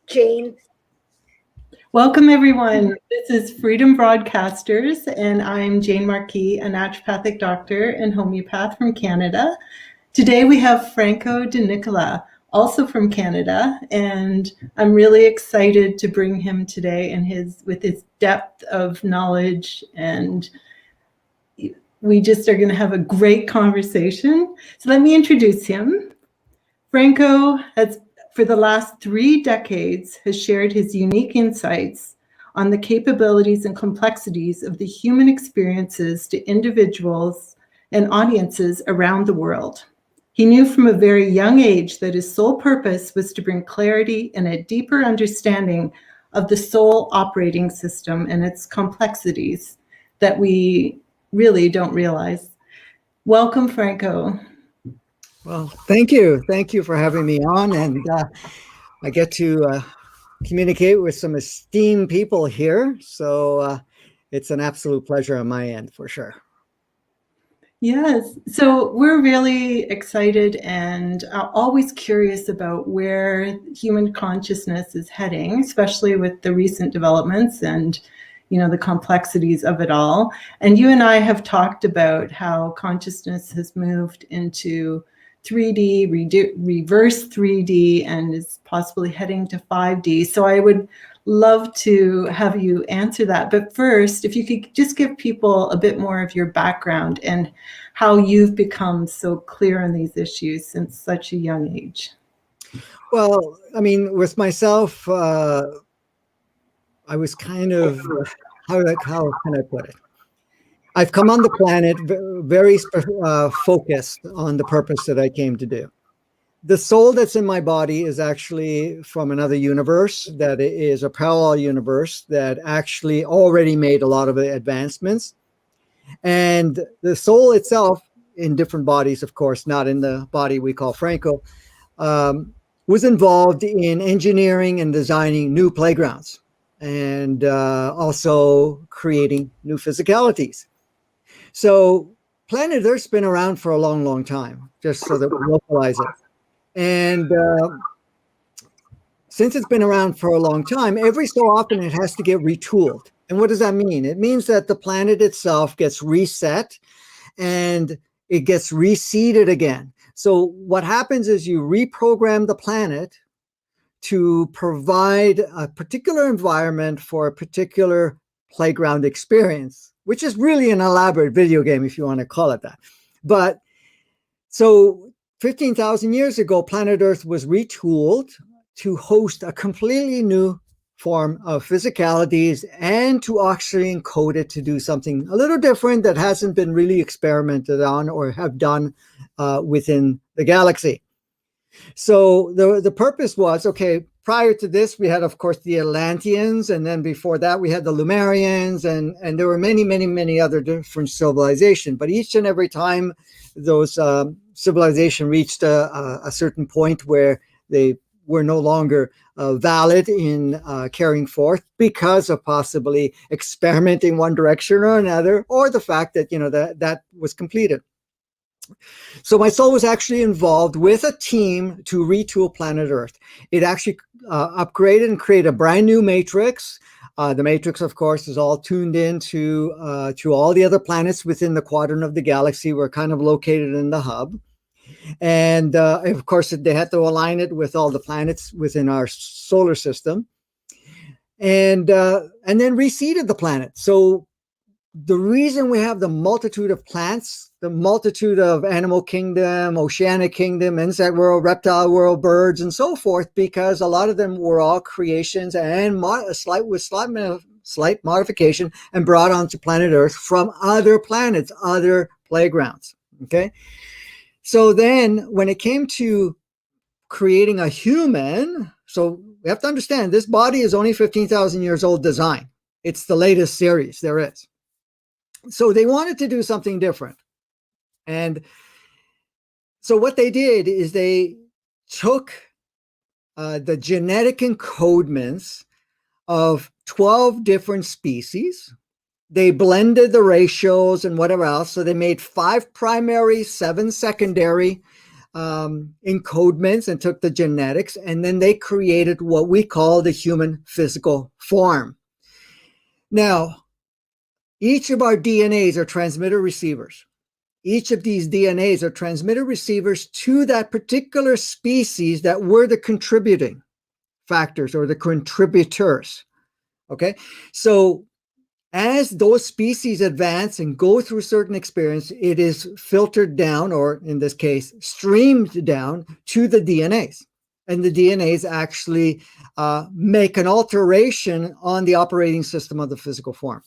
Jane. Welcome, everyone. This is Freedom Broadcasters, and I'm Jane Marquis, a naturopathic doctor and homeopath from Canada. Today we have Franco DeNicola, also from Canada, and I'm really excited to bring him today and with his depth of knowledge, and we just are going to have a great conversation. So let me introduce him. Franco has, for the last 3 decades, has shared his unique insights on the capabilities and complexities of the human experiences to individuals and audiences around the world. He knew from a very young age that his sole purpose was to bring clarity and a deeper understanding of the soul operating system and its complexities that we really don't realize. Welcome, Franco. Well, thank you. Thank you for having me on. And I get to communicate with some esteemed people here. So it's an absolute pleasure on my end, for sure. Yes. So we're really excited and always curious about where human consciousness is heading, especially with the recent developments and, the complexities of it all. And you and I have talked about how consciousness has moved into 3D, reverse 3D, and is possibly heading to 5D. So I would love to have you answer that. But first, if you could just give people a bit more of your background and how you've become so clear on these issues since such a young age. Well, I mean, with myself, I was kind of, how can I put it? I've come on the planet very focused on the purpose that I came to do. The soul that's in my body is actually from another universe that is a parallel universe that actually already made a lot of advancements. And the soul itself, in different bodies, of course, not in the body we call Franco, was involved in engineering and designing new playgrounds and also creating new physicalities. So planet Earth's been around for a long, long time, just so that we localize it. And since it's been around for a long time, every so often it has to get retooled. And what does that mean? It means that the planet itself gets reset and it gets reseeded again. So what happens is you reprogram the planet to provide a particular environment for a particular playground experience, which is really an elaborate video game, if you want to call it that. But so 15,000 years ago, planet Earth was retooled to host a completely new form of physicalities and to actually encode it to do something a little different that hasn't been really experimented on or have done within the galaxy. So the purpose was, okay, prior to this, we had, of course, the Atlanteans, and then before that, we had the Lemurians, and there were many, many, many other different civilizations. But each and every time those civilization reached a certain point where they were no longer valid in carrying forth because of possibly experimenting one direction or another, or the fact that, that was completed. So my soul was actually involved with a team to retool planet Earth. It actually upgraded and created a brand new matrix. The matrix, of course, is all tuned in to all the other planets within the quadrant of the galaxy. We're kind of located in the hub. And of course, they had to align it with all the planets within our solar system. And then reseeded the planet. So the reason we have the multitude of plants, the multitude of animal kingdom, oceanic kingdom, insect world, reptile world, birds, and so forth, because a lot of them were all creations and slight modification and brought onto planet Earth from other planets, other playgrounds. Okay. So then when it came to creating a human, so we have to understand this body is only 15,000 years old design. It's the latest series there is. So they wanted to do something different. And so what they did is they took the genetic encodements of 12 different species. They blended the ratios and whatever else. So they made 5 primary, 7 secondary encodements and took the genetics, and then they created what we call the human physical form. Now, each of our DNAs are transmitter receivers. Each of these DNAs are transmitter receivers to that particular species that were the contributing factors or the contributors. Okay, so as those species advance and go through certain experience, it is filtered down, or in this case, streamed down to the DNAs. And the DNAs actually make an alteration on the operating system of the physical form.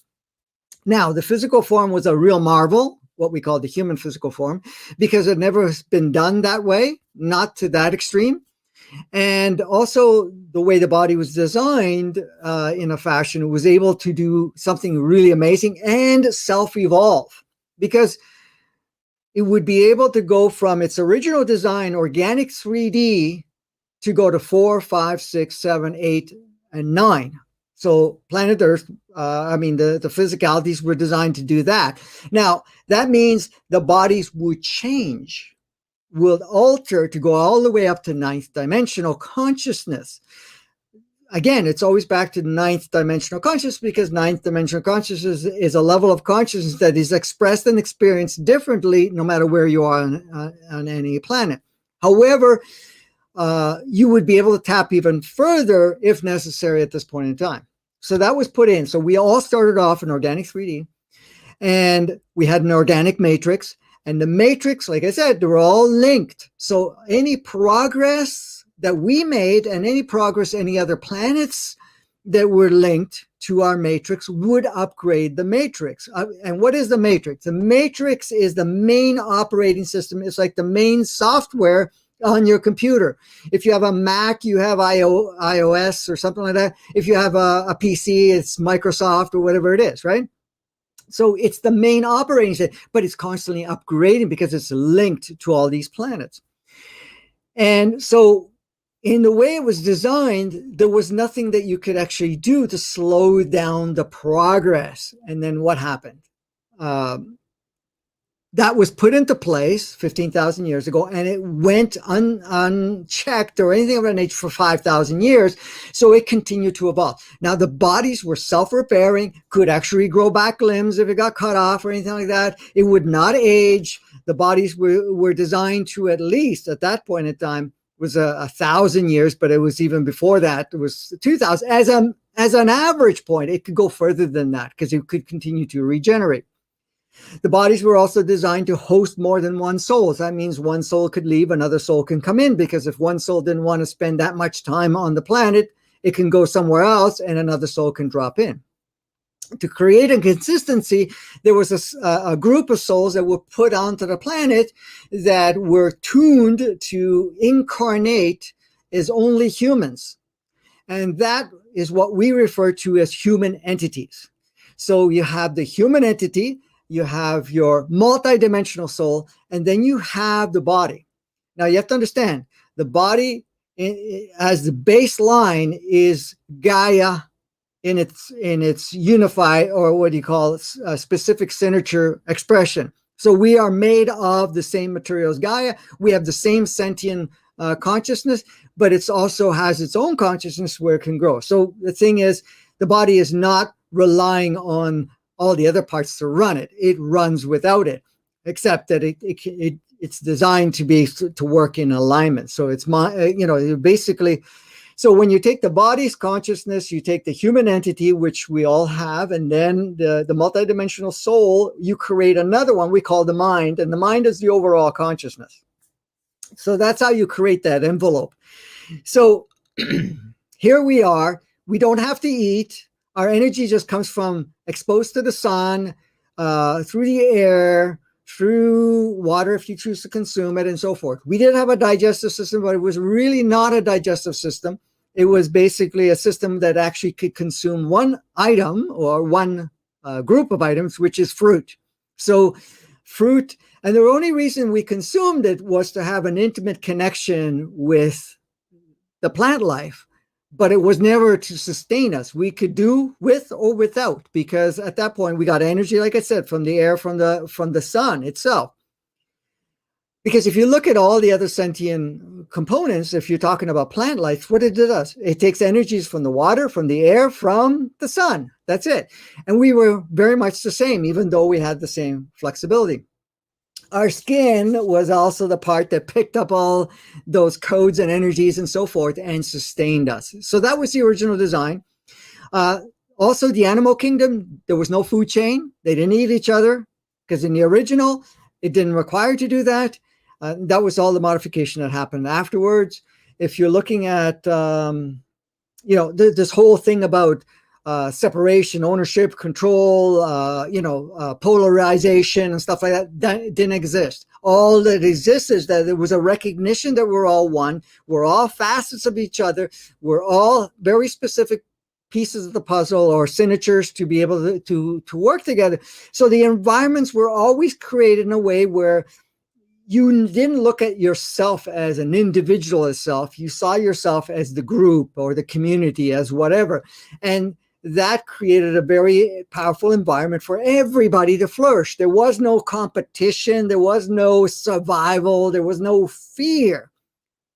Now, the physical form was a real marvel, what we call the human physical form, because it never has been done that way, not to that extreme. And also the way the body was designed in a fashion, it was able to do something really amazing and self-evolve, because it would be able to go from its original design, organic 3D, to go to 4, 5, 6, 7, 8, and 9. So planet Earth, the physicalities were designed to do that. Now, that means the bodies would change, will alter to go all the way up to ninth dimensional consciousness. Again, it's always back to ninth dimensional consciousness, because ninth dimensional consciousness is a level of consciousness that is expressed and experienced differently no matter where you are on any planet. However, you would be able to tap even further if necessary at this point in time. So that was put in. So we all started off in organic 3D, and we had an organic matrix. And the matrix, like I said, they were all linked. So any progress that we made and any progress any other planets that were linked to our matrix would upgrade the matrix. And what is the matrix? The matrix is the main operating system. It's like the main software on your computer. If you have a Mac, you have iOS or something like that. If you have a PC, it's Microsoft or whatever it is, right? So it's the main operating system, but it's constantly upgrading because it's linked to all these planets. And so in the way it was designed, there was nothing that you could actually do to slow down the progress. And then what happened? That was put into place 15,000 years ago, and it went unchecked or anything of that nature for 5,000 years. So it continued to evolve. Now, the bodies were self-repairing, could actually grow back limbs if it got cut off or anything like that. It would not age. The bodies were designed to, at least at that point in time, was 1,000 years, but it was even before that. It was 2,000. As an average point, it could go further than that because it could continue to regenerate. The bodies were also designed to host more than one soul. So that means one soul could leave, another soul can come in, because if one soul didn't want to spend that much time on the planet, it can go somewhere else and another soul can drop in. To create a consistency, there was a group of souls that were put onto the planet that were tuned to incarnate as only humans. And that is what we refer to as human entities. So you have the human entity, you have your multidimensional soul, and then you have the body. Now you have to understand, the body as the baseline is Gaia in its unified, or what do you call it, specific signature expression. So we are made of the same material as Gaia. We have the same sentient consciousness, but it also has its own consciousness where it can grow. So the thing is, the body is not relying on all the other parts to run it. It runs without it, except that it's designed to work in alignment. So it's basically. So when you take the body's consciousness, you take the human entity, which we all have, and then the multidimensional soul, you create another one we call the mind, and the mind is the overall consciousness. So that's how you create that envelope. So here we are. We don't have to eat. Our energy just comes from exposed to the sun, through the air, through water if you choose to consume it, and so forth. We did have a digestive system, but it was really not a digestive system. It was basically a system that actually could consume one item or one group of items, which is fruit. So fruit, and the only reason we consumed it was to have an intimate connection with the plant life, but it was never to sustain us. We could do with or without, because at that point we got energy, like I said, from the air, from the sun itself. Because if you look at all the other sentient components, if you're talking about plant life, what it does, it takes energies from the water, from the air, from the sun. That's it. And we were very much the same, even though we had the same flexibility. Our skin was also the part that picked up all those codes and energies and so forth and sustained us. So that was the original design. Also, the animal kingdom, there was no food chain. They didn't eat each other because in the original, it didn't require to do that. That was all the modification that happened afterwards. If you're looking at, this whole thing about separation, ownership, control, polarization and stuff like that, that didn't exist. All that exists is that there was a recognition that we're all one. We're all facets of each other. We're all very specific pieces of the puzzle or signatures to be able to work together. So the environments were always created in a way where you didn't look at yourself as an individual itself. You saw yourself as the group or the community, as whatever. And that created a very powerful environment for everybody to flourish. There was no competition. There was no survival. There was no fear.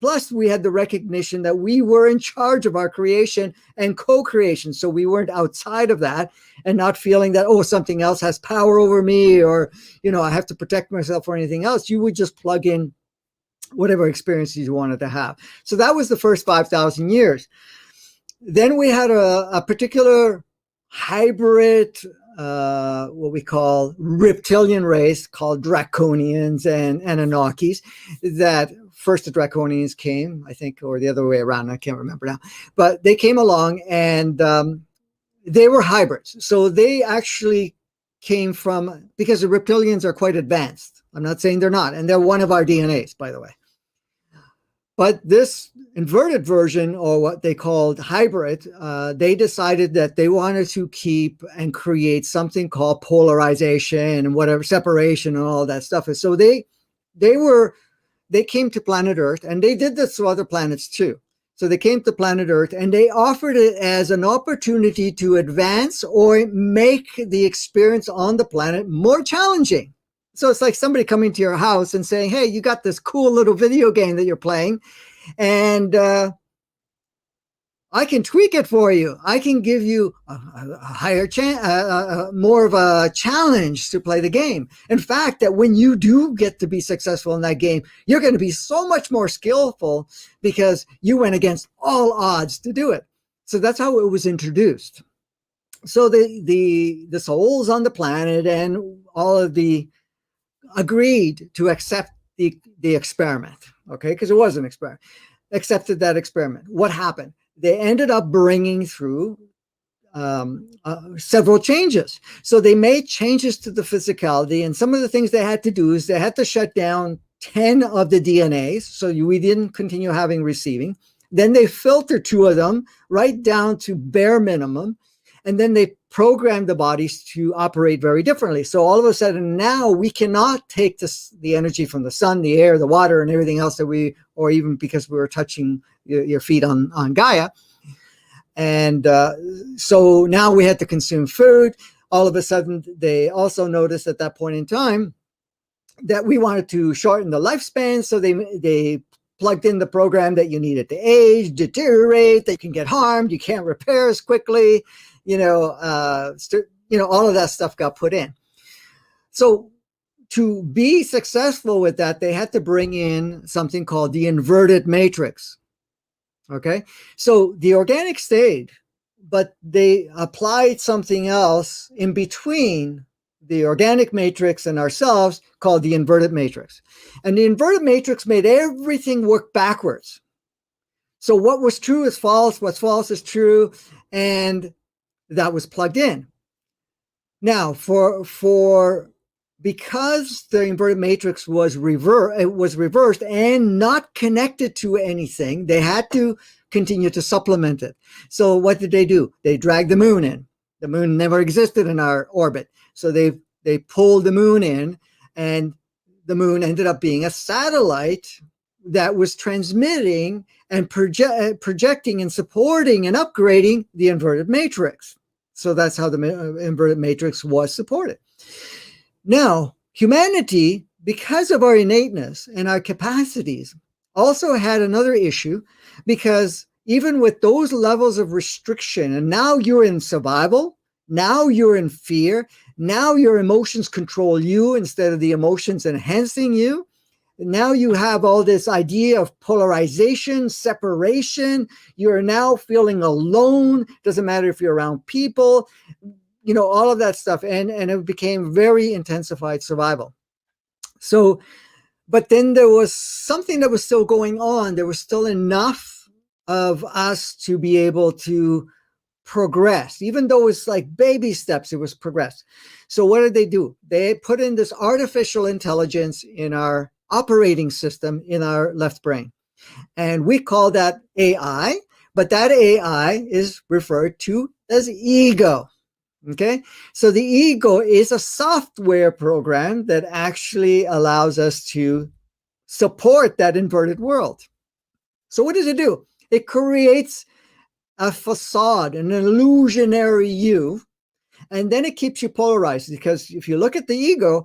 Plus, we had the recognition that we were in charge of our creation and co-creation. So we weren't outside of that and not feeling that, oh, something else has power over me or, I have to protect myself or anything else. You would just plug in whatever experiences you wanted to have. So that was the first 5,000 years. Then we had a particular hybrid, what we call reptilian race called Draconians and Anunnakis that first the Draconians came, I think, or the other way around. I can't remember now. But they came along and they were hybrids. So they actually came from, because the reptilians are quite advanced. I'm not saying they're not. And they're one of our DNAs, by the way. But this inverted version, or what they called hybrid, they decided that they wanted to keep and create something called polarization and whatever, separation and all that stuff. And so they came to planet Earth, and they did this to other planets too. So they came to planet Earth and they offered it as an opportunity to advance or make the experience on the planet more challenging. So it's like somebody coming to your house and saying, hey, you got this cool little video game that you're playing, and I can tweak it for you. I can give you a higher chance, more of a challenge to play the game. In fact, that when you do get to be successful in that game, you're going to be so much more skillful because you went against all odds to do it. So that's how it was introduced. So the souls on the planet and all of the agreed to accept the experiment, okay, because it was an experiment, accepted that experiment. What happened? They ended up bringing through several changes. So they made changes to the physicality, and some of the things they had to do is they had to shut down 10 of the DNAs, so we didn't continue having receiving. Then they filtered 2 of them right down to bare minimum, and then they programmed the bodies to operate very differently. So all of a sudden now we cannot take the energy from the sun, the air, the water, and everything else that or even because we were touching your feet on Gaia. And so now we had to consume food. All of a sudden, they also noticed at that point in time that we wanted to shorten the lifespan. So they plugged in the program that you needed to age, deteriorate, that you can get harmed, you can't repair as quickly, all of that stuff got put in. So to be successful with that, they had to bring in something called the inverted matrix. Okay, so the organic stayed, but they applied something else in between the organic matrix and ourselves called the inverted matrix. And the inverted matrix made everything work backwards. So what was true is false, what's false is true, and that was plugged in. Now, because the inverted matrix was reversed and not connected to anything, they had to continue to supplement it. So what did they do? They dragged the moon in. The moon never existed in our orbit. So they pulled the moon in, and the moon ended up being a satellite that was transmitting and projecting and supporting and upgrading the inverted matrix. So that's how the inverted matrix was supported. Now, humanity because of our innateness and our capacities, also had another issue, because even with those levels of restriction, and now you're in survival, now you're in fear, now your emotions control you instead of the emotions enhancing you. Now you have all this idea of polarization, separation. You're now feeling alone. Doesn't matter if you're around people, all of that stuff. And it became very intensified survival. So, but then there was something that was still going on. There was still enough of us to be able to progress, even though it's like baby steps, it was progress. So what did they do? They put in this artificial intelligence in our operating system in our left brain. And we call that AI, but that AI is referred to as ego. Okay. So the ego is a software program that actually allows us to support that inverted world. So what does it do? It creates a facade, an illusionary you, and then it keeps you polarized, because if you look at the ego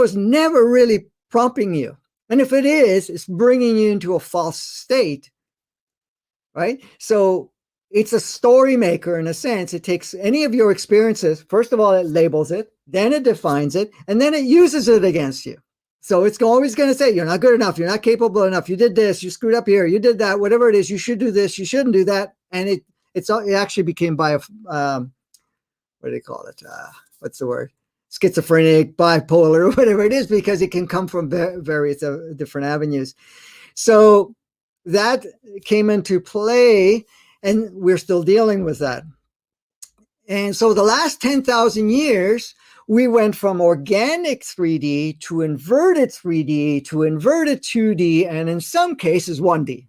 is never really prompting you. And if it is, it's bringing you into a false state, right? So it's a story maker in a sense. It takes any of your experiences. First of all, it labels it, then it defines it, and then it uses it against you. So it's always going to say, you're not good enough. You're not capable enough. You did this. You screwed up here. You did that. Whatever it is, you should do this. You shouldn't do that. And it actually became what do they call it? What's the word? Schizophrenic, bipolar, whatever it is, because it can come from various different avenues. So that came into play, and we're still dealing with that. And so the last 10,000 years, we went from organic 3D to inverted 3D to inverted 2D, and in some cases 1D.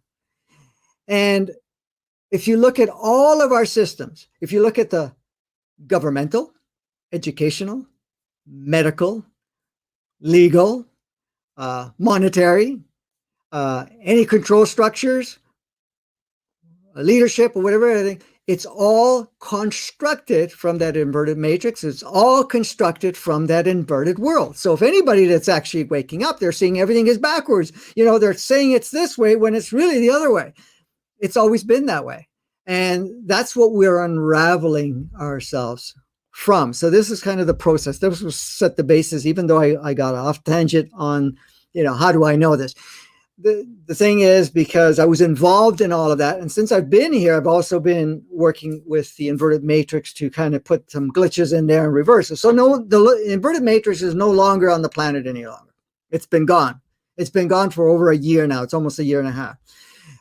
And if you look at all of our systems, if you look at the governmental, educational, medical, legal, monetary, any control structures, leadership, or whatever, everything, it's all constructed from that inverted matrix. It's all constructed from that inverted world. So if anybody that's actually waking up, they're seeing everything is backwards. They're saying it's this way when it's really the other way. It's always been that way. And that's what we're unraveling ourselves from. So this is kind of the process. This will set the basis, even though I got off tangent on, how do I know this? The thing is, because I was involved in all of that, and since I've been here, I've also been working with the inverted matrix to kind of put some glitches in there and reverse it. So the inverted matrix is no longer on the planet any longer. It's been gone. It's been gone for over a year now. It's almost a year and a half.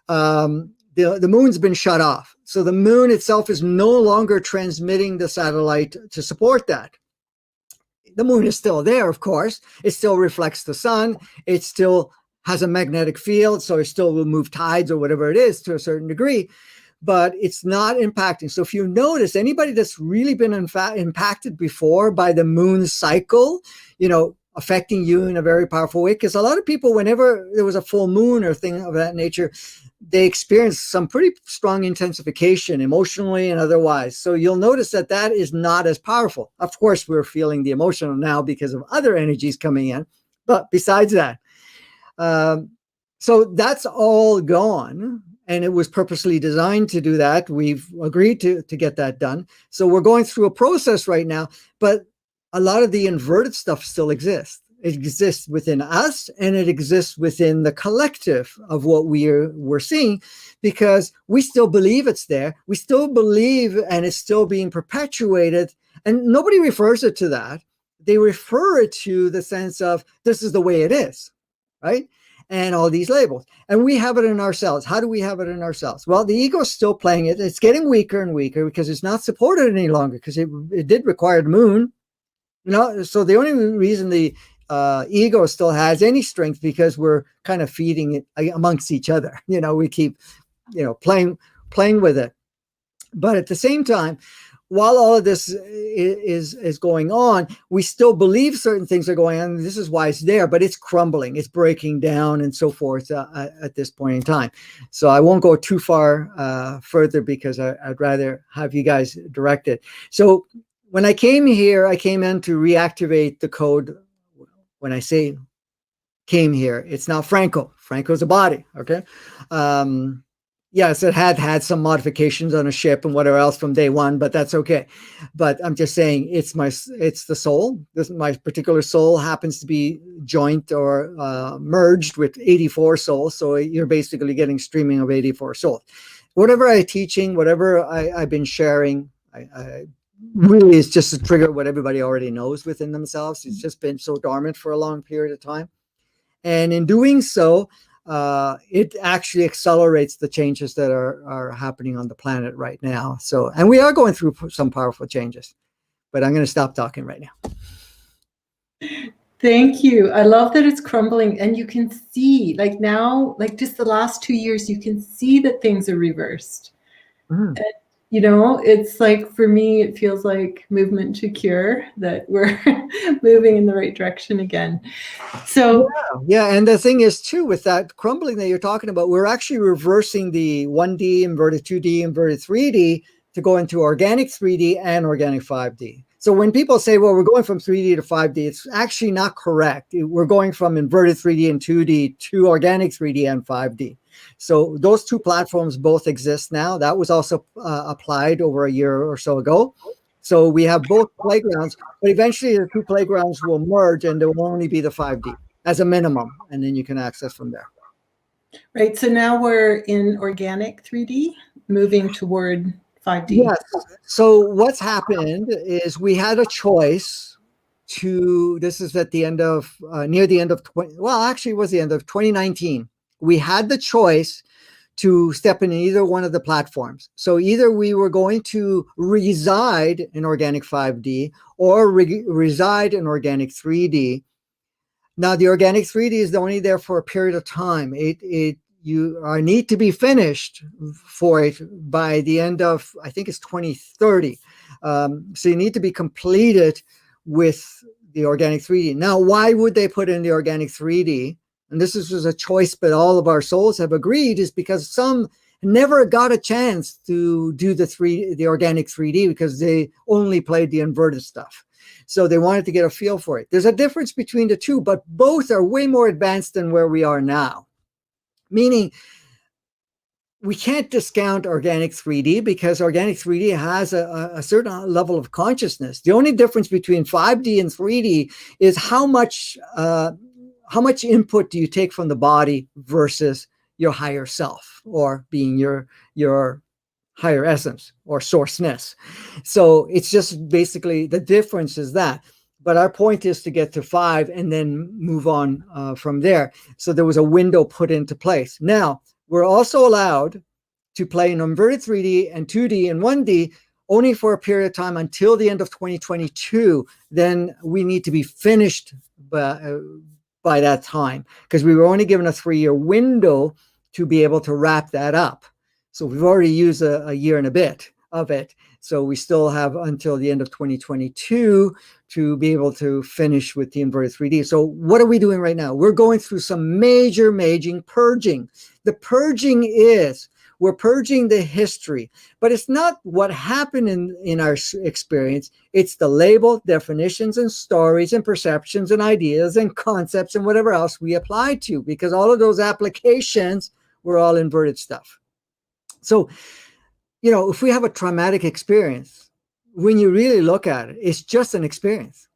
The moon's been shut off. So the moon itself is no longer transmitting the satellite to support that. The moon is still there, of course. It still reflects the sun. It still has a magnetic field, so it still will move tides or whatever it is to a certain degree, but it's not impacting. So if you notice, anybody that's really been impacted before by the moon cycle, affecting you in a very powerful way, because a lot of people, whenever there was a full moon or thing of that nature, they experience some pretty strong intensification emotionally and otherwise. So you'll notice that is not as powerful. Of course, we're feeling the emotional now because of other energies coming in, but besides that, so that's all gone, and it was purposely designed to do that. We've agreed to get that done. So we're going through a process right now, but a lot of the inverted stuff still exists. It exists within us, and it exists within the collective of what we're seeing, because we still believe it's there. We still believe, and it's still being perpetuated, and nobody refers it to that. They refer it to the sense of, this is the way it is. Right? And all these labels. And we have it in ourselves. How do we have it in ourselves? Well, the ego is still playing it. It's getting weaker and weaker because it's not supported any longer, because it did require the moon. So the only reason the ego still has any strength, because we're kind of feeding it amongst each other. We keep, playing with it. But at the same time, while all of this is going on, we still believe certain things are going on. This is why it's there, but it's crumbling, it's breaking down, and so forth at this point in time. So I won't go too far further, because I'd rather have you guys direct it. So when I came here, I came in to reactivate the code. When I say came here. It's now Franco. Franco's a body. Okay. Yes, it had some modifications on a ship and whatever else from day one, but that's okay. But I'm just saying it's the soul. My particular soul happens to be joint or merged with 84 souls. So you're basically getting streaming of 84 souls. Whatever I'm teaching, whatever I've been sharing, I really is just to trigger what everybody already knows within themselves. It's just been so dormant for a long period of time. And in doing so, it actually accelerates the changes that are happening on the planet right now. So, and we are going through some powerful changes, but I'm going to stop talking right now. Thank you. I love that it's crumbling, and you can see, like now, like just the last 2 years, you can see that things are reversed. Mm. And, you know, it's like, for me, it feels like movement to cure, that we're moving in the right direction again. So yeah, and the thing is too, with that crumbling that you're talking about, we're actually reversing the 1D, inverted 2D, inverted 3D to go into organic 3D and organic 5D. So when people say, well, we're going from 3D to 5D, it's actually not correct. We're going from inverted 3D and 2D to organic 3D and 5D. So those two platforms both exist now. That was also applied over a year or so ago. So we have both playgrounds, but eventually the two playgrounds will merge and there will only be the 5D as a minimum. And then you can access from there. right, so now we're in organic 3D, moving toward 5D. Yes. So what's happened is we had a choice to, this is at the end of, near the end of, actually it was the end of 2019. We had the choice to step in either one of the platforms. So either we were going to reside in organic 5D or reside in organic 3D. Now the organic 3D is only there for a period of time. You need to be finished for it by the end of, I think it's 2030. So you need to be completed with the organic 3D. Now, why would they put in the organic 3D? And this is a choice, but all of our souls have agreed, is because some never got a chance to do the organic 3D because they only played the inverted stuff. So they wanted to get a feel for it. There's a difference between the two, but both are way more advanced than where we are now. Meaning, we can't discount organic 3D because organic 3D has a certain level of consciousness. The only difference between 5D and 3D is how much input do you take from the body versus your higher self, or being your higher essence or sourceness. So it's just basically the difference is that. But our point is to get to 5 and then move on from there. So there was a window put into place. Now, we're also allowed to play in inverted 3D and 2D and 1D only for a period of time until the end of 2022. Then we need to be finished by that time, because we were only given a 3-year window to be able to wrap that up. So we've already used a year and a bit of it. So we still have until the end of 2022 to be able to finish with the inverted 3D. So what are we doing right now? We're going through some major purging. The purging is, we're purging the history, but it's not what happened in our experience. It's the label, definitions, and stories, and perceptions, and ideas, and concepts, and whatever else we apply to, because all of those applications were all inverted stuff. So, if we have a traumatic experience, when you really look at it, it's just an experience.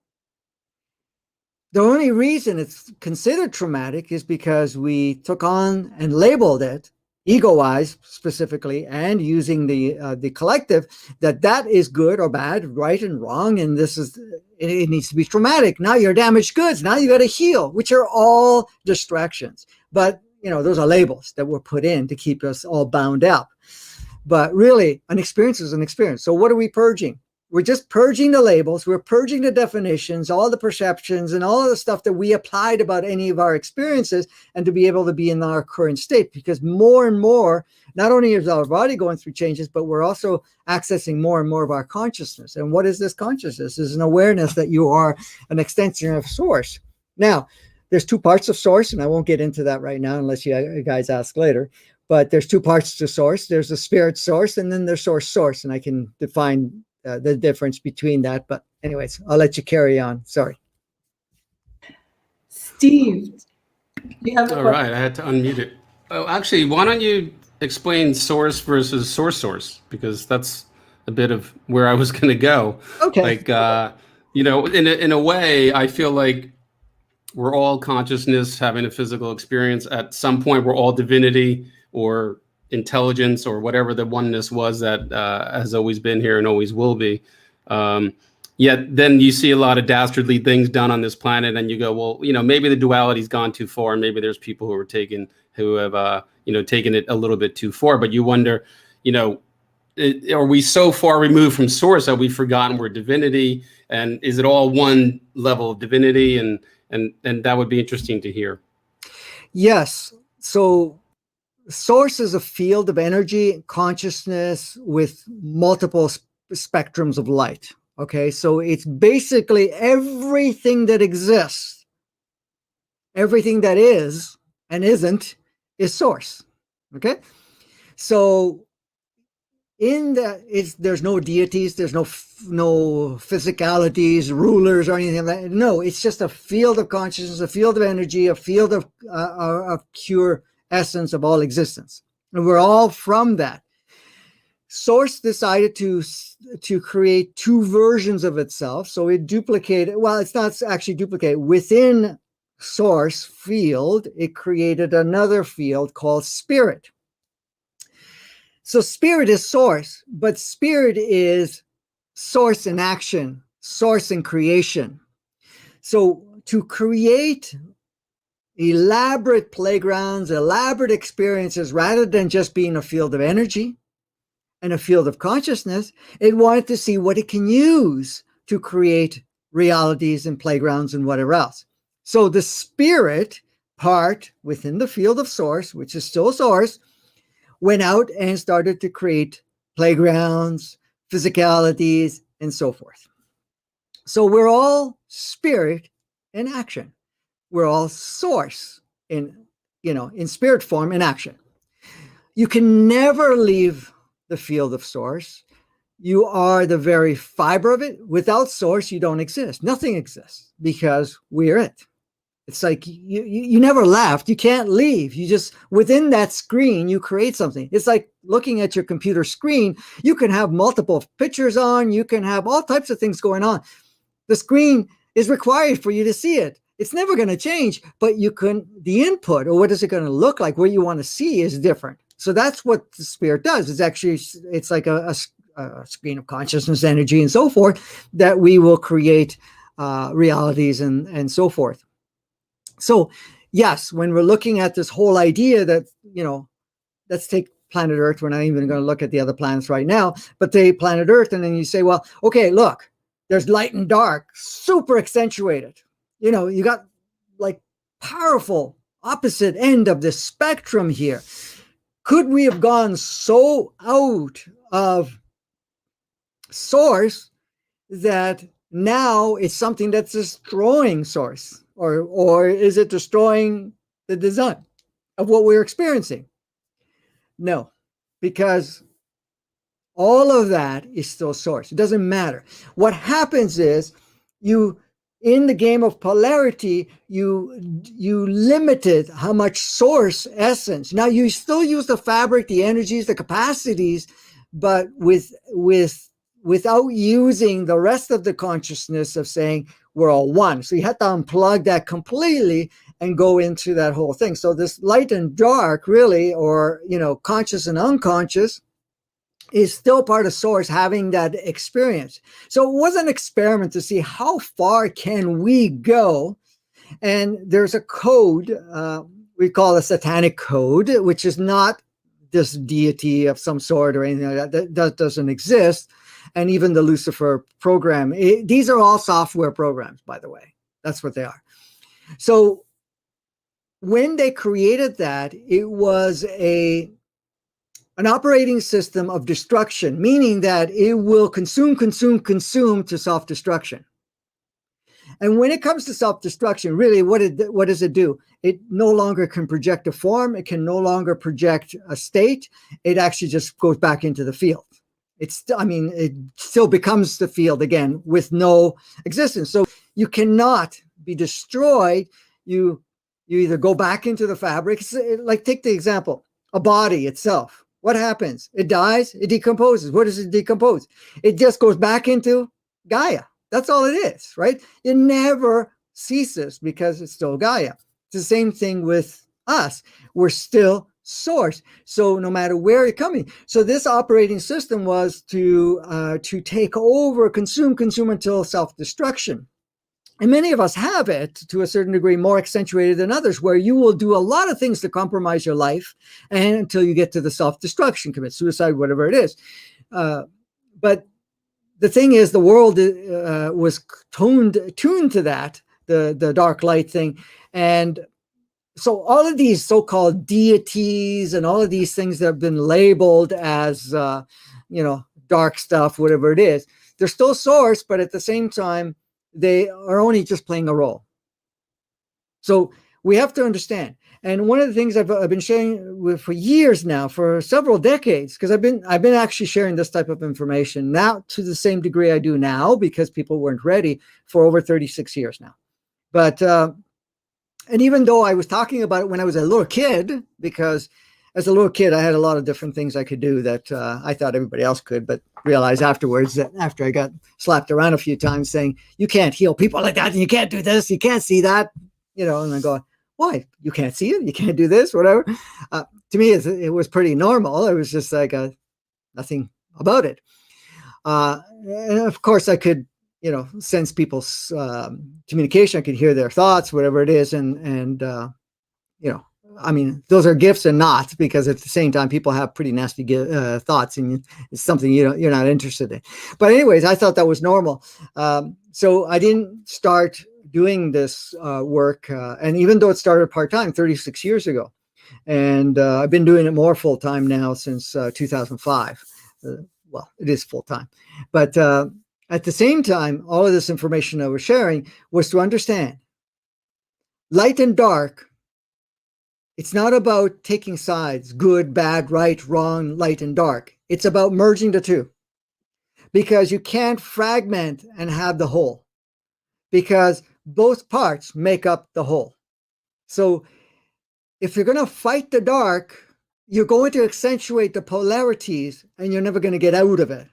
The only reason it's considered traumatic is because we took on and labeled it, ego-wise specifically, and using the collective, that is good or bad, right and wrong, and it needs to be traumatic. Now you're damaged goods. Now you got to heal, which are all distractions. But those are labels that were put in to keep us all bound up. But really, an experience is an experience. So what are we purging? We're just purging the labels. We're purging the definitions, all the perceptions, and all of the stuff that we applied about any of our experiences, and to be able to be in our current state. Because more and more, not only is our body going through changes, but we're also accessing more and more of our consciousness. And what is this consciousness? It's an awareness that you are an extension of Source. Now, there's two parts of Source, and I won't get into that right now unless you guys ask later. But there's two parts to Source. There's the spirit source, and then there's source, and I can define the difference between that. But anyways, I'll let you carry on. Sorry. Steve, You have a All question? right, I had to unmute it. Oh, actually, why don't you explain source versus source? Because that's a bit of where I was going to go. Okay. Like, in a way, I feel like we're all consciousness having a physical experience. At some point, we're all divinity or intelligence or whatever the oneness was that has always been here and always will be. Um, Yet then you see a lot of dastardly things done on this planet, and you go, well, maybe the duality's gone too far, and maybe there's people who have taken it a little bit too far. But you wonder, are we so far removed from source that we've forgotten we're divinity, and is it all one level of divinity? And that would be interesting to hear. Yes. So source is a field of energy, consciousness with multiple spectrums of light. Okay, so it's basically everything that exists, everything that is and isn't is source. Okay, so there's no deities, there's no physicalities, rulers, or anything like that. No, it's just a field of consciousness, a field of energy, a field of pure essence of all existence, and we're all from that. Source decided to create two versions of itself, so it duplicated. Well, it's not actually duplicated within source field. It created another field called spirit. So spirit is source, but spirit is source in action, source in creation. So to create elaborate playgrounds, elaborate experiences, rather than just being a field of energy and a field of consciousness, it wanted to see what it can use to create realities and playgrounds and whatever else. So the spirit part within the field of source, which is still source, went out and started to create playgrounds, physicalities, and so forth. So we're all spirit in action. We're all source in spirit form in action. You can never leave the field of source. You are the very fiber of it. Without source, you don't exist. Nothing exists because we're it. It's like you never left. You can't leave. You just, within that screen, you create something. It's like looking at your computer screen. You can have multiple pictures on. You can have all types of things going on. The screen is required for you to see it. It's never going to change, but the input, or what is it going to look like, what you want to see is different. So that's what the spirit does. It's like a screen of consciousness, energy, and so forth, that we will create realities and so forth. So yes, when we're looking at this whole idea that, let's take planet Earth. We're not even going to look at the other planets right now, but take planet Earth. And then you say, well, okay, look, there's light and dark, super accentuated. You got like powerful opposite end of the spectrum here. Could we have gone so out of source that now it's something that's destroying source? Or is it destroying the design of what we're experiencing? No, because all of that is still source. It doesn't matter. What happens is in the game of polarity, you limited how much source essence. Now you still use the fabric, the energies, the capacities, but without using the rest of the consciousness of saying we're all one. So you have to unplug that completely and go into that whole thing. So this light and dark, really, or conscious and unconscious, is still part of source having that experience. So it was an experiment to see how far can we go. And there's a code, we call a satanic code, which is not this deity of some sort or anything like that. That doesn't exist. And even the Lucifer program, these are all software programs, by the way. That's what they are. So when they created that, it was an operating system of destruction, meaning that it will consume to self-destruction. And when it comes to self-destruction, really, what does it do? It no longer can project a form. It can no longer project a state. It actually just goes back into the field. It still becomes the field again with no existence. So you cannot be destroyed. You You either go back into the fabric, like take the example, a body itself. What happens? It dies, it decomposes. What does it decompose? It just goes back into Gaia. That's all it is, right? It never ceases because it's still Gaia. It's the same thing with us. We're still source. So no matter where you're coming. So this operating system was to take over, consume until self-destruction. And many of us have it to a certain degree more accentuated than others, where you will do a lot of things to compromise your life and until you get to the self-destruction, commit suicide, whatever it is. But the thing is, the world was tuned to that, the dark light thing. And so all of these so-called deities and all of these things that have been labeled as, dark stuff, whatever it is, they're still source, but at the same time, they are only just playing a role. So we have to understand. And one of the things I've been sharing for years now, for several decades, because I've been actually sharing this type of information now to the same degree I do now, because people weren't ready, for over 36 years now. But and even though I was talking about it when I was a little kid, because as a little kid, I had a lot of different things I could do that I thought everybody else could, but realized afterwards that after I got slapped around a few times saying, you can't heal people like that, and you can't do this, you can't see that, and I go, why? You can't see it? You can't do this, whatever. To me, it was pretty normal. It was just like nothing about it. And of course, I could, sense people's communication. I could hear their thoughts, whatever it is. And I mean, those are gifts and not, because at the same time, people have pretty nasty thoughts, and it's something you're not interested in. But anyways, I thought that was normal. So I didn't start doing this work. And even though it started part-time 36 years ago, and I've been doing it more full-time now since 2005. Well, it is full-time. But at the same time, all of this information I was sharing was to understand light and dark. It's not about taking sides, good, bad, right, wrong, light and dark. It's about merging the two, because you can't fragment and have the whole, because both parts make up the whole. So if you're going to fight the dark, you're going to accentuate the polarities, and you're never going to get out of it.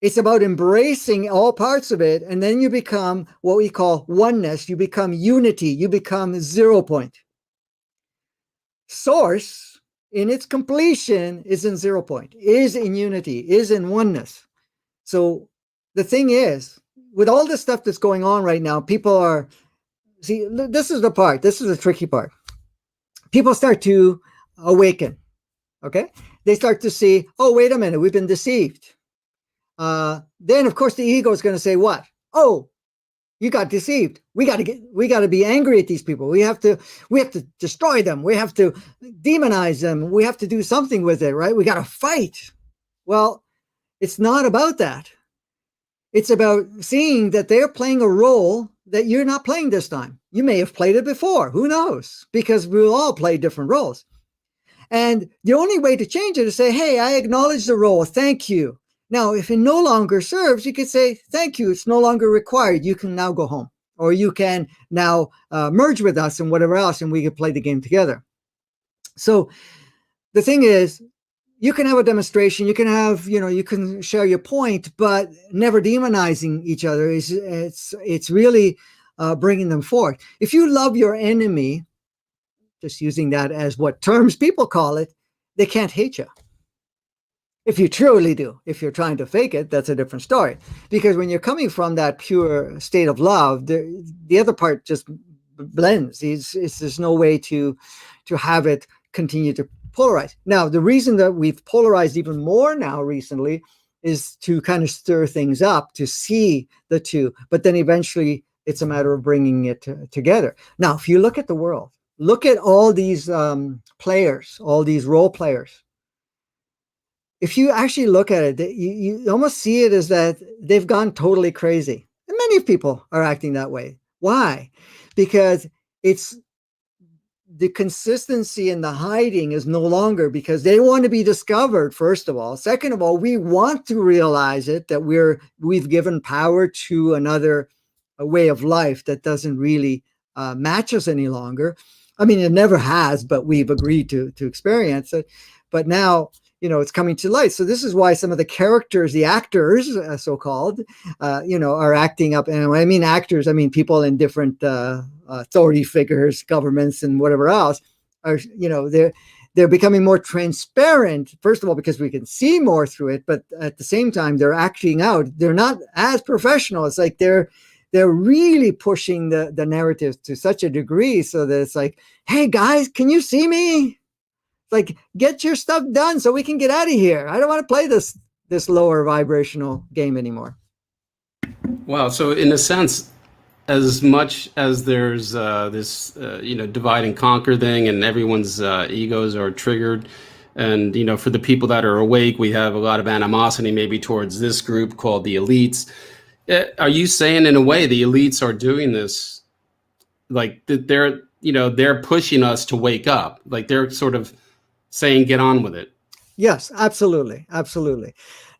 It's about embracing all parts of it, and then you become what we call oneness. You become unity. You become 0 point. Source, in its completion, is in 0 point, is in unity, is in oneness. So the thing is, with all this stuff that's going on right now, people are, see, this is the tricky part. People start to awaken, okay? They start to see, oh, wait a minute, we've been deceived. Then, of course, the ego is going to say what? Oh, you got deceived. We got to be angry at these people. We have to destroy them. We have to demonize them. We have to do something with it, right? We got to fight. Well, it's not about that. It's about seeing that they're playing a role that you're not playing this time. You may have played it before. Who knows? Because we'll all play different roles. And the only way to change it is say, hey, I acknowledge the role. Thank you. Now, if it no longer serves, you could say, thank you. It's no longer required. You can now go home, or you can now merge with us and whatever else, and we can play the game together. So the thing is, you can have a demonstration, you can have, you can share your point, but never demonizing each other. It's really bringing them forth. If you love your enemy, just using that as what terms people call it, they can't hate you. If you truly do. If you're trying to fake it, that's a different story. Because when you're coming from that pure state of love, the other part just blends. There's no way to have it continue to polarize. Now, the reason that we've polarized even more now recently is to kind of stir things up, to see the two. But then eventually it's a matter of bringing it together. Now, if you look at the world, look at all these players, all these role players. If you actually look at it, you almost see it as that they've gone totally crazy. And many people are acting that way. Why? Because it's the consistency and the hiding is no longer, because they want to be discovered, first of all. Second of all, we want to realize it, that we've given power to another way of life that doesn't really match us any longer. I mean, it never has, but we've agreed to experience it. But now, it's coming to light. So this is why some of the characters, the actors, so-called, are acting up. And when I mean actors, I mean people in different authority figures, governments, and whatever else are, they're becoming more transparent, first of all, because we can see more through it, but at the same time, they're acting out. They're not as professional. It's like they're really pushing the narrative to such a degree so that it's like, hey, guys, can you see me? Like, get your stuff done so we can get out of here. I don't want to play this lower vibrational game anymore. Wow. So in a sense, as much as there's this divide and conquer thing, and everyone's egos are triggered, and for the people that are awake, we have a lot of animosity maybe towards this group called the elites. Are you saying in a way the elites are doing this, like they're pushing us to wake up, like they're sort of saying get on with it? Yes, absolutely.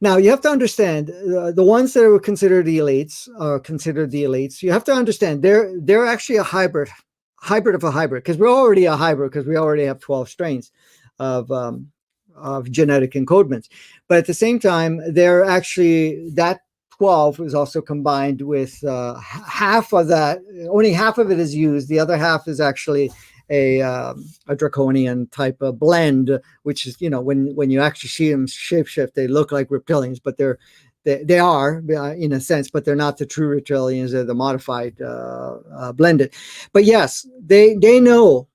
Now, you have to understand, the ones that are considered the elites, you have to understand they're actually a hybrid of a hybrid, because we're already a hybrid, because we already have 12 strains of genetic encodements. But at the same time, they're actually, that 12 is also combined with half of that. Only half of it is used. The other half is actually a draconian type of blend, which is, when you actually see them shapeshift, they look like reptilians, but they are in a sense, but they're not the true reptilians. They're the modified blended. But yes, they know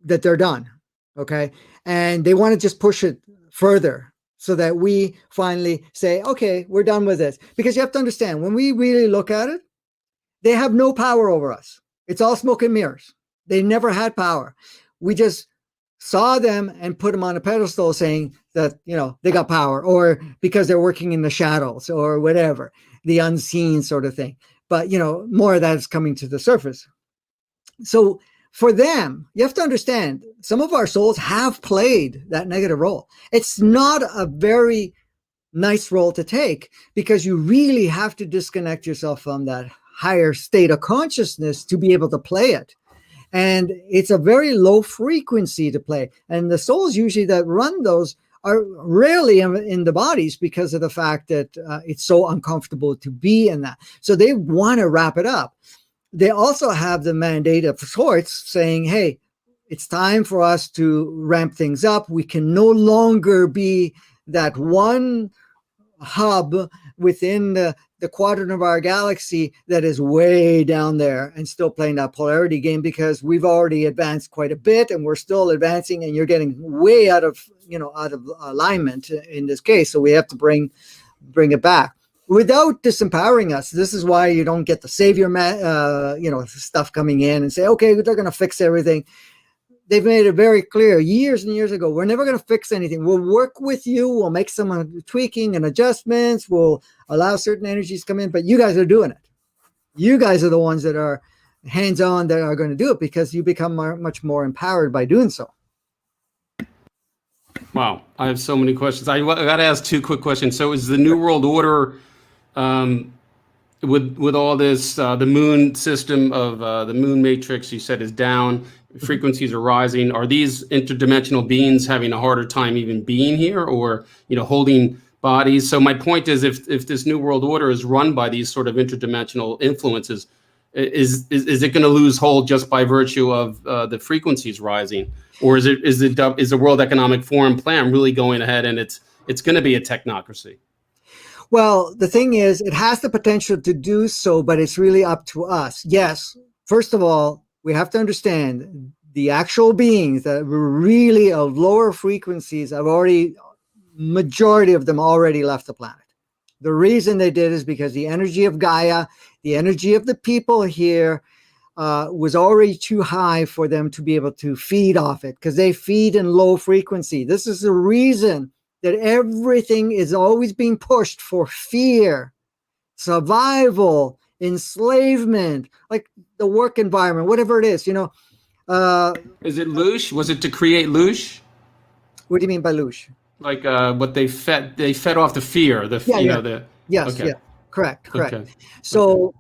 that they're done. Okay. And they want to just push it further so that we finally say, okay, we're done with this. Because you have to understand, when we really look at it, they have no power over us. It's all smoke and mirrors. They never had power. We just saw them and put them on a pedestal saying that, they got power, or because they're working in the shadows or whatever, the unseen sort of thing. But, more of that is coming to the surface. So for them, you have to understand, some of our souls have played that negative role. It's not a very nice role to take, because you really have to disconnect yourself from that higher state of consciousness to be able to play it. And it's a very low frequency to play. And the souls usually that run those are rarely in the bodies, because of the fact that it's so uncomfortable to be in that. So they want to wrap it up. They also have the mandate of sorts saying, hey, it's time for us to ramp things up. We can no longer be that one hub within the quadrant of our galaxy that is way down there and still playing that polarity game, because we've already advanced quite a bit and we're still advancing, and you're getting way out of alignment in this case. So we have to bring it back without disempowering us. This is why you don't get the savior stuff coming in and say, okay, they're going to fix everything. They've made it very clear years and years ago, we're never going to fix anything. We'll work with you. We'll make some tweaking and adjustments. We'll allow certain energies to come in, but you guys are doing it. You guys are the ones that are hands-on, that are going to do it, because you become much more empowered by doing so. Wow. I have so many questions. I got to ask two quick questions. So is the New World Order, with all this, the moon system of the moon matrix, you said, is down, frequencies are rising. Are these interdimensional beings having a harder time even being here, or holding bodies? So my point is, if this New World Order is run by these sort of interdimensional influences, is it going to lose hold just by virtue of the frequencies rising, or is the World Economic Forum plan really going ahead and it's going to be a technocracy? Well, the thing is, it has the potential to do so, but it's really up to us. Yes, first of all, we have to understand the actual beings that were really of lower frequencies majority of them already left the planet. The reason they did is because the energy of Gaia, the energy of the people here, was already too high for them to be able to feed off it, because they feed in low frequency. This is the reason that everything is always being pushed for fear, survival, enslavement, like the work environment, whatever it is, Is it loosh? Was it to create loosh? What do you mean by loosh? Like what they fed off the fear, Yes, okay. yeah, correct. Okay. So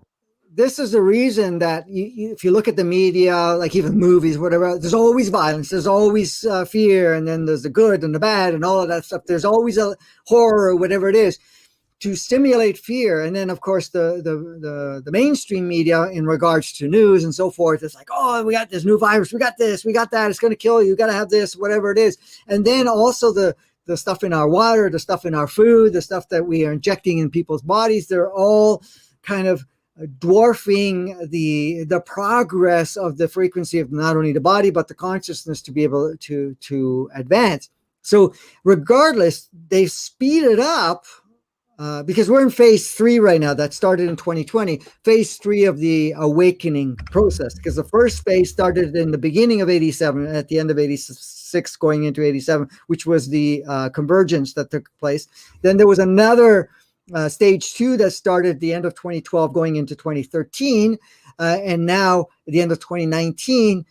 this is the reason that if you look at the media, like even movies, whatever, there's always violence, there's always fear, and then there's the good and the bad and all of that stuff. There's always a horror or whatever it is to stimulate fear. And then, of course, the mainstream media in regards to news and so forth, it's like, oh, we got this new virus, we got this, we got that, it's going to kill you, you got to have this, whatever it is. And then also the stuff in our water, the stuff in our food, the stuff that we are injecting in people's bodies, they're all kind of dwarfing the progress of the frequency of not only the body but the consciousness to be able to advance. So regardless, they speed it up because we're in phase 3 right now. That started in 2020, phase 3 of the awakening process, because the first phase started in the beginning of 87, at the end of 86 going into 87, which was the convergence that took place. Then there was another stage 2 that started at the end of 2012 going into 2013, and now at the end of 2019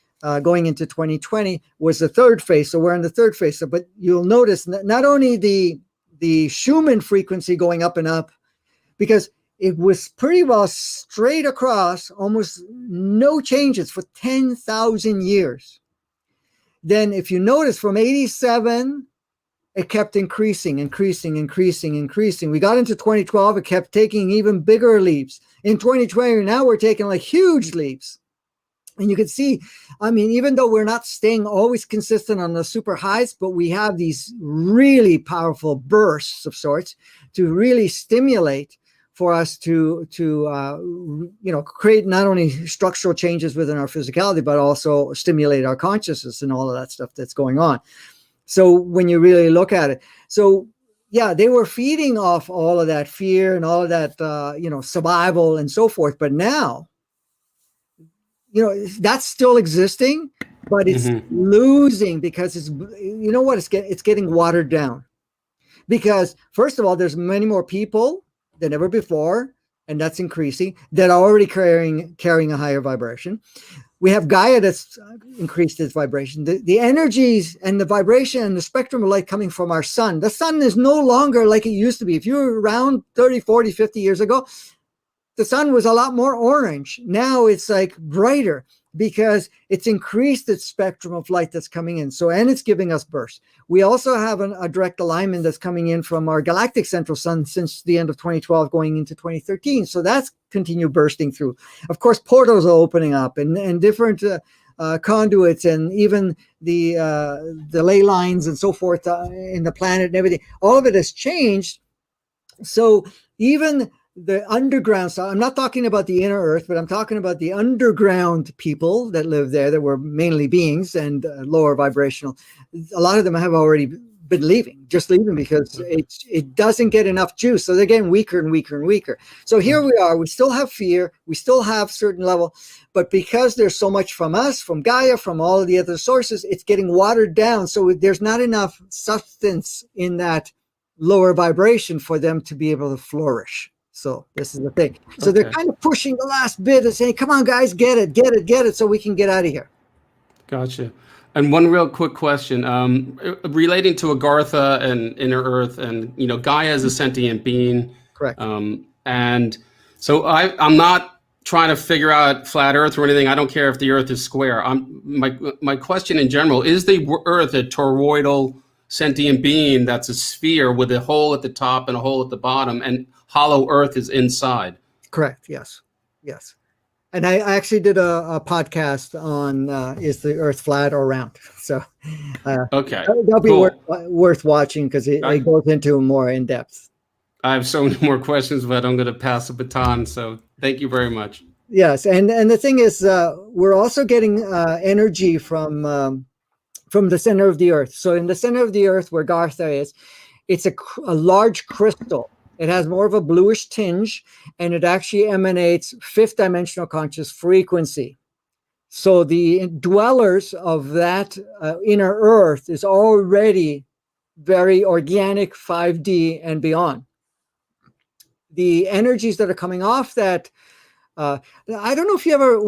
going into 2020 was the third phase. So we're in the third phase. So, but you'll notice not only the Schumann frequency going up and up, because it was pretty well straight across, almost no changes for 10,000 years. Then if you notice from 87, it kept increasing. We got into 2012, it kept taking even bigger leaps. In 2020, now we're taking like huge leaps. And you can see, I mean, even though we're not staying always consistent on the super highs, but we have these really powerful bursts of sorts to really stimulate for us to create not only structural changes within our physicality, but also stimulate our consciousness and all of that stuff that's going on. So when you really look at it, so yeah, they were feeding off all of that fear and all of that, survival and so forth. But now, that's still existing, but it's losing because it's getting watered down. Because first of all, there's many more people than ever before, and that's increasing, that are already carrying a higher vibration. We have Gaia that's increased its vibration. The energies and the vibration and the spectrum of light coming from our sun. The sun is no longer like it used to be. If you were around 30, 40, 50 years ago, the sun was a lot more orange. Now it's like brighter because it's increased its spectrum of light that's coming in. So, and it's giving us bursts. We also have a direct alignment that's coming in from our galactic central sun since the end of 2012 going into 2013. So that's continued bursting through. Of course, portals are opening up and different conduits, and even the ley lines and so forth in the planet and everything. All of it has changed. So even the underground, so I'm not talking about the inner earth, but I'm talking about the underground people that live there that were mainly beings and lower vibrational. A lot of them have already been leaving because it doesn't get enough juice. So they're getting weaker and weaker and weaker. So here we are, we still have fear, we still have certain level, but because there's so much from us, from Gaia, from all of the other sources, it's getting watered down. So there's not enough substance in that lower vibration for them to be able to flourish. So this is the thing. So they're kind of pushing the last bit and saying, come on, guys, get it, so we can get out of here. Gotcha. And one real quick question, relating to Agartha and Inner Earth, and, Gaia is a sentient being. Correct. And so I'm not trying to figure out flat Earth or anything. I don't care if the Earth is square. My question in general, is the Earth a toroidal sentient being that's a sphere with a hole at the top and a hole at the bottom, and hollow Earth is inside? Correct. Yes. And I actually did a podcast on is the Earth flat or round? So that'll be worth watching because it goes into more in depth. I have so many more questions, but I'm going to pass the baton. So thank you very much. Yes, and the thing is, we're also getting energy from the center of the Earth. So in the center of the Earth, where Gartha is, it's a large crystal. It has more of a bluish tinge, and it actually emanates fifth dimensional conscious frequency. So the dwellers of that inner Earth is already very organic 5D and beyond. The energies that are coming off that, I don't know if you ever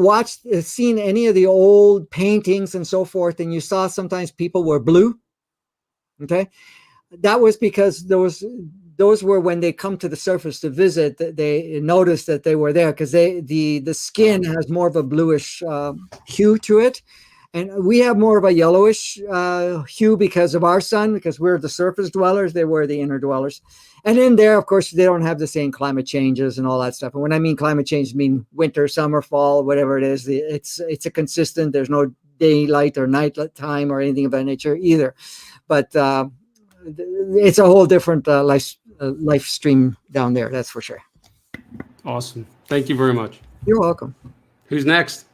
seen any of the old paintings and so forth, and you saw sometimes people were blue. Okay. That was because those were when they come to the surface to visit, they notice that they were there, because the skin has more of a bluish hue to it. And we have more of a yellowish hue because of our sun, because we're the surface dwellers. They were the inner dwellers. And in there, of course, they don't have the same climate changes and all that stuff. And when I mean climate change, I mean winter, summer, fall, whatever it is. It's a consistent. There's no daylight or night time or anything of that nature either. But it's a whole different life stream down there. That's for sure. Awesome. Thank you very much. You're welcome. Who's next?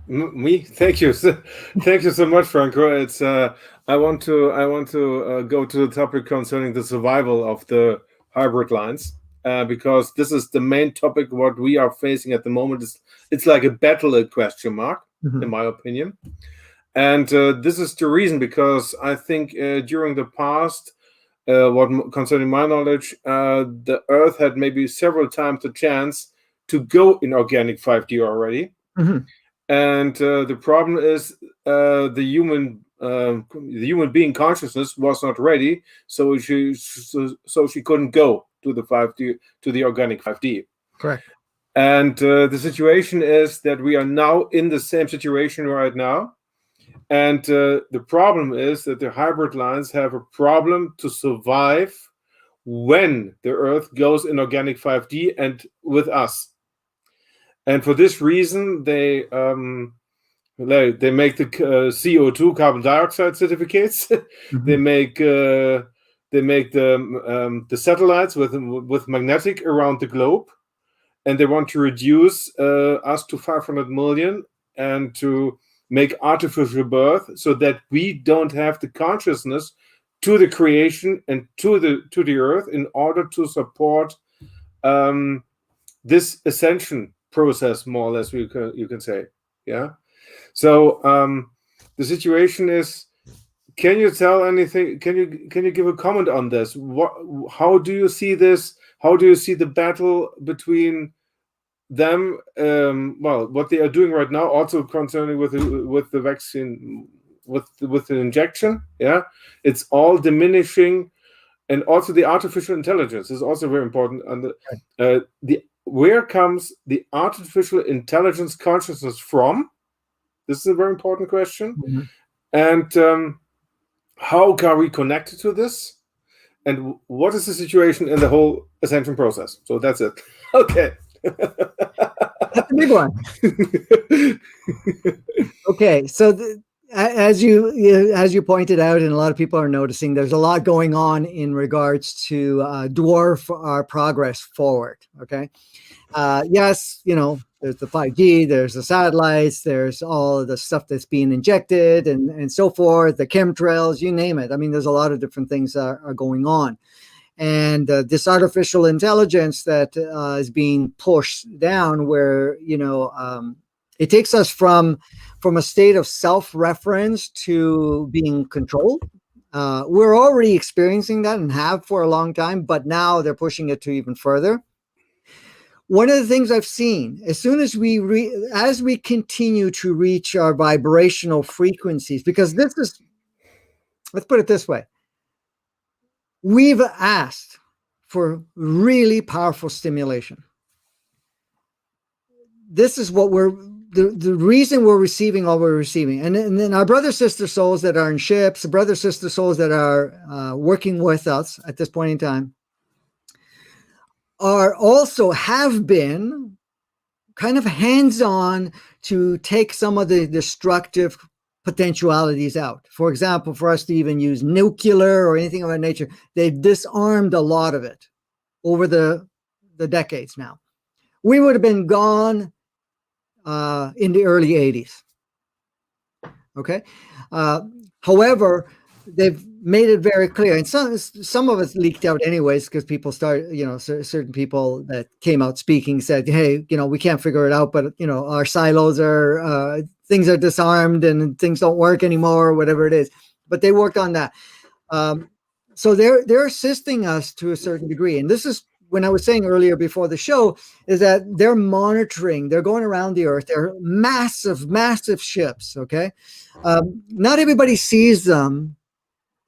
Me? Thank you. Thank you so much, Franco. It's I want to go to the topic concerning the survival of the hybrid lines, because this is the main topic. What we are facing at the moment it's like a battle, a question mark, in my opinion. And this is the reason, because I think during the past, concerning my knowledge, the Earth had maybe several times the chance to go in organic 5D already. And the problem is the human being consciousness was not ready, so she couldn't go to the 5D, to the organic 5D. Correct. And the situation is that we are now in the same situation right now. And the problem is that the hybrid lines have a problem to survive when the Earth goes in organic 5D and with us. And for this reason, they make the CO2, carbon dioxide certificates. They make the satellites with magnetic around the globe, and they want to reduce us to 500 million and to make artificial birth, so that we don't have the consciousness to the creation and to the Earth, in order to support this ascension process, more or less, you can say. Yeah. So the situation is, can you tell anything? Can you give a comment on this? How do you see this? How do you see the battle between them? Well, what they are doing right now, also concerning with the vaccine, with the injection. Yeah, it's all diminishing, and also the artificial intelligence is also very important. And where comes the artificial intelligence consciousness from? This is a very important question. And how are we connected to this? And what is the situation in the whole ascension process? So that's it. Okay. That's a big one. Okay, so as you pointed out, and a lot of people are noticing, there's a lot going on in regards to dwarf our progress forward. Okay. Yes, there's the 5G, there's the satellites, there's all of the stuff that's being injected and so forth, the chemtrails, you name it. I mean, there's a lot of different things are going on. And this artificial intelligence that is being pushed down, where, it takes us from a state of self-reference to being controlled. We're already experiencing that and have for a long time, but now they're pushing it to even further. One of the things I've seen, as soon as as we continue to reach our vibrational frequencies, because let's put it this way. We've asked for really powerful stimulation. This is what the reason we're receiving all we're receiving. And then our brother, sister souls that are in ships, the brother, sister souls that are working with us at this point in time, have been kind of hands-on to take some of the destructive potentialities out. For example, for us to even use nuclear or anything of that nature, they've disarmed a lot of it over the decades now. We would have been gone in the early 80s. Okay. However, they've made it very clear, and some of it's leaked out anyways, because people certain people that came out speaking said, hey, we can't figure it out, but our silos are things are disarmed and things don't work anymore, or whatever it is. But they worked on that. So they're assisting us to a certain degree. And this is when I was saying earlier before the show, is that they're monitoring, they're going around the Earth. They're massive, massive ships. Okay. Not everybody sees them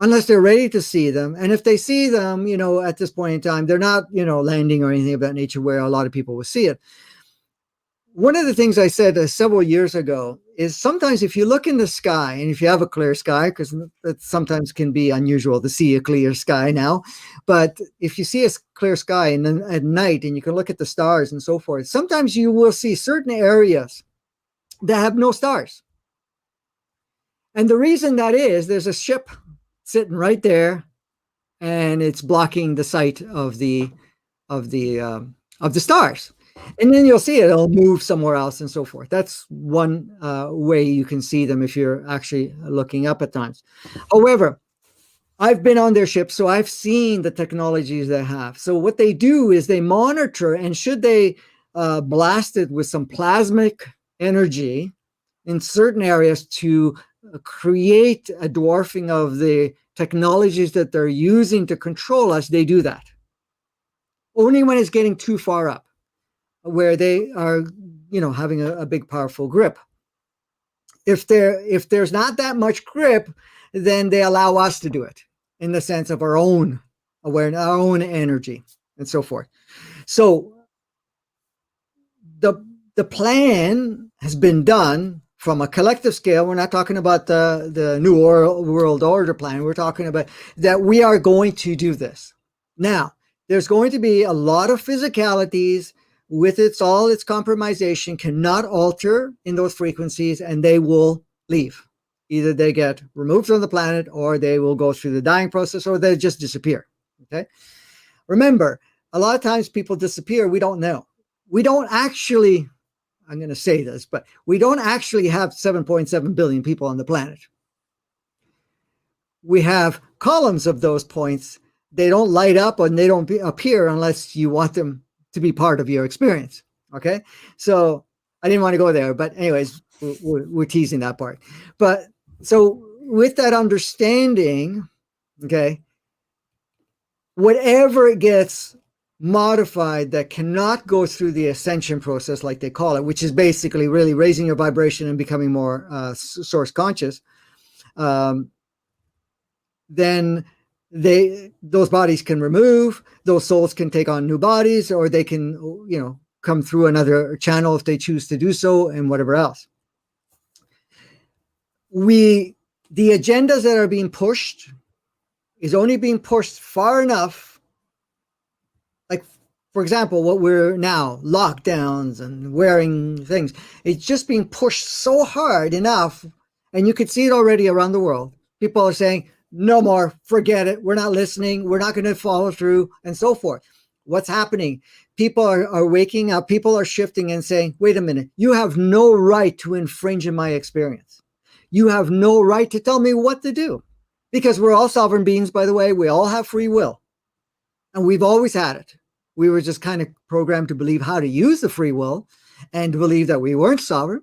unless they're ready to see them. And if they see them, at this point in time, they're not, landing or anything of that nature where a lot of people will see it. One of the things I said several years ago is sometimes if you look in the sky, and if you have a clear sky, because it sometimes can be unusual to see a clear sky now, but if you see a clear sky and then at night and you can look at the stars and so forth, sometimes you will see certain areas that have no stars. And the reason that is, there's a ship sitting right there, and it's blocking the sight of the stars. And then you'll see it, it'll move somewhere else and so forth. That's one way you can see them if you're actually looking up at times. However, I've been on their ships, so I've seen the technologies they have. So what they do is they monitor, and should they blast it with some plasmic energy in certain areas to create a dwarfing of the technologies that they're using to control us, they do that. Only when it's getting too far up, where they are, having a big, powerful grip. If there's not that much grip, then they allow us to do it in the sense of our own awareness, our own energy, and so forth. So the plan has been done from a collective scale. We're not talking about the New World Order plan. We're talking about that we are going to do this. Now, there's going to be a lot of physicalities with all its compromisation cannot alter in those frequencies, and they will leave. Either they get removed from the planet, or they will go through the dying process, or they just disappear. Okay. Remember, a lot of times people disappear. We don't know. We don't actually, I'm going to say this, but we don't actually have 7.7 billion people on the planet. We have columns of those points. They don't light up and they don't appear unless you want them to be part of your experience. Okay. So I didn't want to go there, but anyways, we're teasing that part. But so with that understanding, okay, whatever it gets modified that cannot go through the ascension process, like they call it, which is basically really raising your vibration and becoming more source conscious, then those bodies can remove, those souls can take on new bodies, or they can, come through another channel if they choose to do so, and whatever else. The agendas that are being pushed is only being pushed far enough. Like, for example, what we're now, lockdowns and wearing things, it's just being pushed so hard enough, and you can see it already around the world. People are saying, no more, forget it, we're not listening, we're not going to follow through, and so forth. What's happening? People are waking up, people are shifting and saying, wait a minute, you have no right to infringe in my experience. You have no right to tell me what to do. Because we're all sovereign beings, by the way, we all have free will. And we've always had it. We were just kind of programmed to believe how to use the free will and to believe that we weren't sovereign.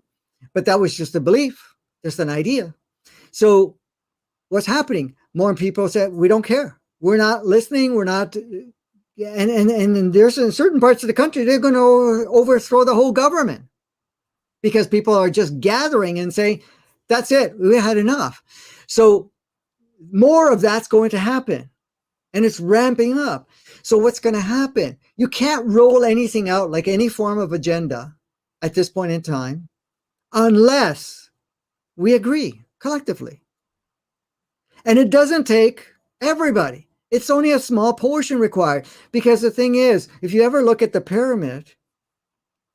But that was just a belief, just an idea. So what's happening? More people say, we don't care. We're not listening. We're not. And there's in certain parts of the country, they're going to overthrow the whole government because people are just gathering and saying, that's it. We had enough. So more of that's going to happen, and it's ramping up. So what's going to happen? You can't roll anything out like any form of agenda at this point in time unless we agree collectively. And it doesn't take everybody. It's only a small portion required, because the thing is, if you ever look at the pyramid,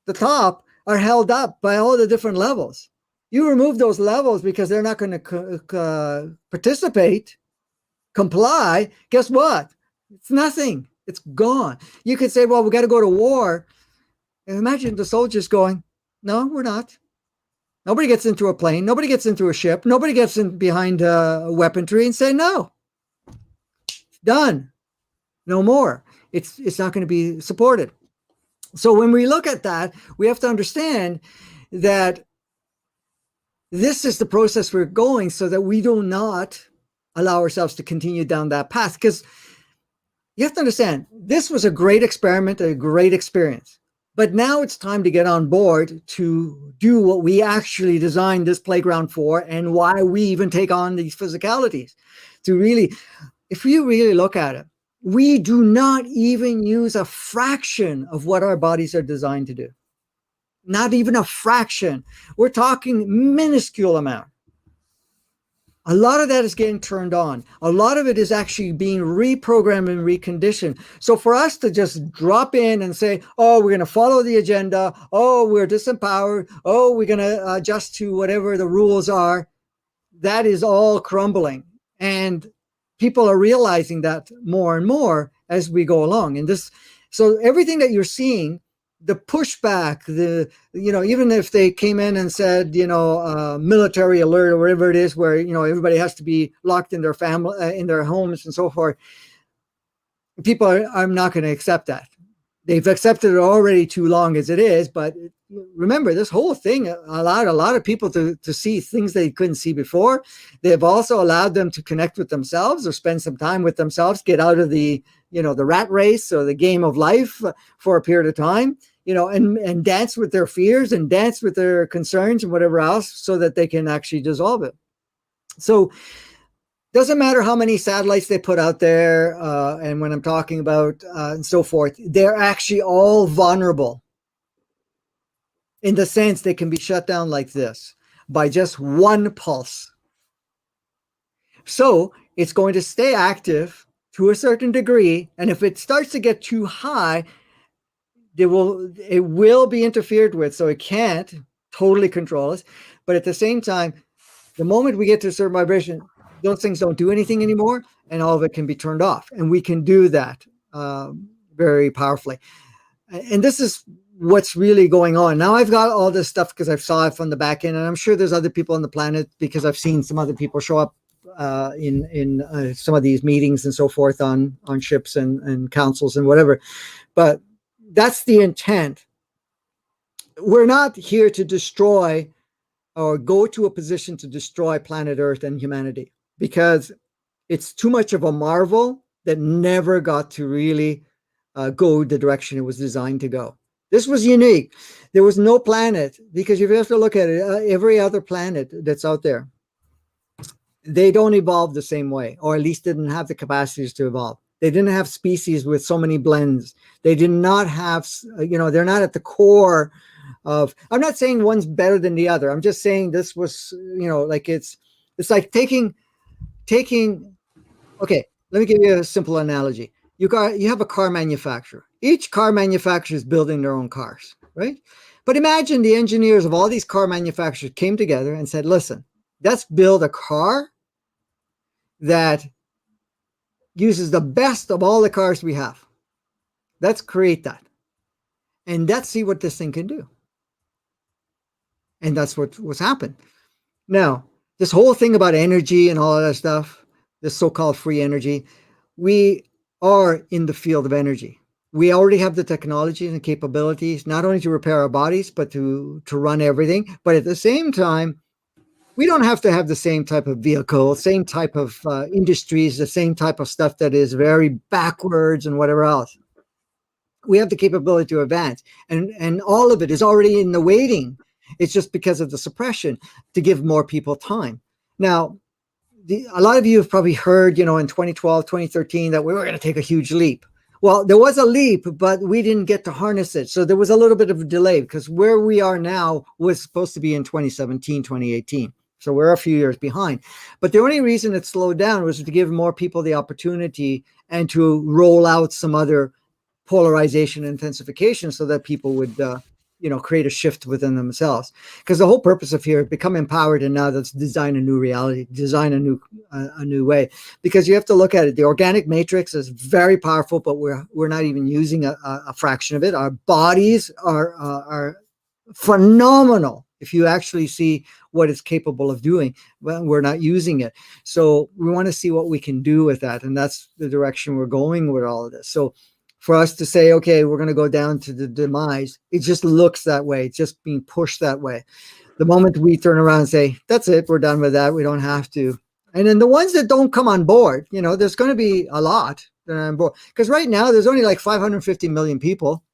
the top are held up by all the different levels. You remove those levels because they're not going to participate, comply. Guess what? It's nothing. It's gone. You could say, well, we got to go to war. And imagine the soldiers going, no, we're not. Nobody gets into a plane. Nobody gets into a ship. Nobody gets in behind weaponry and say, no, done. No more. It's not going to be supported. So when we look at that, we have to understand that this is the process we're going, so that we do not allow ourselves to continue down that path. Because you have to understand, this was a great experiment, a great experience. But now it's time to get on board to do what we actually designed this playground for, and why we even take on these physicalities. to really, if you really look at it, we do not even use a fraction of what our bodies are designed to do. Not even a fraction. We're talking minuscule amount. A lot of that is getting turned on. A lot of it is actually being reprogrammed and reconditioned. So for us to just drop in and say, oh, we're going to follow the agenda. Oh, we're disempowered. Oh, we're going to adjust to whatever the rules are. That is all crumbling. And people are realizing that more and more as we go along. And this, so everything that you're seeing, the pushback, even if they came in and said, military alert or whatever it is, where, everybody has to be locked in their family, in their homes and so forth, people are not going to accept that. They've accepted it already too long as it is. But remember, this whole thing allowed a lot of people to see things they couldn't see before. They've also allowed them to connect with themselves or spend some time with themselves, get out of the rat race or the game of life for a period of time, and dance with their fears and dance with their concerns and whatever else, so that they can actually dissolve it. So doesn't matter how many satellites they put out there, and when I'm talking about and so forth, they're actually all vulnerable in the sense they can be shut down like this by just one pulse. So it's going to stay active to a certain degree, and if it starts to get too high, it will be interfered with, so it can't totally control us. But at the same time, the moment we get to a certain vibration, those things don't do anything anymore, and all of it can be turned off. And we can do that very powerfully. And this is what's really going on. Now I've got all this stuff because I saw it from the back end, and I'm sure there's other people on the planet, because I've seen some other people show up in some of these meetings and so forth on ships and councils and whatever. But that's the intent. We're not here to destroy or go to a position to destroy planet Earth and humanity, because it's too much of a marvel that never got to really go the direction it was designed to go. This was unique. There was no planet, because if you have to look at it, every other planet that's out there, they don't evolve the same way, or at least didn't have the capacities to evolve. They didn't have species with so many blends. They did not have, they're not at the core of, I'm not saying one's better than the other. I'm just saying this was, like it's like taking, okay, let me give you a simple analogy. You have a car manufacturer. Each car manufacturer is building their own cars, right? But imagine the engineers of all these car manufacturers came together and said, listen, let's build a car that uses the best of all the cars we have. Let's create that. And let's see what this thing can do. And that's what's happened. Now, this whole thing about energy and all of that stuff, this so-called free energy, we are in the field of energy. We already have the technology and the capabilities, not only to repair our bodies, but to run everything. But at the same time, we don't have to have the same type of vehicle, same type of industries, the same type of stuff that is very backwards and whatever else. We have the capability to advance, and all of it is already in the waiting. It's just because of the suppression to give more people time. Now, a lot of you have probably heard, in 2012, 2013, that we were going to take a huge leap. Well, there was a leap, but we didn't get to harness it. So there was a little bit of a delay, because where we are now was supposed to be in 2017, 2018. So we're a few years behind. But the only reason it slowed down was to give more people the opportunity and to roll out some other polarization and intensification, so that people would, create a shift within themselves. Because the whole purpose of here, become empowered, and now let's design a new reality, design a new way. Because you have to look at it. The organic matrix is very powerful, but we're not even using a fraction of it. Our bodies are phenomenal. If you actually see what it's capable of doing, well, we're not using it. So we want to see what we can do with that. And that's the direction we're going with all of this. So for us to say, okay, we're going to go down to the demise, it just looks that way. It's just being pushed that way. The moment we turn around and say, that's it, we're done with that, we don't have to. And then the ones that don't come on board, there's going to be a lot that are on board. Because right now, there's only like 550 million people,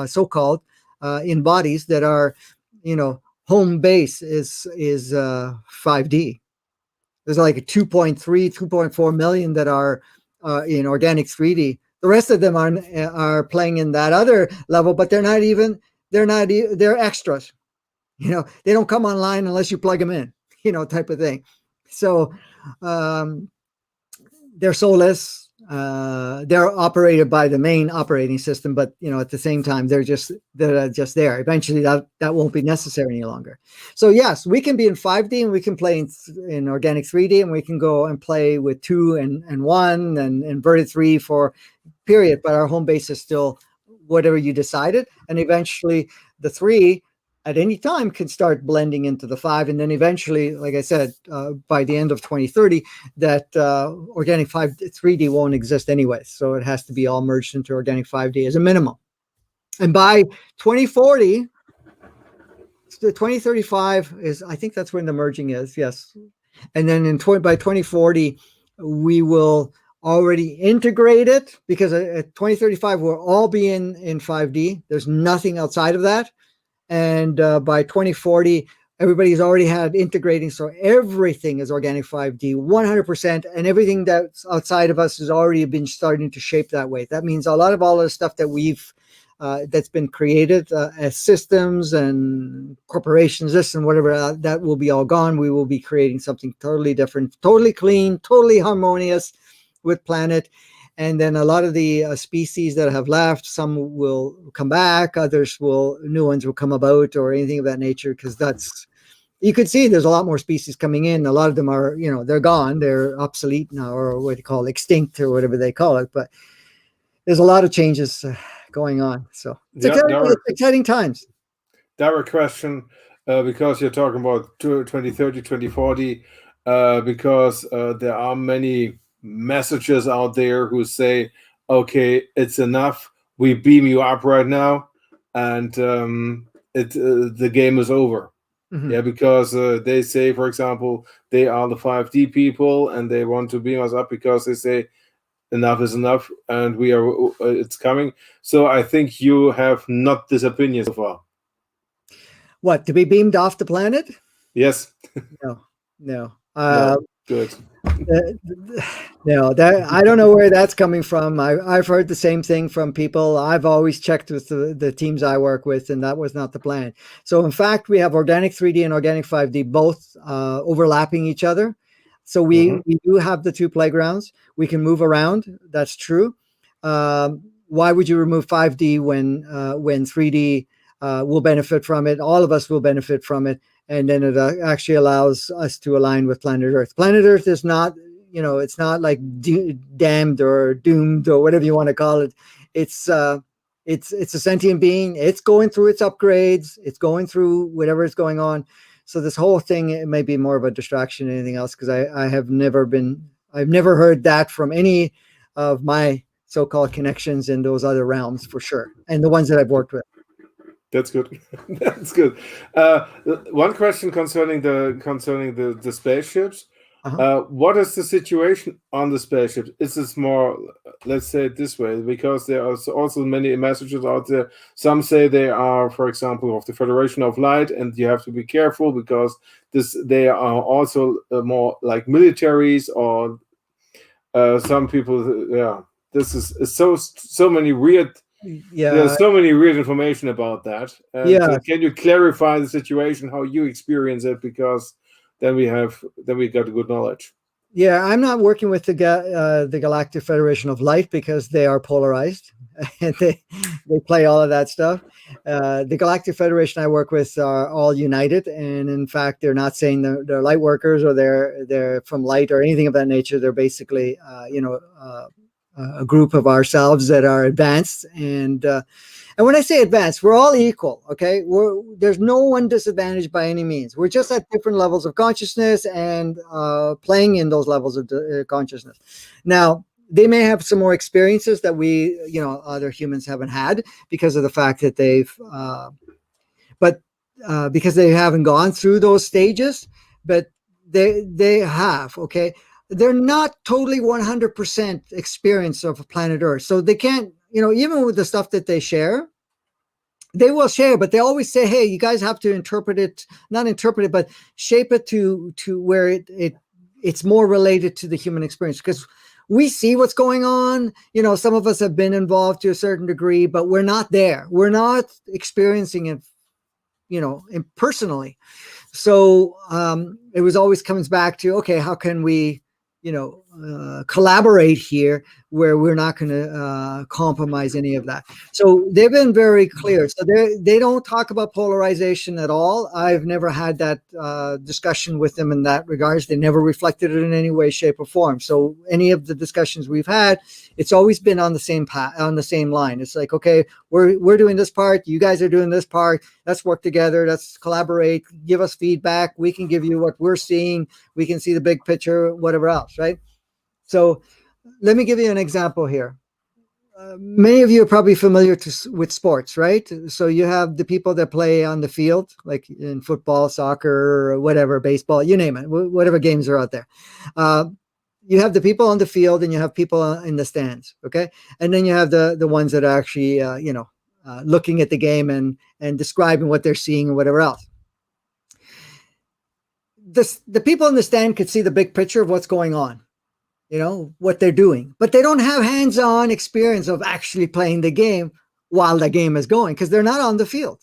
so-called, in bodies that are, home base is 5D. There's like a 2.3, 2.4 million that are in organic 3D. The rest of them are playing in that other level, but they're they're extras. They don't come online unless you plug them in, type of thing. So they're soulless. They're operated by the main operating system, but at the same time, they're just there. Eventually, that won't be necessary any longer. So yes, we can be in 5D and we can play in organic 3D, and we can go and play with 2 and 1 and inverted 3 for period. But our home base is still whatever you decided, and eventually the 3 at any time can start blending into the 5, and then eventually, like I said, by the end of 2030, that organic 3D won't exist anyway. So it has to be all merged into organic 5D as a minimum. And by 2040, the 2035 is, I think that's when the merging is. Yes, and then by 2040, we will already integrate it, because at 2035 we'll all be in 5D. There's nothing outside of that. And by 2040, everybody's already had integrating. So everything is organic 5D, 100%. And everything that's outside of us has already been starting to shape that way. That means a lot of all the stuff that that's been created as systems and corporations, this and whatever, that will be all gone. We will be creating something totally different, totally clean, totally harmonious with planet. And then a lot of the species that have left, some will come back, new ones will come about, or anything of that nature, because you could see there's a lot more species coming in. A lot of them are, they're gone, they're obsolete now, or what you call extinct, or whatever they call it. But there's a lot of changes going on. So it's exciting times. Direct question, because you're talking about 2030, 2040, because there are many messages out there who say, okay, it's enough, we beam you up right now, and the game is over. Mm-hmm. Yeah, because they say, for example, they are the 5D people and they want to beam us up because they say enough is enough and it's coming. So I think you have not this opinion so far. What, to be beamed off the planet? Yes. No. No, good. No, I don't know where that's coming from. I've heard the same thing from people. I've always checked with the teams I work with, and that was not the plan. So in fact, we have organic 3D and organic 5D both overlapping each other. So we do have the 2 playgrounds. We can move around. That's true. Why would you remove 5D when 3D will benefit from it? All of us will benefit from it. And then it actually allows us to align with planet Earth. Planet Earth is not, it's not like damned or doomed or whatever you want to call it. It's a sentient being. It's going through its upgrades. It's going through whatever is going on. So this whole thing, it may be more of a distraction than anything else, because I've never heard that from any of my so-called connections in those other realms, for sure, and the ones that I've worked with. That's good. That's good. One question concerning the spaceships. What is the situation on the spaceships? Is this more, let's say it this way, because there are also many messages out there. Some say they are, for example, of the Federation of Light, and you have to be careful because they are also more like militaries, or some people. Yeah, this is so many weird. Yeah, there's so many weird information about that. And can you clarify the situation, how you experience it? Because then we got good knowledge. Yeah, I'm not working with the Galactic Federation of Light, because they are polarized and they play all of that stuff. The Galactic Federation I work with are all united, and in fact, they're not saying they're light workers or they're from light or anything of that nature. They're basically a group of ourselves that are advanced, and when I say advanced, we're all equal. Okay, there's no one disadvantaged by any means. We're just at different levels of consciousness and playing in those levels of consciousness. Now, they may have some more experiences that we, other humans haven't had, because of the fact that because they haven't gone through those stages, but they have. Okay. They're not totally 100% experience of planet Earth. So they can't, even with the stuff that they share, they will share, but they always say, hey, you guys have to not interpret it, but shape it to where it it's more related to the human experience, because we see what's going on. Some of us have been involved to a certain degree, but we're not there. We're not experiencing it, personally. So it was always comes back to, okay, how can we, collaborate here where we're not going to compromise any of that. So they've been very clear. So they don't talk about polarization at all. I've never had that discussion with them in that regards. They never reflected it in any way, shape, or form. So any of the discussions we've had, it's always been on the same on the same line. It's like, okay, we're doing this part, you guys are doing this part. Let's work together. Let's collaborate. Give us feedback. We can give you what we're seeing. We can see the big picture, whatever else, right? So let me give you an example here. Many of you are probably familiar with sports, right? So you have the people that play on the field, like in football, soccer, or whatever, baseball, you name it, whatever games are out there. You have the people on the field and you have people in the stands, okay? And then you have the ones that are actually, looking at the game and describing what they're seeing and whatever else. The people in the stand could see the big picture of what's going on, what they're doing, but they don't have hands-on experience of actually playing the game while the game is going, because they're not on the field.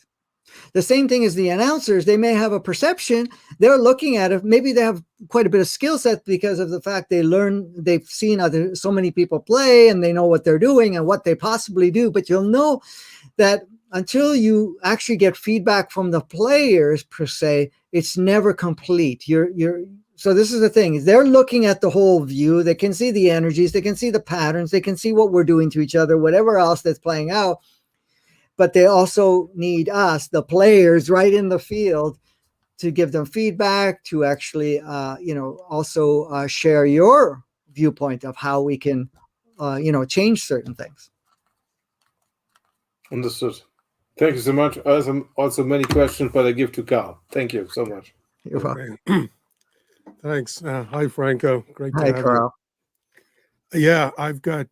The same thing as the announcers. They may have a perception. They're looking at it. Maybe they have quite a bit of skill set because of the fact they've seen so many people play and they know what they're doing and what they possibly do. But you'll know that until you actually get feedback from the players per se, it's never complete. So this is the thing, is they're looking at the whole view. They can see the energies, they can see the patterns, they can see what we're doing to each other, whatever else that's playing out. But they also need us, the players right in the field, to give them feedback, to actually, also share your viewpoint of how we can, change certain things. Understood. Thank you so much. Also many questions, but I give to Carl. Thank you so much. You're welcome. Thanks. Hi, Franco. Great to Hi, have Carl. you. Yeah, I got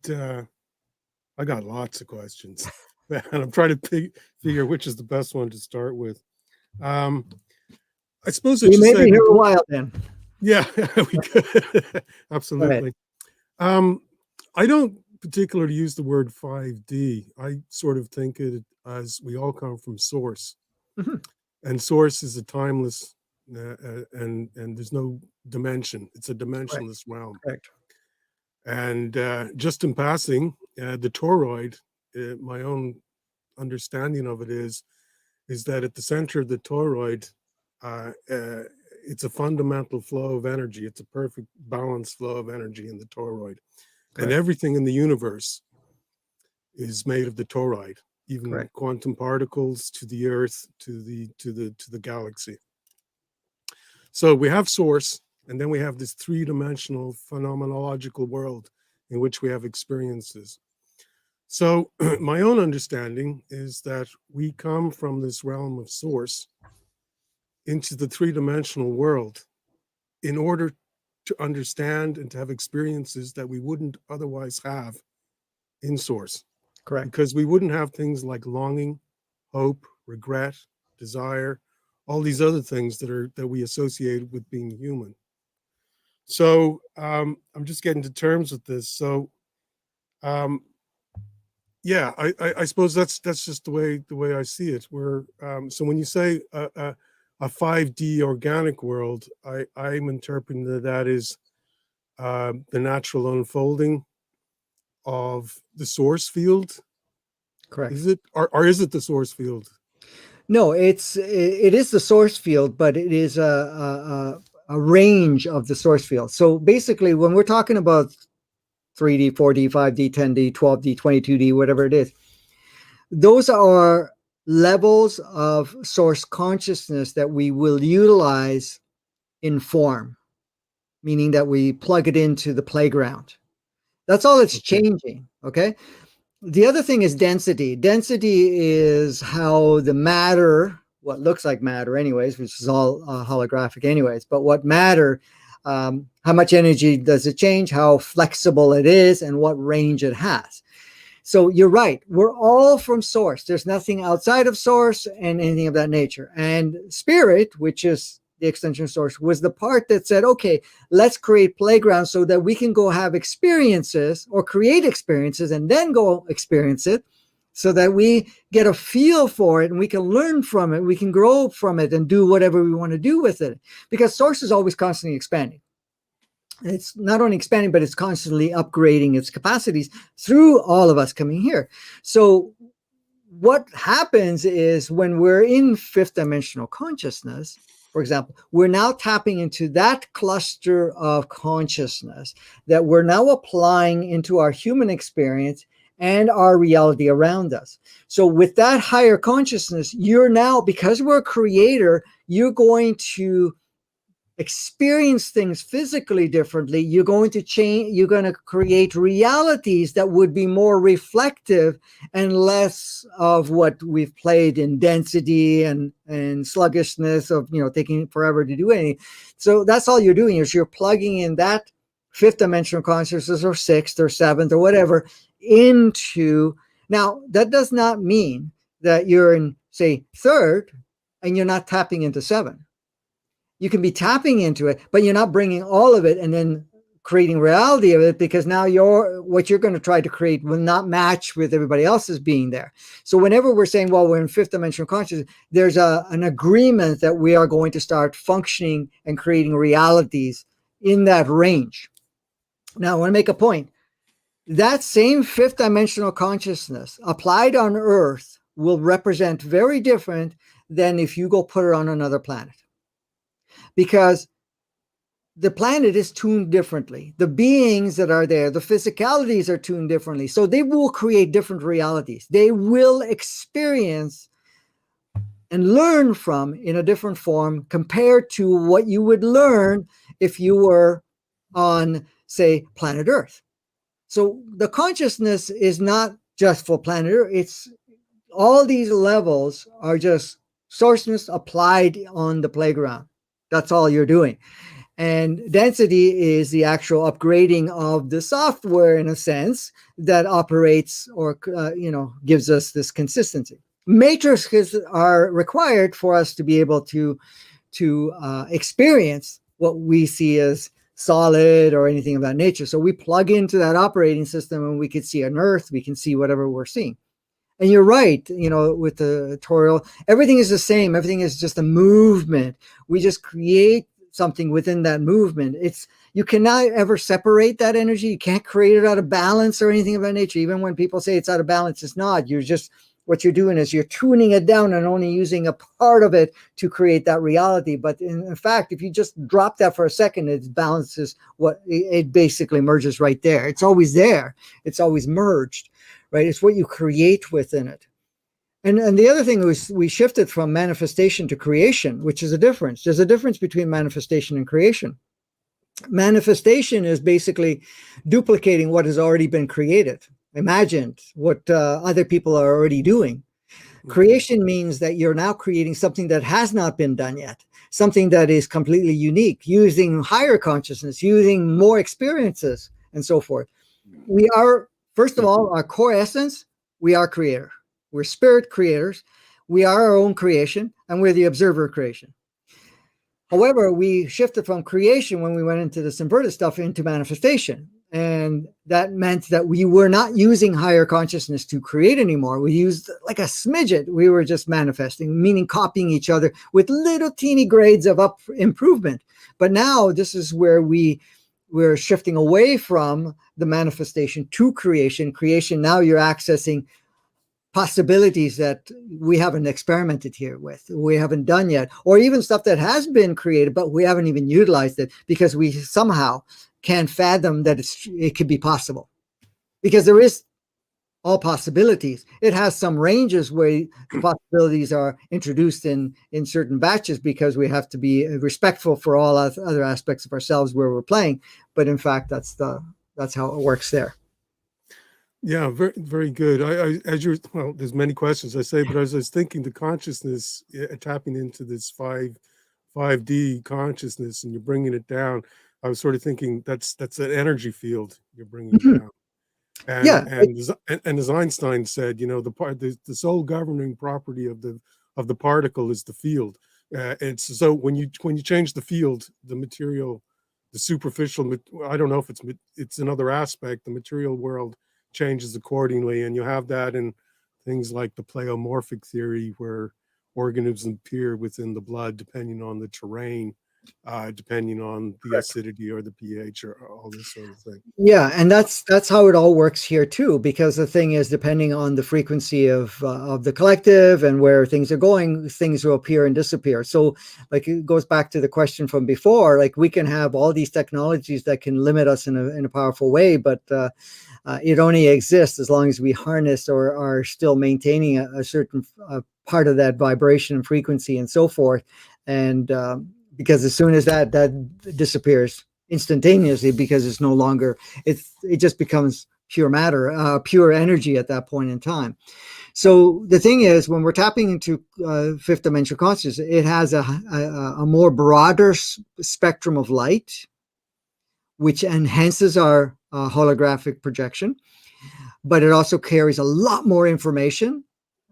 lots of questions, and I'm trying to figure which is the best one to start with. I suppose We may be here a while then. Yeah, we could. Absolutely. I don't particularly use the word 5D. I sort of think it as we all come from source, and source is a timeless. And there's no dimension. It's a dimensionless realm. Correct. And just in passing, the toroid, my own understanding of it is that at the center of the toroid, it's a fundamental flow of energy. It's a perfect balanced flow of energy in the toroid. Correct. And everything in the universe is made of the toroid, even Correct. Quantum particles to the Earth, to the galaxy. So we have source, and then we have this three-dimensional phenomenological world in which we have experiences. So my own understanding is that we come from this realm of source into the three-dimensional world in order to understand and to have experiences that we wouldn't otherwise have in source. Correct. Because we wouldn't have things like longing, hope, regret, desire, all these other things that we associate with being human. So I'm just getting to terms with this. So yeah, I suppose that's just the way I see it. So when you say a 5D organic world, I'm interpreting that is the natural unfolding of the source field. Correct. Is it, or is it the source field? No, it is the source field, but it is a range of the source field. So basically, when we're talking about 3D, 4D, 5D, 10D, 12D, 22D, whatever it is, those are levels of source consciousness that we will utilize in form, meaning that we plug it into the playground. That's all it's changing, okay? The other thing is density. Density is how the matter, what looks like matter anyways, which is all holographic anyways, but what matter, how much energy does it change, how flexible it is, and what range it has. So you're right. We're all from source. There's nothing outside of source and anything of that nature. And spirit, which is the extension source, was the part that said, okay, let's create playgrounds so that we can go have experiences or create experiences and then go experience it, so that we get a feel for it and we can learn from it, we can grow from it and do whatever we want to do with it. Because source is always constantly expanding. It's not only expanding, but it's constantly upgrading its capacities through all of us coming here. So what happens is when we're in fifth dimensional consciousness, for example, we're now tapping into that cluster of consciousness that we're now applying into our human experience and our reality around us. So with that higher consciousness, you're now, because we're a creator, you're going to experience things physically differently. You're going to change, you're going to create realities that would be more reflective and less of what we've played in density and sluggishness of, you know, taking forever to do anything. So that's all you're doing, is you're plugging in that fifth dimensional consciousness or sixth or seventh or whatever into. Now, that does not mean that you're in, say, third and you're not tapping into seven. You can be tapping into it, but you're not bringing all of it and then creating reality of it, because now what you're going to try to create will not match with everybody else's being there. So whenever we're saying, well, we're in fifth dimensional consciousness, there's an agreement that we are going to start functioning and creating realities in that range. Now, I want to make a point. That same fifth dimensional consciousness applied on Earth will represent very different than if you go put it on another planet. Because the planet is tuned differently. The beings that are there, the physicalities are tuned differently. So they will create different realities. They will experience and learn from in a different form compared to what you would learn if you were on, say, planet Earth. So the consciousness is not just for planet Earth. It's all these levels are just sourceness applied on the playground. That's all you're doing. And density is the actual upgrading of the software, in a sense, that operates or gives us this consistency. Matrices are required for us to be able to experience what we see as solid or anything of that nature. So we plug into that operating system and we can see an Earth, we can see whatever we're seeing. And you're right, with the tutorial, everything is the same. Everything is just a movement. We just create something within that movement. You cannot ever separate that energy. You can't create it out of balance or anything of that nature. Even when people say it's out of balance, it's not. What you're doing is you're tuning it down and only using a part of it to create that reality. But in fact, if you just drop that for a second, it balances it basically merges right there. It's always there. It's always merged. Right? It's what you create within it. And the other thing was we shifted from manifestation to creation, which is a difference. There's a difference between manifestation and creation. Manifestation is basically duplicating what has already been created, imagined, what other people are already doing. Creation means that you're now creating something that has not been done yet, something that is completely unique, using higher consciousness, using more experiences, and so forth. We are, first of all, our core essence, we are creator. We're spirit creators. We are our own creation, and we're the observer of creation. However, we shifted from creation when we went into this inverted stuff into manifestation. And that meant that we were not using higher consciousness to create anymore. We used like a smidget. We were just manifesting, meaning copying each other with little teeny grades of improvement. But now this is where we're shifting away from the manifestation to creation. Creation, now you're accessing possibilities that we haven't experimented here with, we haven't done yet, or even stuff that has been created, but we haven't even utilized it because we somehow can't fathom that it could be possible. Because there is all possibilities. It has some ranges where the possibilities are introduced in certain batches because we have to be respectful for all other aspects of ourselves where we're playing. But in fact, that's how it works there. Yeah, very, very good. There's many questions I say, but as I was thinking, the consciousness, tapping into this 5D consciousness, and you're bringing it down. I was sort of thinking that's an energy field you're bringing down. And as Einstein said, the sole governing property of the particle is the field. And so when you change the field, the material, the superficial, I don't know if it's another aspect, the material world changes accordingly, and you have that in things like the pleomorphic theory, where organisms appear within the blood depending on the terrain, depending on the acidity or the pH or all this sort of thing. Yeah, and that's how it all works here too, because the thing is, depending on the frequency of the collective and where things are going, things will appear and disappear. So, like, it goes back to the question from before. Like, we can have all these technologies that can limit us in a powerful way, but it only exists as long as we harness or are still maintaining a certain part of that vibration and frequency and so forth. And because as soon as that disappears instantaneously, because it's no longer, it just becomes pure matter, pure energy at that point in time. So the thing is, when we're tapping into fifth dimensional consciousness, it has a more broader spectrum of light, which enhances our holographic projection, but it also carries a lot more information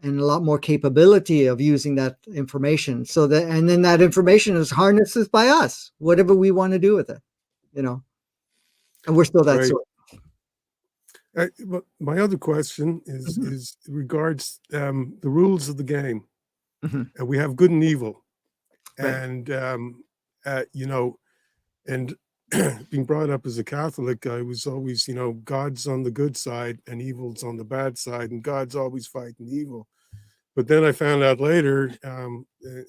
and a lot more capability of using that information. So that, and then that information is harnessed by us, whatever we want to do with it, you know, and we're still that Right. sort. But my other question is regards the rules of the game. Mhm. And we have good and evil, Right. and you know, and being brought up as a Catholic, I was always, you know, God's on the good side and evil's on the bad side, and God's always fighting evil. But then I found out later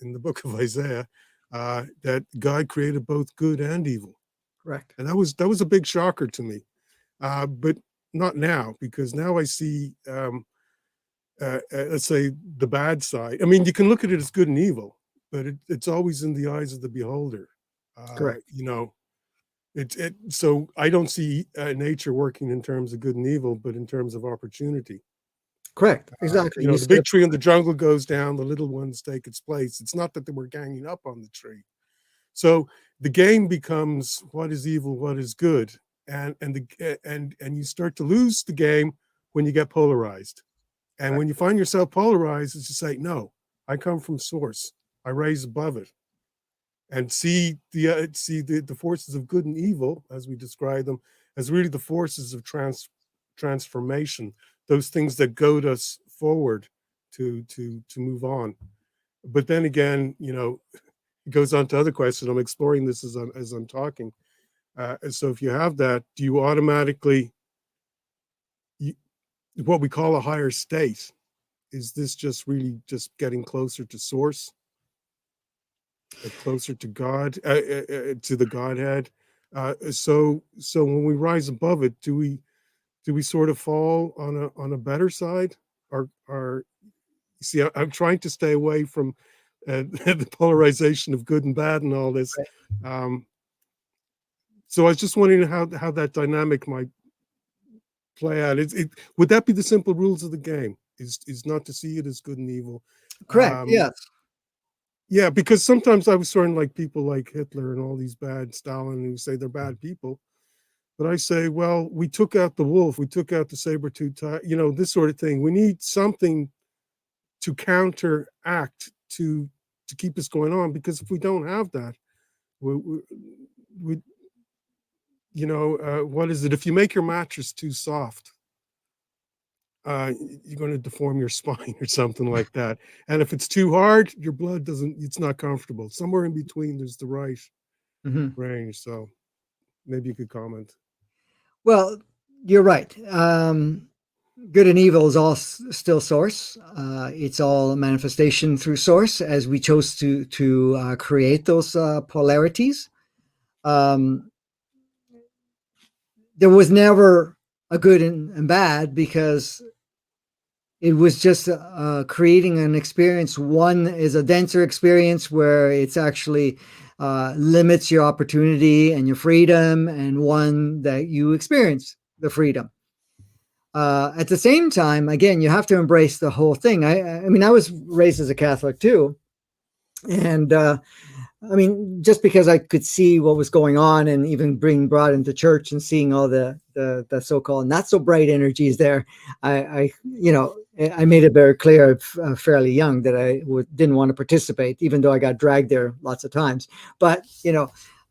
in the book of Isaiah that God created both good and evil, Correct. and that was a big shocker to me. But not now, because now I see, let's say, the bad side. I mean, you can look at it as good and evil, but it's always in the eyes of the beholder. Correct. You know, so I don't see nature working in terms of good and evil, but in terms of opportunity. Correct. Exactly. You know, You the said big tree in the jungle goes down, the little ones take its place. It's not that they were ganging up on the tree. So the game becomes what is evil, what is good, and you start to lose the game when you get polarized. And when you find yourself polarized, it's just like, no, I come from source. I rise above it, and see the forces of good and evil, as we describe them, as really the forces of transformation. Those things that goad us forward to move on. But then again, you know, it goes on to other questions. I'm exploring this as I'm talking. And so if you have that, do you automatically, what we call a higher state, is this just really just getting closer to source, closer to God, to the Godhead? So when we rise above it, do we sort of fall on a better side? Or you see, I'm trying to stay away from the polarization of good and bad and all this. So I was just wondering how that dynamic might play out. Would that be the simple rules of the game? Is not to see it as good and evil? correct. Yes. Yeah, because sometimes I was sort of like people like Hitler and all these bad Stalin who say they're bad people. But I say, well, we took out the wolf, we took out the saber-toothed tiger, you know, this sort of thing. We need something to counteract to keep us going on, because if we don't have that, we you know, what is it? If you make your mattress too soft, you're going to deform your spine or something like that. And if it's too hard, your blood it's not comfortable. Somewhere in between, there's the right Mhm. range. So maybe you could comment. Well, you're right. Good and evil is all still source. It's all a manifestation through source, as we chose to create those polarities. There was never a good and bad, because it was just creating an experience. One is a denser experience where it's actually limits your opportunity and your freedom, and one that you experience the freedom. At the same time, again, you have to embrace the whole thing. I mean, I was raised as a Catholic too, and I mean, just because I could see what was going on and even being brought into church and seeing all the so-called not so bright energies there, I made it very clear fairly young that I didn't want to participate, even though I got dragged there lots of times. But,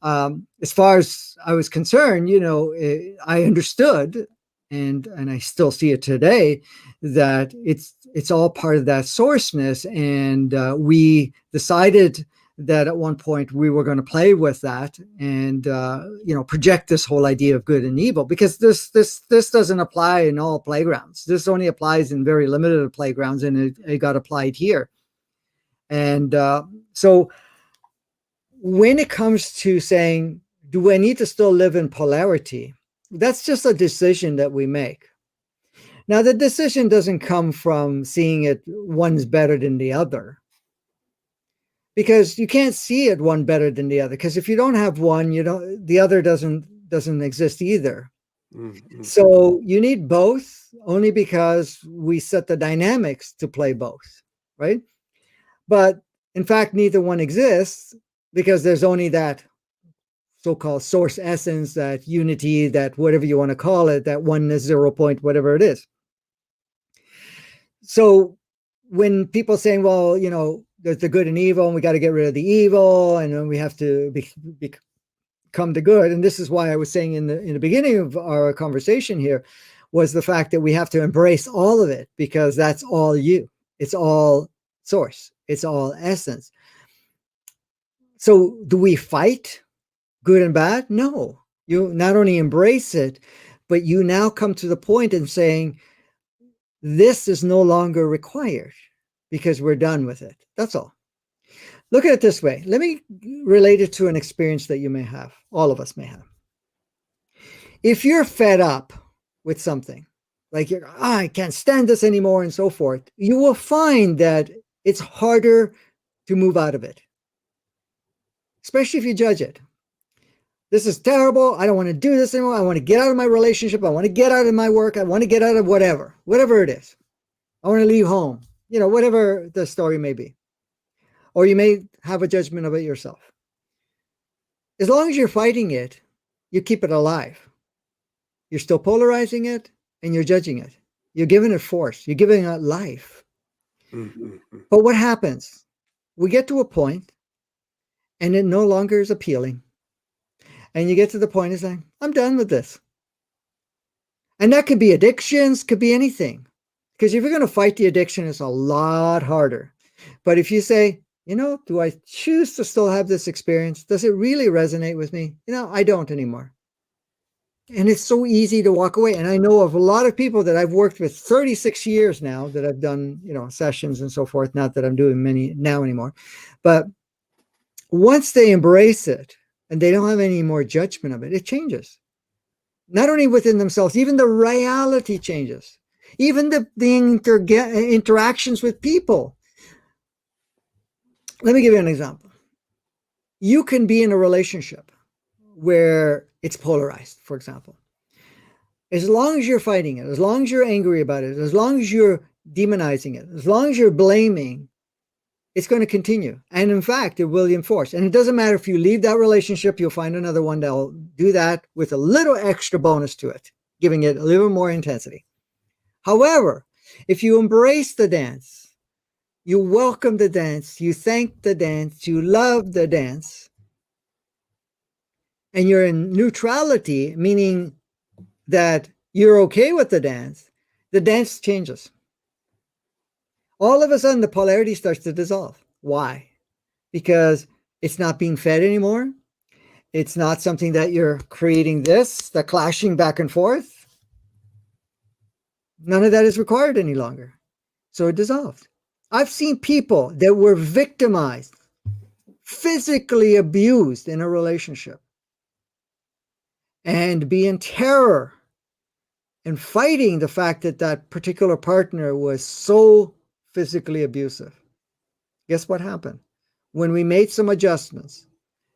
as far as I was concerned, I understood, and I still see it today, that it's all part of that sourceness. And we decided that at one point we were going to play with that and project this whole idea of good and evil, because this doesn't apply in all playgrounds. This only applies in very limited playgrounds, and it got applied here. And so when it comes to saying, do I need to still live in polarity? That's just a decision that we make. Now, the decision doesn't come from seeing it one's better than the other, because you can't see it one better than the other. Because if you don't have one, the other doesn't exist either. Mm-hmm. So you need both, only because we set the dynamics to play both, right? But in fact, neither one exists, because there's only that so-called source essence, that unity, that whatever you want to call it, that oneness, 0 point, whatever it is. So when people saying, well, there's the good and evil, and we got to get rid of the evil, and then we have to become the good. And this is why I was saying in the beginning of our conversation here, was the fact that we have to embrace all of it, because that's all you. It's all source. It's all essence. So do we fight good and bad? No. You not only embrace it, but you now come to the point in saying, this is no longer required, because we're done with it. That's all. Look at it this way. Let me relate it to an experience that you may have. All of us may have. If you're fed up with something, like I can't stand this anymore and so forth, you will find that it's harder to move out of it, especially if you judge it. This is terrible. I don't want to do this anymore. I want to get out of my relationship. I want to get out of my work. I want to get out of whatever it is. I want to leave home, whatever the story may be. Or you may have a judgment of it yourself. As long as you're fighting it, you keep it alive. You're still polarizing it, and you're judging it. You're giving it force. You're giving it life. Mm-hmm. But what happens? We get to a point, and it no longer is appealing. And you get to the point of saying, I'm done with this. And that could be addictions, could be anything. Because if you're going to fight the addiction, it's a lot harder. But if you say, do I choose to still have this experience? Does it really resonate with me? I don't anymore. And it's so easy to walk away. And I know of a lot of people that I've worked with 36 years now, that I've done, sessions and so forth. Not that I'm doing many now anymore. But once they embrace it, and they don't have any more judgment of it, it changes. Not only within themselves, even the reality changes. Even the interactions with people. Let me give you an example. You can be in a relationship where it's polarized, for example. As long as you're fighting it, as long as you're angry about it, as long as you're demonizing it, as long as you're blaming, it's going to continue. And in fact, it will enforce. And it doesn't matter if you leave that relationship, you'll find another one that'll do that with a little extra bonus to it, giving it a little more intensity. However, if you embrace the dance, you welcome the dance, you thank the dance, you love the dance, and you're in neutrality, meaning that you're okay with the dance changes. All of a sudden, the polarity starts to dissolve. Why? Because it's not being fed anymore. It's not something that you're creating the clashing back and forth. None of that is required any longer. So it dissolved. I've seen people that were victimized, physically abused in a relationship, and be in terror and fighting the fact that that particular partner was so physically abusive. Guess what happened? When we made some adjustments,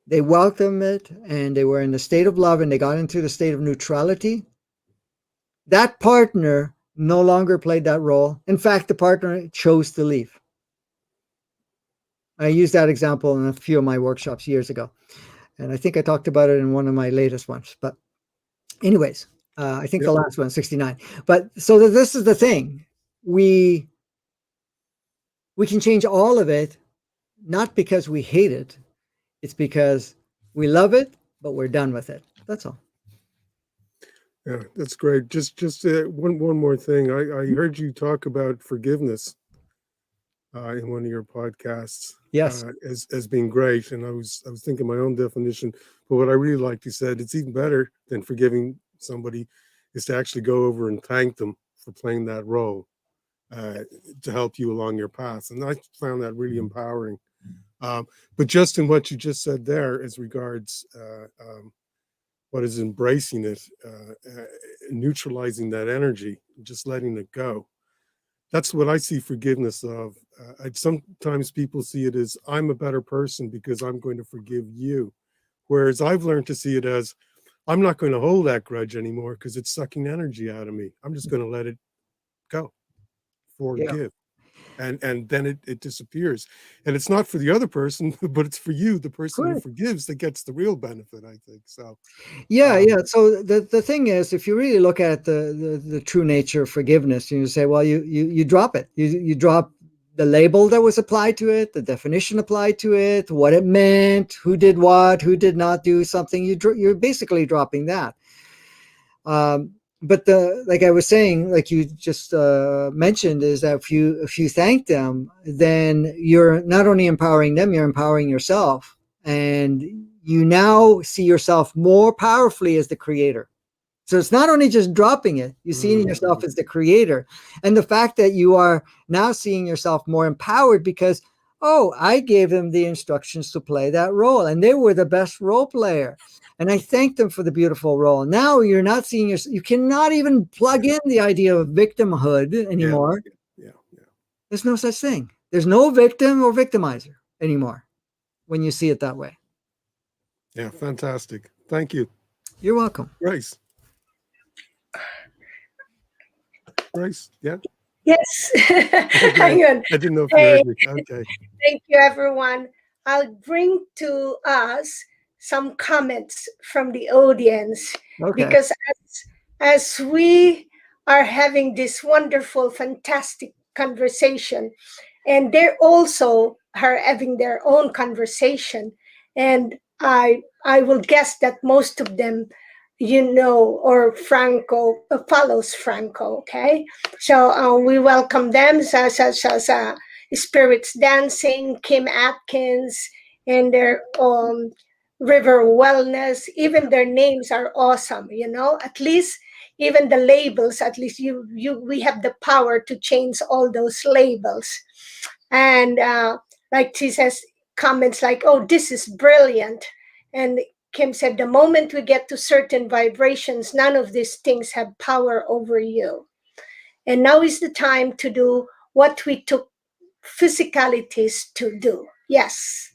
they welcomed it, and they were in the state of love, and they got into the state of neutrality. That partner no longer played that role. In fact, the partner chose to leave. I used that example in a few of my workshops years ago. And I think I talked about it in one of my latest ones. But anyways, I think the last one, 69. But so this is the thing. We can change all of it, not because we hate it. It's because we love it, but we're done with it. That's all. Yeah, that's great. Just one more thing. I heard you talk about forgiveness in one of your podcasts. Yes. As being great, and I was thinking my own definition. But what I really liked, you said, it's even better than forgiving somebody is to actually go over and thank them for playing that role to help you along your path. And I found that really empowering. But just in what you just said there, as regards what is embracing it, neutralizing that energy, just letting it go. That's what I see forgiveness of. Sometimes people see it as, I'm a better person because I'm going to forgive you. Whereas I've learned to see it as, I'm not going to hold that grudge anymore because it's sucking energy out of me. I'm just going to let it go. Forgive. And then it disappears. And it's not for the other person, but it's for you, the person who forgives, that gets the real benefit, I think. So yeah. So the thing is, if you really look at the true nature of forgiveness, you say, well, you drop it. You drop the label that was applied to it, the definition applied to it, what it meant, who did what, who did not do something. You're basically dropping that. But like I was saying, like you just mentioned, is that if you thank them, then you're not only empowering them, you're empowering yourself, and you now see yourself more powerfully as the creator. So it's not only just dropping it, you see yourself as the creator, and the fact that you are now seeing yourself more empowered because, oh, I gave them the instructions to play that role, and they were the best role player. And I thank them for the beautiful role. Now you're not seeing you cannot even plug in the idea of victimhood anymore. Yeah. There's no such thing. There's no victim or victimizer anymore when you see it that way. Yeah, fantastic. Thank you. You're welcome. Grace, yeah? Yes. Okay. Hang on. I didn't know if you heard me. Okay. Thank you, everyone. I'll bring to us some comments from the audience because as we are having this wonderful, fantastic conversation, and they're also are having their own conversation, and I will guess that most of them, or Franco follows Franco. Okay, so we welcome them such as Spirits Dancing, Kim Atkins, and their River Wellness. Even their names are awesome. At least even the labels. At least we have the power to change all those labels. And like she says, comments like, "Oh, this is brilliant," and Kim said, "The moment we get to certain vibrations, none of these things have power over you. And now is the time to do what we took physicalities to do." Yes.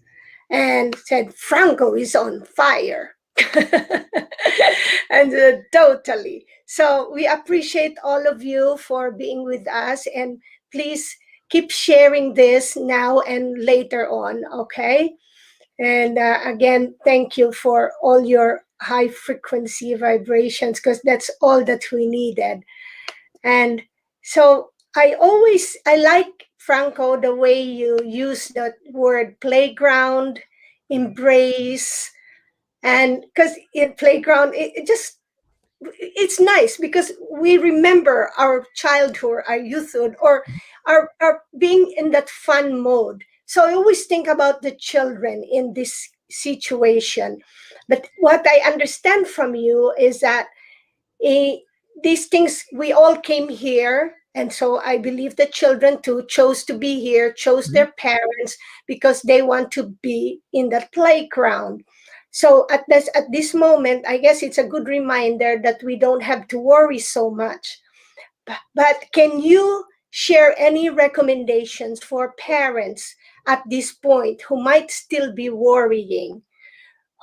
And said, "Franco is on fire." And totally. So we appreciate all of you for being with us. And please keep sharing this now and later on. Okay. And again, thank you for all your high frequency vibrations, because that's all that we needed. And so I like, Franco, the way you use the word playground, embrace, and because in playground, it's nice because we remember our childhood, our youthhood, or our being in that fun mode. So I always think about the children in this situation. But what I understand from you is that these things, we all came here, and so I believe the children too chose to be here, chose their parents because they want to be in that playground. So at this moment, I guess it's a good reminder that we don't have to worry so much. But can you share any recommendations for parents at this point who might still be worrying,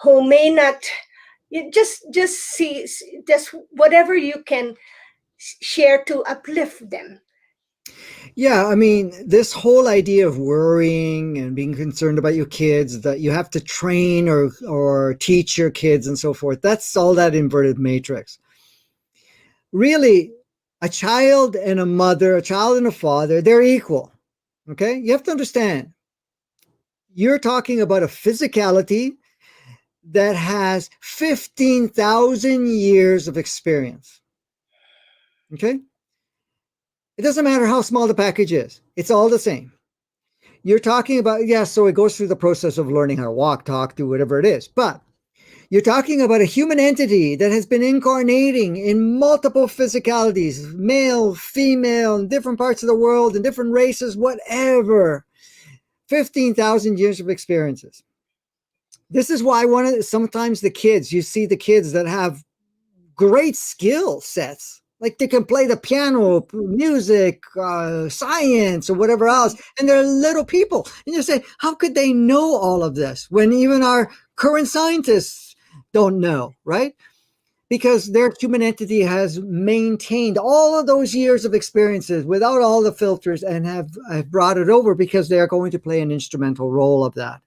who may not? Just whatever you can share to uplift them. Yeah, I mean, this whole idea of worrying and being concerned about your kids, that you have to train or teach your kids and so forth, that's all that inverted matrix. Really, a child and a mother, a child and a father, they're equal. Okay? You have to understand, you're talking about a physicality that has 15,000 years of experience. Okay? It doesn't matter how small the package is, it's all the same. You're talking about, yes, so it goes through the process of learning how to walk, talk, do whatever it is. But you're talking about a human entity that has been incarnating in multiple physicalities, male, female, in different parts of the world, in different races, whatever. 15,000 years of experiences. This is why sometimes the kids, you see the kids that have great skill sets, like they can play the piano, music, science, or whatever else, and they're little people. And you say, how could they know all of this when even our current scientists don't know, right? Because their human entity has maintained all of those years of experiences without all the filters and have brought it over because they are going to play an instrumental role of that.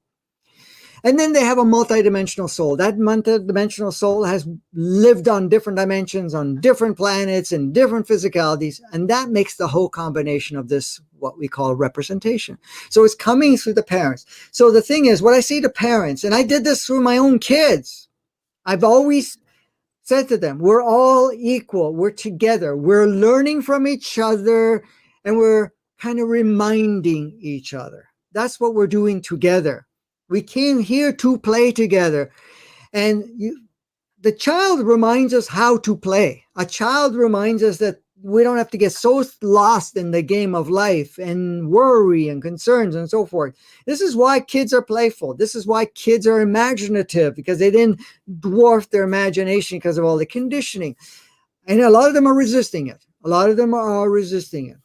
And then they have a multidimensional soul. That multidimensional soul has lived on different dimensions, on different planets, and different physicalities. And that makes the whole combination of this, what we call representation. So it's coming through the parents. So the thing is, what I say to parents, and I did this through my own kids, I've always said to them, we're all equal. We're together. We're learning from each other, and we're kind of reminding each other. That's what we're doing together. We came here to play together. And the child reminds us how to play. A child reminds us that we don't have to get so lost in the game of life and worry and concerns and so forth. This is why kids are playful. This is why kids are imaginative, because they didn't dwarf their imagination because of all the conditioning. And a lot of them are resisting it. A lot of them are resisting it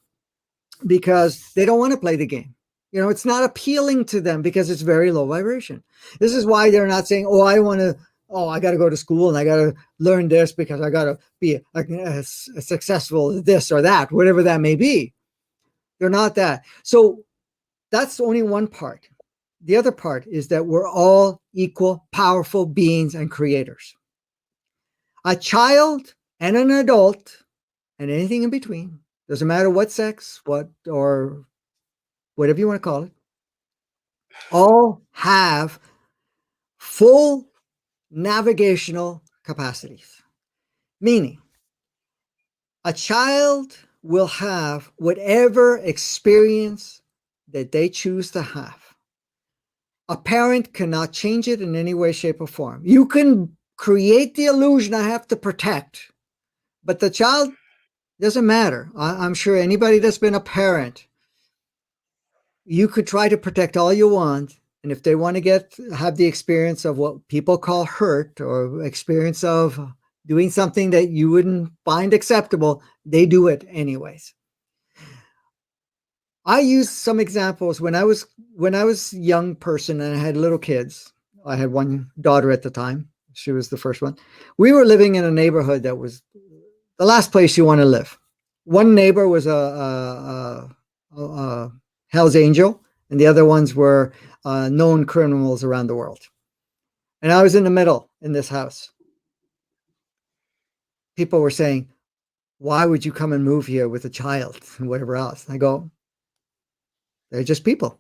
because they don't want to play the game. You know, it's not appealing to them because it's very low vibration. This is why they're not saying, I got to go to school and I got to learn this because I got to be a successful this or that, whatever that may be. They're not that. So that's only one part. The other part is that we're all equal, powerful beings and creators. A child and an adult and anything in between, doesn't matter what sex, or whatever you want to call it, all have full navigational capacities. Meaning, a child will have whatever experience that they choose to have. A parent cannot change it in any way, shape, or form. You can create the illusion I have to protect, but the child doesn't matter. I'm sure anybody that's been a parent, you could try to protect all you want. And if they want to have the experience of what people call hurt, or experience of doing something that you wouldn't find acceptable, they do it anyways. I use some examples when I was a young person and I had little kids. I had one daughter at the time. She was the first one. We were living in a neighborhood that was the last place you want to live. One neighbor was a Hell's Angel, and the other ones were known criminals around the world. And I was in the middle in this house. People were saying, why would you come and move here with a child and whatever else? And I go, they're just people,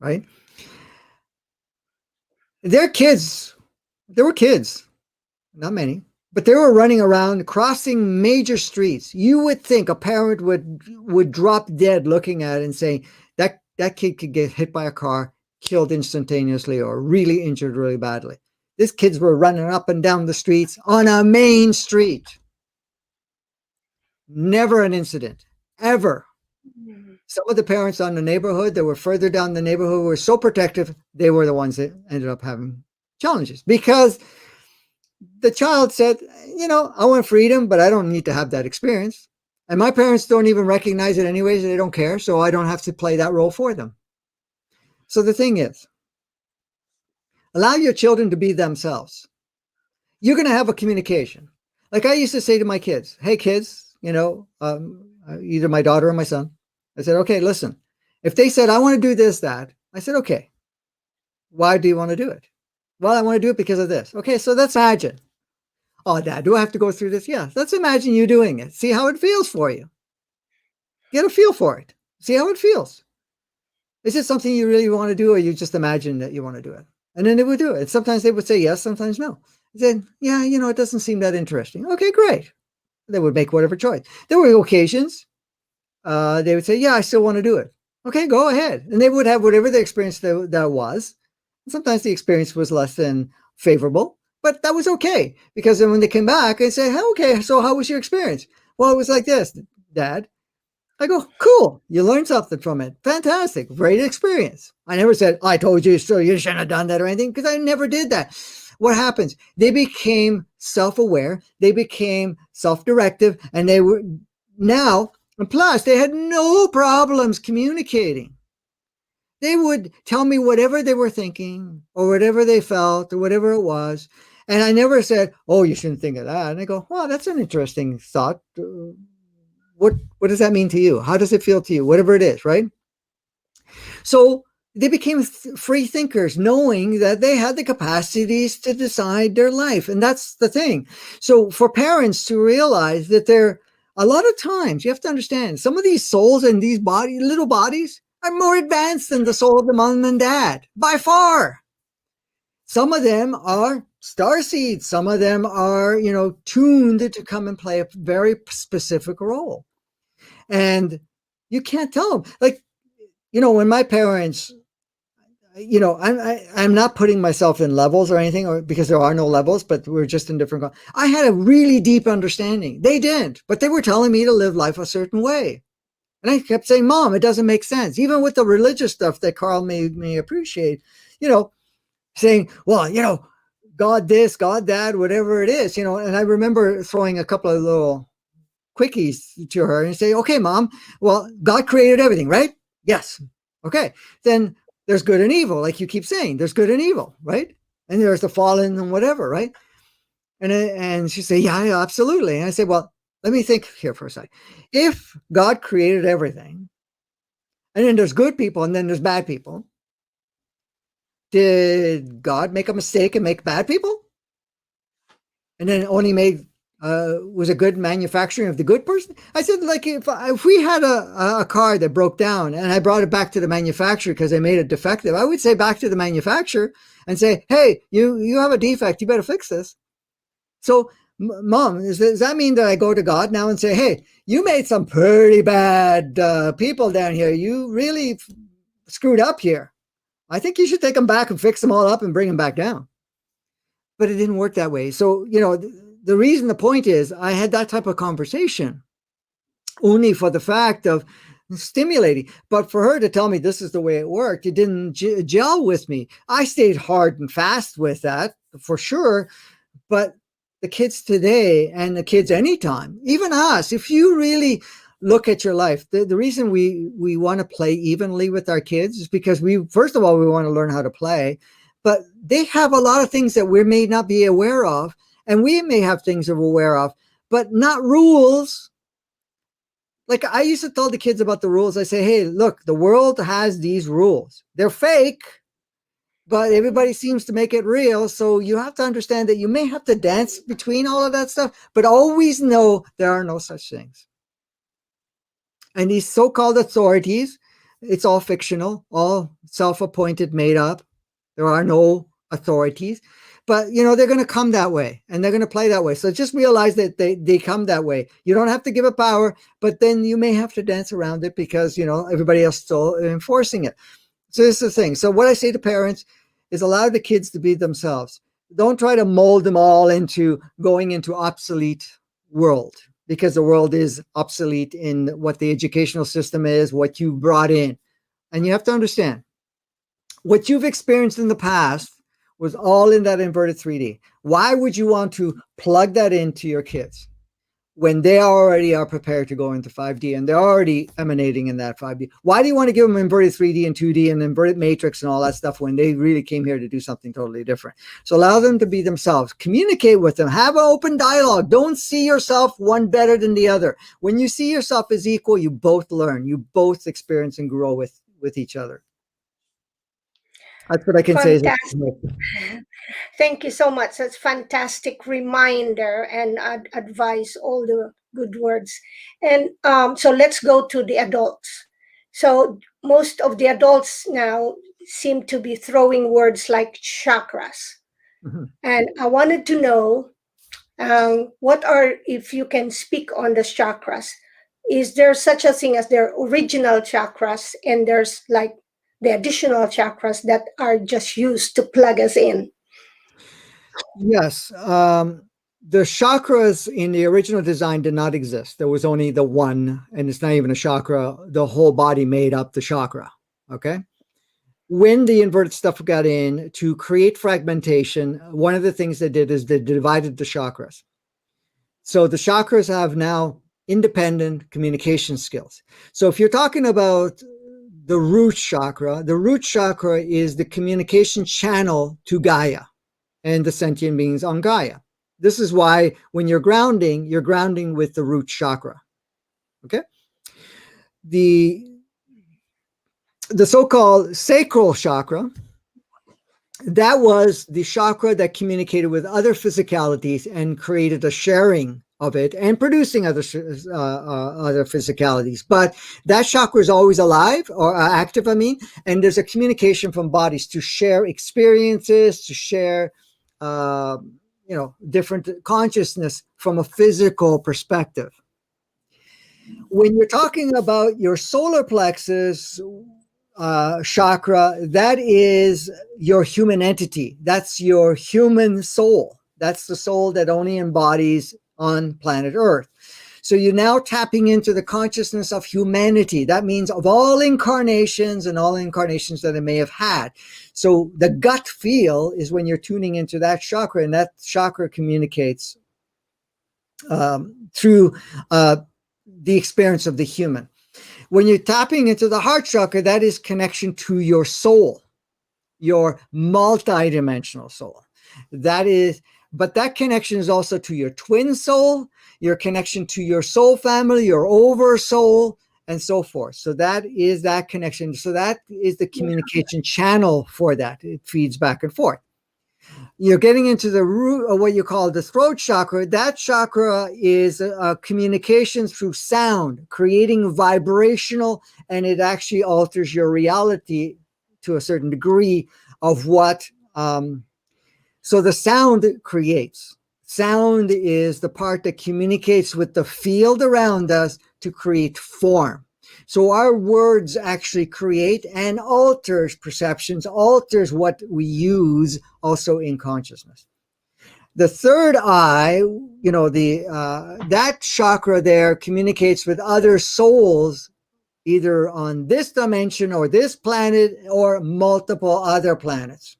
right? They're kids. They were kids, not many, but they were running around, crossing major streets. You would think a parent would drop dead looking at it and saying, that kid could get hit by a car, killed instantaneously, or really injured really badly. These kids were running up and down the streets on a main street. Never an incident, ever. Some of the parents on the neighborhood that were further down the neighborhood were so protective, they were the ones that ended up having challenges because the child said, I want freedom, but I don't need to have that experience. And my parents don't even recognize it anyways. They don't care. So I don't have to play that role for them. So the thing is, allow your children to be themselves. You're going to have a communication. Like I used to say to my kids, hey kids, either my daughter or my son, I said, okay, listen, if they said, I want to do this, that, I said, okay, why do you want to do it? Well, I want to do it because of this. Okay, so let's imagine. Oh, Dad, do I have to go through this? Yeah, let's imagine you doing it. See how it feels for you. Get a feel for it. See how it feels. Is it something you really want to do, or you just imagine that you want to do it? And then they would do it. Sometimes they would say yes, sometimes no. Then, yeah, it doesn't seem that interesting. Okay, great. They would make whatever choice. There were occasions they would say, yeah, I still want to do it. Okay, go ahead. And they would have whatever the experience that was. Sometimes the experience was less than favorable, but that was okay, because then when they came back and said, hey, okay, so how was your experience? Well, it was like this, Dad. I go, cool. You learned something from it. Fantastic. Great experience. I never said, I told you so, you shouldn't have done that or anything, because I never did that. What happens? They became self-aware. They became self-directive, and they were now, and plus they had no problems communicating. They would tell me whatever they were thinking or whatever they felt or whatever it was. And I never said, oh, you shouldn't think of that. And they go, well, that's an interesting thought. What does that mean to you? How does it feel to you? Whatever it is, right? So they became free thinkers, knowing that they had the capacities to decide their life. And that's the thing. So for parents to realize that a lot of times, you have to understand, some of these souls in these little bodies are more advanced than the soul of the mom and dad, by far. Some of them are starseeds. Some of them are, tuned to come and play a very specific role. And you can't tell them. Like, when my parents, I'm not putting myself in levels or anything, or because there are no levels, but we're just in different. I had a really deep understanding. They didn't, but they were telling me to live life a certain way. And I kept saying, Mom, it doesn't make sense. Even with the religious stuff that Carl made me appreciate, saying, well, God this, God that, whatever it is, and I remember throwing a couple of little quickies to her and say, okay, Mom, well, God created everything, right? Yes. Okay. Then there's good and evil. Like you keep saying, there's good and evil, right? And there's the fallen and whatever, right? And she said, yeah, absolutely. And I said, well, let me think here for a second. If God created everything, and then there's good people and then there's bad people, did God make a mistake and make bad people? And then only was a good manufacturing of the good person? I said, like, if we had a car that broke down and I brought it back to the manufacturer because they made it defective, I would say back to the manufacturer and say, hey, you have a defect, you better fix this. So, Mom, does that mean that I go to God now and say, hey, you made some pretty bad people down here. You really screwed up here. I think you should take them back and fix them all up and bring them back down. But it didn't work that way. So, the point is, I had that type of conversation only for the fact of stimulating. But for her to tell me this is the way it worked, it didn't gel with me. I stayed hard and fast with that for sure. But the kids today and the kids anytime, even us, if you really look at your life, the reason we want to play evenly with our kids is because first of all, we want to learn how to play, but they have a lot of things that we may not be aware of, and we may have things that we're aware of, but not rules. Like I used to tell the kids about the rules. I say, hey, look, the world has these rules. They're fake, but everybody seems to make it real. So you have to understand that you may have to dance between all of that stuff, but always know there are no such things. And these so-called authorities, it's all fictional, all self-appointed, made up. There are no authorities, but they're going to come that way and they're going to play that way. So just realize that they come that way. You don't have to give it power, but then you may have to dance around it because, everybody else is still enforcing it. So this is the thing. So what I say to parents is allow the kids to be themselves. Don't try to mold them all into going into obsolete world, because the world is obsolete in what the educational system is, what you brought in. And you have to understand, what you've experienced in the past was all in that inverted 3D. Why would you want to plug that into your kids? when they already are prepared to go into 5D and they're already emanating in that 5D. Why do you want to give them inverted 3D and 2D and inverted matrix and all that stuff when they really came here to do something totally different? So allow them to be themselves. Communicate with them. Have an open dialogue. Don't see yourself one better than the other. When you see yourself as equal, you both learn. You both experience and grow with each other. That's what I can say. Fantastic. Thank you so much. That's fantastic reminder and advice, all the good words. And so let's go to the adults. So most of the adults now seem to be throwing words like chakras. And I wanted to know what are, if you can speak on the chakras, is there such a thing as their original chakras and there's like the additional chakras that are just used to plug us in? Yes. The chakras in the original design did not exist. There was only the one, and it's not even a chakra. The whole body made up the chakra. Okay. When the inverted stuff got in to create fragmentation, one of the things they did is they divided the chakras. So the chakras have now independent communication skills. So if you're talking about the root chakra is the communication channel to Gaia and the sentient beings on Gaia. This is why when you're grounding with the root chakra. Okay. The so-called sacral chakra, that was the chakra that communicated with other physicalities and created a sharing of it and producing other physicalities. But that chakra is always alive or active, and there's a communication from bodies to share experiences, to share different consciousness from a physical perspective. When you're talking about your solar plexus chakra, that is your human entity. That's your human soul. That's the soul that only embodies on planet Earth. So you're now tapping into the consciousness of humanity. That means of all incarnations and all incarnations that it may have had. So the gut feel is when you're tuning into that chakra, and that chakra communicates through the experience of the human. When you're tapping into the heart chakra, that is connection to your soul, your multidimensional soul. But that connection is also to your twin soul, your connection to your soul family, your oversoul, and so forth. So that is that connection. So that is the communication channel for that. It feeds back and forth. You're getting into the root of what you call the throat chakra. That chakra is communication through sound, creating vibrational, and it actually alters your reality to a certain degree of what. So the sound creates. Sound is the part that communicates with the field around us to create form. So our words actually create and alters perceptions, alters what we use also in consciousness. The third eye, that chakra there communicates with other souls, either on this dimension or this planet or multiple other planets.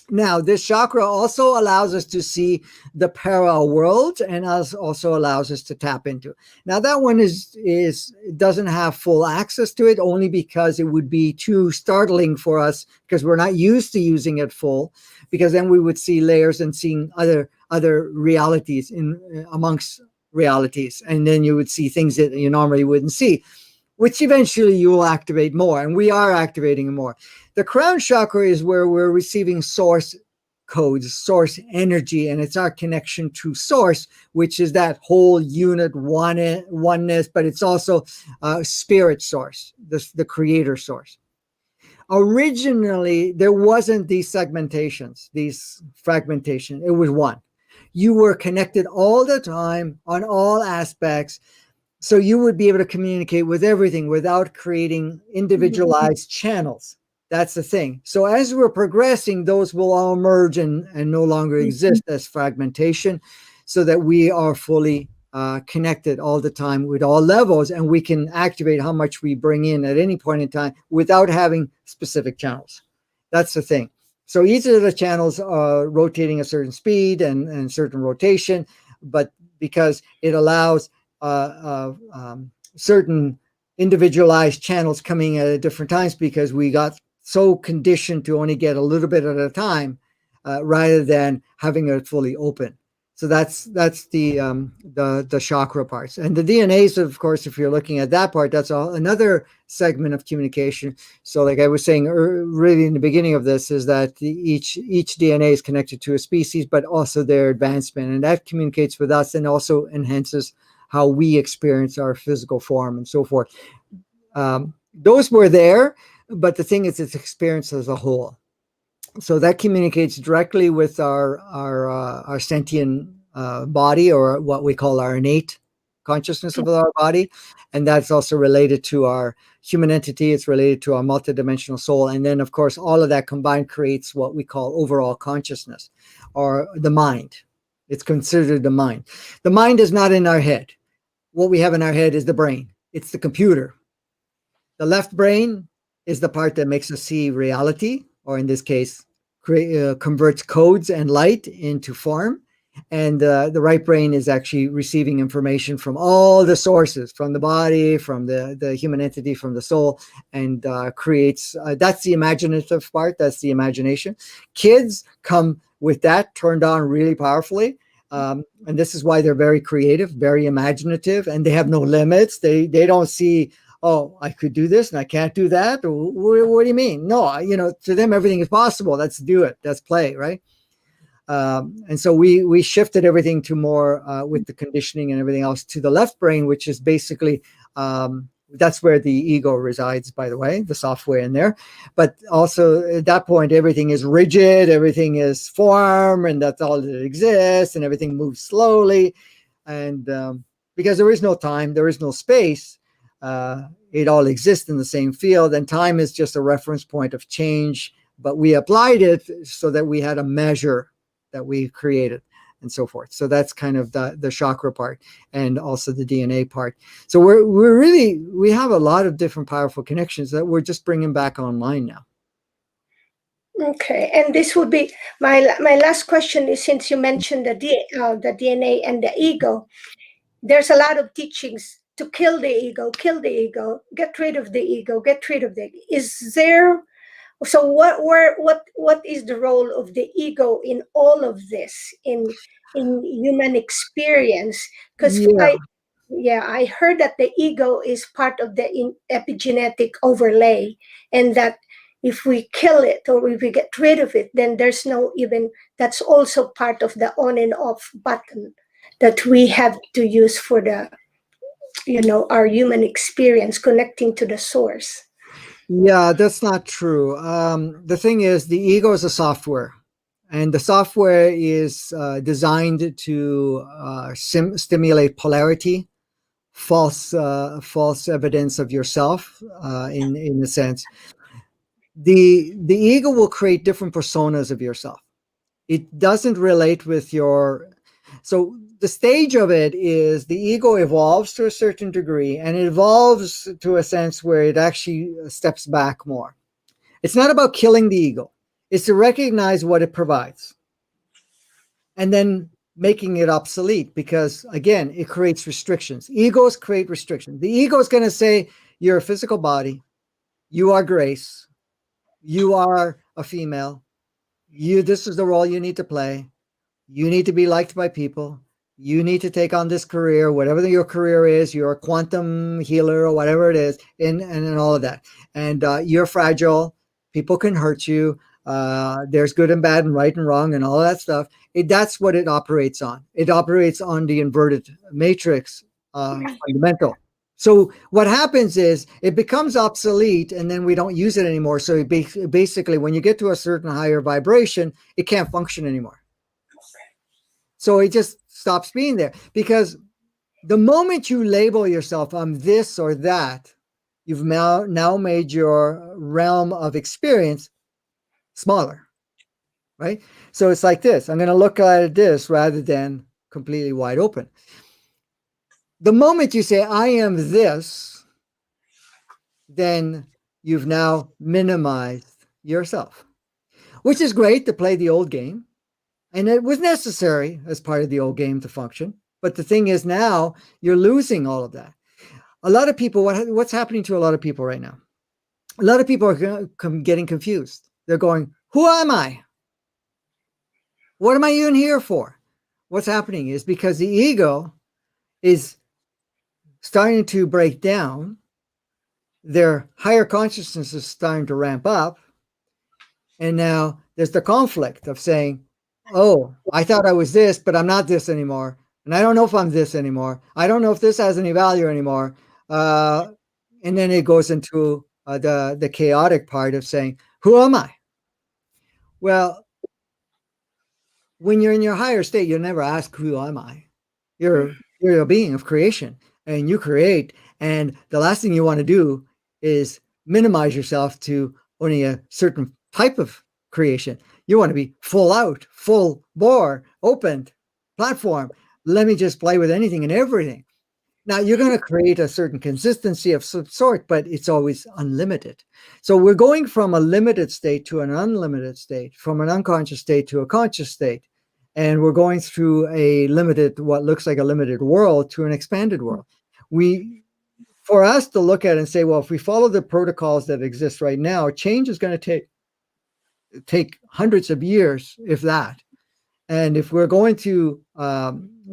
Now, this chakra also allows us to see the parallel worlds and also allows us to tap into it. Now, that one doesn't have full access to it, only because it would be too startling for us because we're not used to using it full, because then we would see layers and seeing other realities amongst realities. And then you would see things that you normally wouldn't see, which eventually you will activate more, and we are activating more. The crown chakra is where we're receiving source codes, source energy, and it's our connection to source, which is that whole unit oneness, but it's also spirit source, the creator source. Originally, there wasn't these segmentations, these fragmentation. It was one. You were connected all the time on all aspects. So you would be able to communicate with everything without creating individualized channels. That's the thing. So as we're progressing, those will all merge and no longer exist as fragmentation, so that we are fully connected all the time with all levels, and we can activate how much we bring in at any point in time without having specific channels. That's the thing. So each of the channels are rotating a certain speed and certain rotation, but because it allows certain individualized channels coming at different times, because we got so conditioned to only get a little bit at a time, rather than having it fully open. So that's the chakra parts. And the DNAs, of course, if you're looking at that part, that's another segment of communication. So like I was saying really in the beginning of this, is that each DNA is connected to a species, but also their advancement. And that communicates with us and also enhances how we experience our physical form and so forth. Those were there, but the thing is, it's experienced as a whole. So that communicates directly with our sentient body, or what we call our innate consciousness of our body. And that's also related to our human entity. It's related to our multidimensional soul. And then, of course, all of that combined creates what we call overall consciousness, or the mind. It's considered the mind. The mind is not in our head. What we have in our head is the brain. It's the computer. The left brain is the part that makes us see reality, or in this case, converts codes and light into form. And the right brain is actually receiving information from all the sources, from the body, from the human entity, from the soul, and creates, that's the imaginative part, that's the imagination. Kids come with that turned on really powerfully. And this is why they're very creative, very imaginative, and they have no limits. They don't see, oh, I could do this and I can't do that. What do you mean? No, to them, everything is possible. Let's do it. Let's play, right? And so we shifted everything to more with the conditioning and everything else to the left brain, which is basically, that's where the ego resides, by the way, the software in there. But also at that point, everything is rigid, everything is form, and that's all that exists, and everything moves slowly. And because there is no time, there is no space, it all exists in the same field, and time is just a reference point of change, but we applied it so that we had a measure that we created and so forth. So that's kind of the chakra part, and also the DNA part. So we have a lot of different powerful connections that we're just bringing back online now. Okay, and this would be my last question is, since you mentioned the DNA and the ego, there's a lot of teachings to kill the ego, get rid of the ego, get rid of the ego. Is there, so what is the role of the ego in all of this, in human experience? Because I heard that the ego is part of the epigenetic overlay, and that if we kill it or if we get rid of it, then there's no even, that's also part of the on and off button that we have to use for the, our human experience connecting to the source. Yeah, that's not true. The thing is, the ego is a software, and the software is designed to stimulate polarity, false evidence of yourself, in a sense. The ego will create different personas of yourself. It doesn't relate with your, so the stage of it is the ego evolves to a certain degree, and it evolves to a sense where it actually steps back more. It's not about killing the ego. It's to recognize what it provides and then making it obsolete, because again, it creates restrictions. Egos create restrictions. The ego is going to say, you're a physical body, you are grace, you are a female, this is the role you need to play, you need to be liked by people, you need to take on this career, whatever your career is, you're a quantum healer or whatever it is, and all of that. And you're fragile, people can hurt you, there's good and bad and right and wrong and all that stuff. That's what it operates on. It operates on the inverted matrix fundamental. So what happens is it becomes obsolete, and then we don't use it anymore. So basically, when you get to a certain higher vibration, it can't function anymore. So it just stops being there, because the moment you label yourself, I'm this or that, you've now made your realm of experience smaller, right? So it's like this. I'm going to look at this rather than completely wide open. The moment you say, I am this, then you've now minimized yourself, which is great to play the old game. And it was necessary as part of the old game to function, But the thing is, now you're losing all of that. A lot of people, what's happening to a lot of people right now? A lot of people are getting confused. They're going, who am I? What am I even here for? What's happening is because the ego is starting to break down, their higher consciousness is starting to ramp up. And now there's the conflict of saying, oh, I thought I was this, but I'm not this anymore. And I don't know if I'm this anymore. I don't know if this has any value anymore. And then it goes into the chaotic part of saying, who am I? Well, when you're in your higher state, you'll never ask, who am I? You're a being of creation, and you create. And the last thing you want to do is minimize yourself to only a certain type of creation. You want to be full out, full bore, open platform. Let me just play with anything and everything. Now, you're going to create a certain consistency of some sort, but it's always unlimited. So we're going from a limited state to an unlimited state, from an unconscious state to a conscious state. And we're going through a limited, what looks like a limited world to an expanded world. For us to look at it and say, well, if we follow the protocols that exist right now, change is going to take hundreds of years, if that. And if we're going to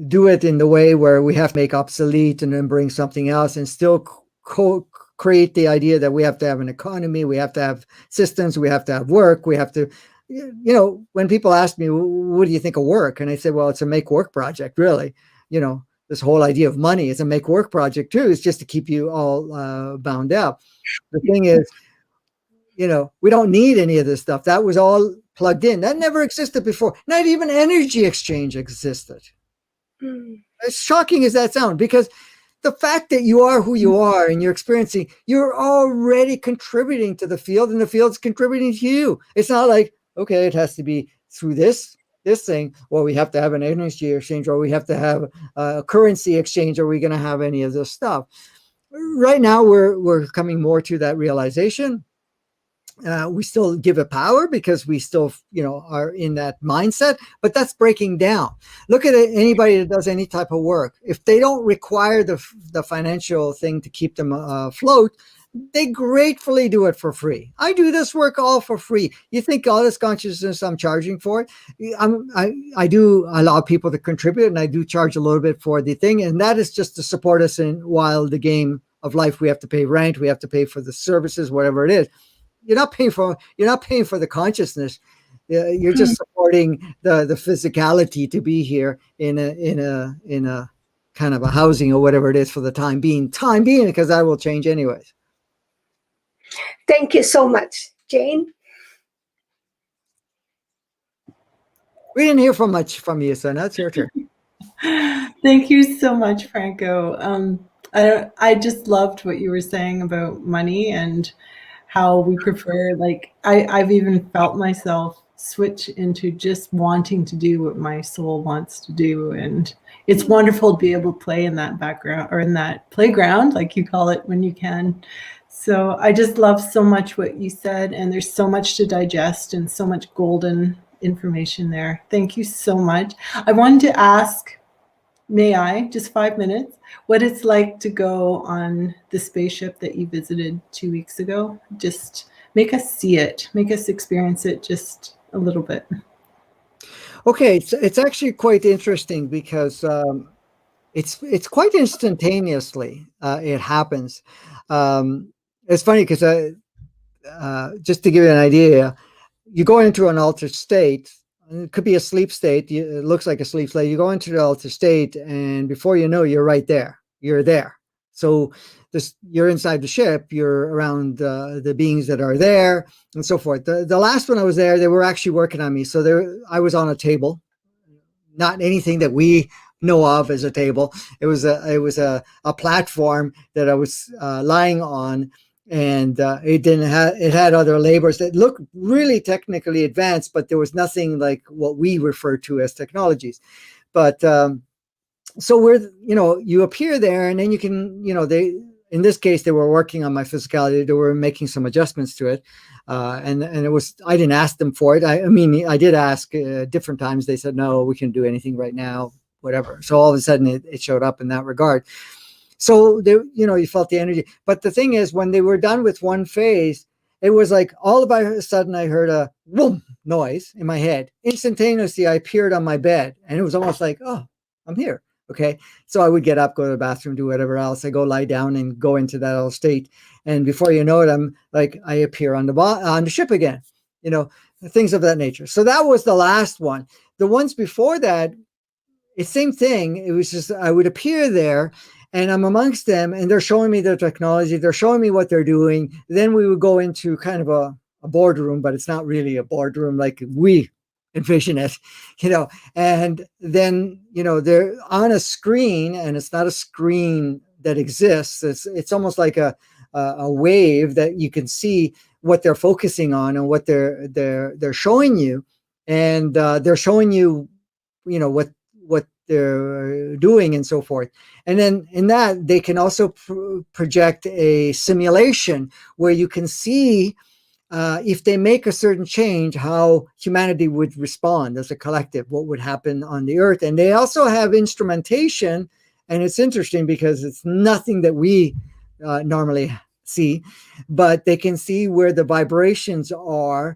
do it in the way where we have to make obsolete and then bring something else and still create the idea that we have to have an economy, we have to have systems, we have to have work, we have to, when people ask me, what do you think of work? And I say, well, it's a make work project, really. This whole idea of money is a make work project too. It's just to keep you all bound up. The thing is, we don't need any of this stuff. That was all plugged in. That never existed before. Not even energy exchange existed. As shocking as that sounds, because the fact that you are who you are and you're experiencing, you're already contributing to the field and the field's contributing to you. It's not like, okay, it has to be through this thing, or we have to have an energy exchange, or we have to have a currency exchange. Are we going to have any of this stuff? Right now, we're coming more to that realization. We still give it power because we still, are in that mindset, but that's breaking down. Look at anybody that does any type of work. If they don't require the financial thing to keep them afloat, they gratefully do it for free. I do this work all for free. You think all this consciousness I'm charging for it? I do allow people to contribute, and I do charge a little bit for the thing, and that is just to support us while the game of life. We have to pay rent, we have to pay for the services, whatever it is. You're not paying for the consciousness. You're just supporting the physicality to be here in a kind of a housing or whatever it is for the time being, because that will change anyways. Thank you so much, Jane. We didn't hear much from you, so now it's your turn. Thank you so much, Franco. I just loved what you were saying about money and how we prefer, I've even felt myself switch into just wanting to do what my soul wants to do. And it's wonderful to be able to play in that background, or in that playground, like you call it, when you can. So I just love so much what you said, and there's so much to digest and so much golden information there. Thank you so much. I wanted to ask, may I, just 5 minutes, what it's like to go on the spaceship that you visited 2 weeks ago? Just make us see it, make us experience it just a little bit. Okay, it's actually quite interesting because it's quite instantaneously it happens. It's funny because just to give you an idea, you go into an altered state. It could be a sleep state. It looks like a sleep state. You go into the altered state, and before you know, you're right there. You're there. So you're inside the ship. You're around the beings that are there, and so forth. The last one I was there, they were actually working on me. So I was on a table, not anything that we know of as a table. It was a platform that I was lying on. And it had other labors that looked really technically advanced, but there was nothing like what we refer to as technologies. But so you appear there, and then you can, in this case, they were working on my physicality. They were making some adjustments to it. And it was, I didn't ask them for it. I mean, I did ask different times. They said, no, we can't do anything right now. whatever. So all of a sudden it showed up in that regard. So there, you felt the energy. But the thing is, when they were done with one phase, it was like all of a sudden I heard a boom noise in my head. Instantaneously, I appeared on my bed, and it was almost like, oh, I'm here. Okay. So I would get up, go to the bathroom, do whatever else. I go lie down and go into that old state. And before you know it, I'm like, I appear on the ship again, things of that nature. So that was the last one. The ones before that, it's same thing. It was just, I would appear there and I'm amongst them and they're showing me their technology. They're showing me what they're doing. Then we would go into kind of a boardroom, but it's not really a boardroom like we envision it, and then, they're on a screen, and it's not a screen that exists. It's almost like a wave that you can see what they're focusing on and what they're showing you. And they're showing you, what they're doing and so forth. And then in that, they can also project a simulation where you can see if they make a certain change, how humanity would respond as a collective, what would happen on the earth. And they also have instrumentation, and it's interesting because it's nothing that we normally see, but they can see where the vibrations are,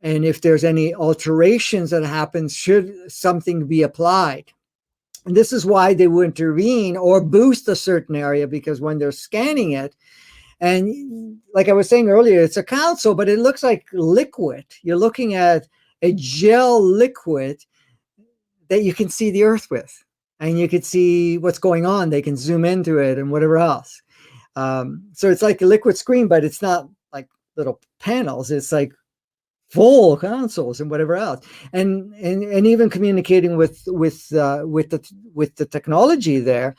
and if there's any alterations that happen, should something be applied. And this is why they would intervene or boost a certain area, because when they're scanning it, and like I was saying earlier, it's a council, but it looks like liquid. You're looking at a gel liquid that you can see the earth with, and you can see what's going on. They can zoom into it and whatever else. So it's like a liquid screen, but it's not like little panels. It's like full consoles and whatever else. And even communicating with the technology there,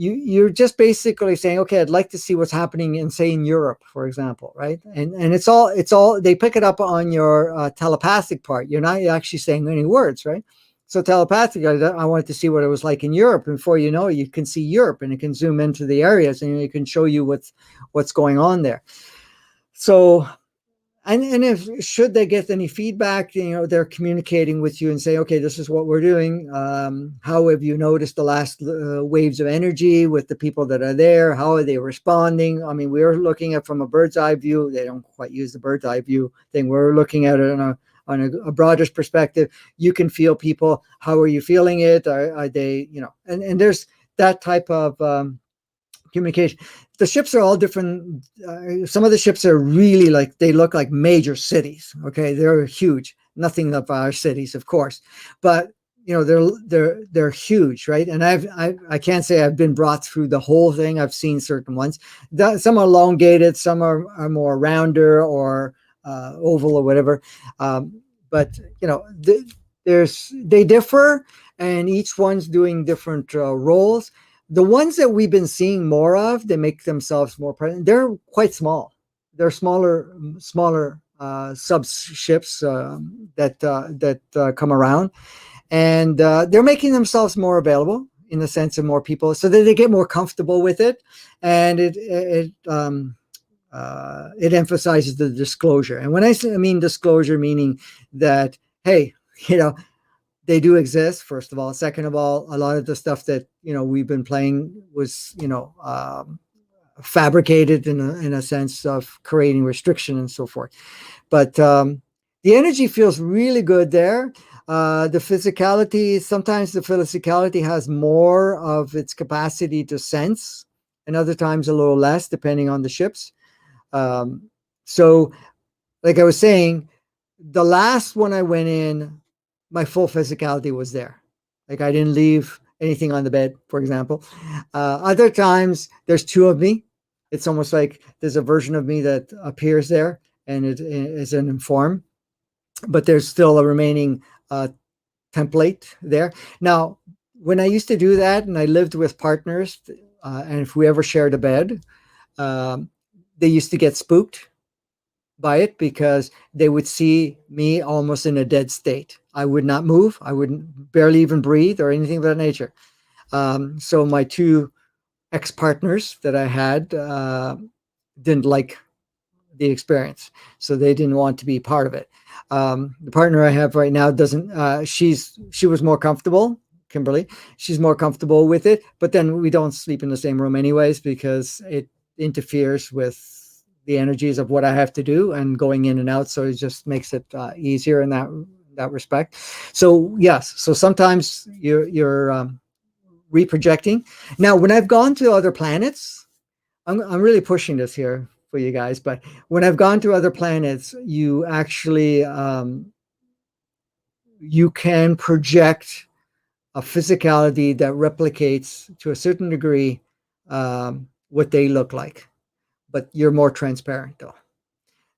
you're just basically saying, okay, I'd like to see what's happening in, say, in Europe, for example, right? And it's all they pick it up on your telepathic part. You're not actually saying any words, right? So telepathic, I wanted to see what it was like in Europe. And before you know it, you can see Europe, and it can zoom into the areas, and it can show you what's going on there. So, and if should they get any feedback, they're communicating with you and say, okay, this is what we're doing. How have you noticed the last waves of energy with the people that are there? How are they responding? I mean, we're looking at from a bird's eye view. They don't quite use the bird's eye view thing. We're looking at it on a broader perspective. You can feel people. How are you feeling it? Are they, and there's that type of communication. The ships are all different. Some of the ships are really they look like major cities. Okay, they're huge. Nothing of our cities, of course, but they're huge, right? And I can't say I've been brought through the whole thing. I've seen certain ones. Some are elongated, some are more rounder or oval or whatever. But they differ, and each one's doing different roles. The ones that we've been seeing more of, they make themselves more present. They're quite small. They're smaller sub ships that come around, and they're making themselves more available in the sense of more people, so that they get more comfortable with it, and it emphasizes the disclosure. And when I mean disclosure, meaning that, hey, they do exist, first of all. Second of all, a lot of the stuff that we've been playing was fabricated in a sense of creating restriction and so forth. But the energy feels really good there. The physicality, sometimes the physicality has more of its capacity to sense, and other times a little less, depending on the ships. So, like I was saying, the last one I went in, my full physicality was there. Like I didn't leave anything on the bed, for example. Other times there's two of me. It's almost like there's a version of me that appears there, and it is in form, but there's still a remaining template there. Now, when I used to do that and I lived with partners, and if we ever shared a bed, they used to get spooked by it, because they would see me almost in a dead state. I would not move. I wouldn't barely even breathe or anything of that nature. So my two ex-partners that I had didn't like the experience, so they didn't want to be part of it. The partner I have right now doesn't. She was more comfortable Kimberly. She's more comfortable with it, but then we don't sleep in the same room anyways because it interferes with the energies of what I have to do and going in and out. So it just makes it easier in that respect. So yes, so sometimes you're reprojecting. Now, when I've gone to other planets, I'm really pushing this here for you guys, but when I've gone to other planets, you actually you can project a physicality that replicates to a certain degree what they look like, but you're more transparent though.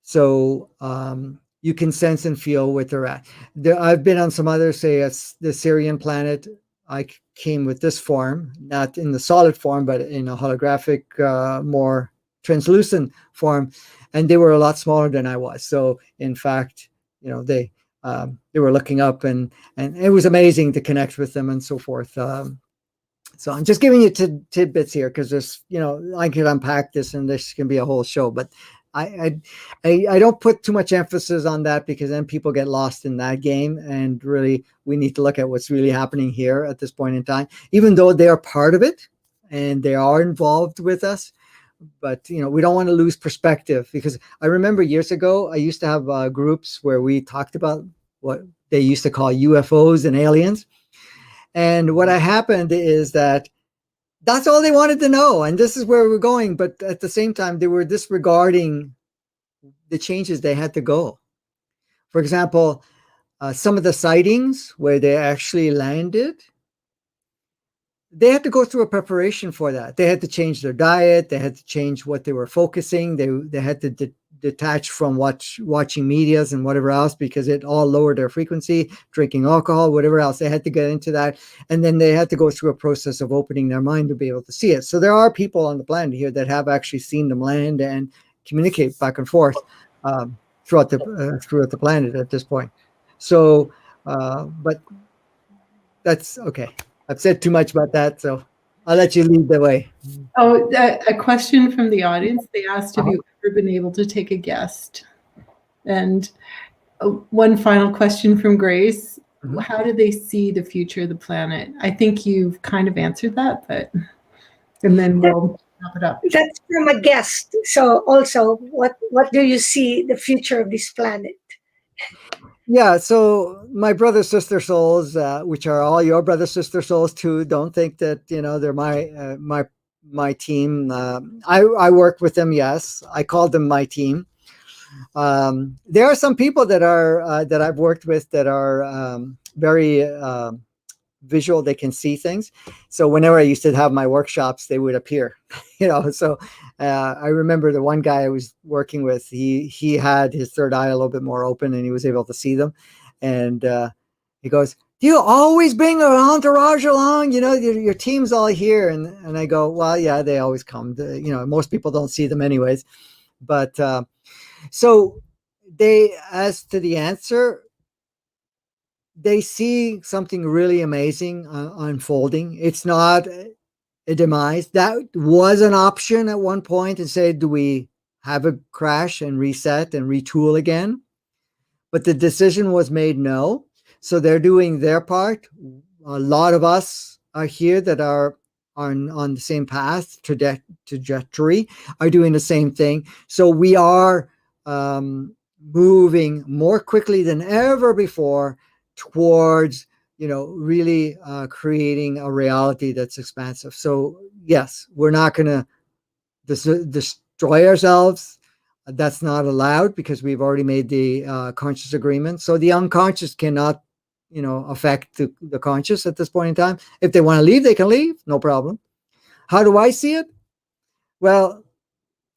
So you can sense and feel what they're at. I've been on some other, say, the Syrian planet. I came with this form, not in the solid form, but in a holographic, more translucent form, and they were a lot smaller than I was. So, in fact, they were looking up, and it was amazing to connect with them and so forth. So I'm just giving you tidbits here because there's, I could unpack this and this can be a whole show, but I don't put too much emphasis on that because then people get lost in that game. And really, we need to look at what's really happening here at this point in time, even though they are part of it and they are involved with us. But, we don't want to lose perspective because I remember years ago, I used to have groups where we talked about what they used to call UFOs and aliens. And what happened is that's all they wanted to know. And this is where we're going. But at the same time, they were disregarding the changes they had to go. For example, some of the sightings where they actually landed, they had to go through a preparation for that. They had to change their diet. They had to change what they were focusing. They had to detach from watching medias and whatever else because it all lowered their frequency, drinking alcohol, whatever else. They had to get into that. And then they had to go through a process of opening their mind to be able to see it. So there are people on the planet here that have actually seen them land and communicate back and forth throughout the planet at this point. So, but that's okay. I've said too much about that, so I'll let you lead the way. Oh, a question from the audience. They asked, have you ever been able to take a guest? And one final question from Grace. Mm-hmm. How do they see the future of the planet? I think you've kind of answered that, and then we'll wrap it up. That's from a guest. So also, what do you see the future of this planet? Yeah, so my brother, sister souls, which are all your brother, sister souls too. Don't think that they're my team. I work with them. Yes, I call them my team. There are some people that I've worked with that are very visual. They can see things. So whenever I used to have my workshops, they would appear. So I remember the one guy I was working with. He had his third eye a little bit more open, and he was able to see them. And he goes, "Do you always bring an entourage along? Your team's all here." And I go, "Well, yeah, they always come. Most people don't see them anyways." But so as to the answer, they see something really amazing unfolding. It's not a demise. That was an option at one point and say, do we have a crash and reset and retool again? But the decision was made no. So they're doing their part. A lot of us are here that are on the same path, trajectory, are doing the same thing. So we are moving more quickly than ever before towards really creating a reality that's expansive. So yes, we're not going to destroy ourselves. That's not allowed because we've already made the conscious agreement. So the unconscious cannot affect the conscious at this point in time. If they want to leave, they can leave, no problem. How do I see it? Well,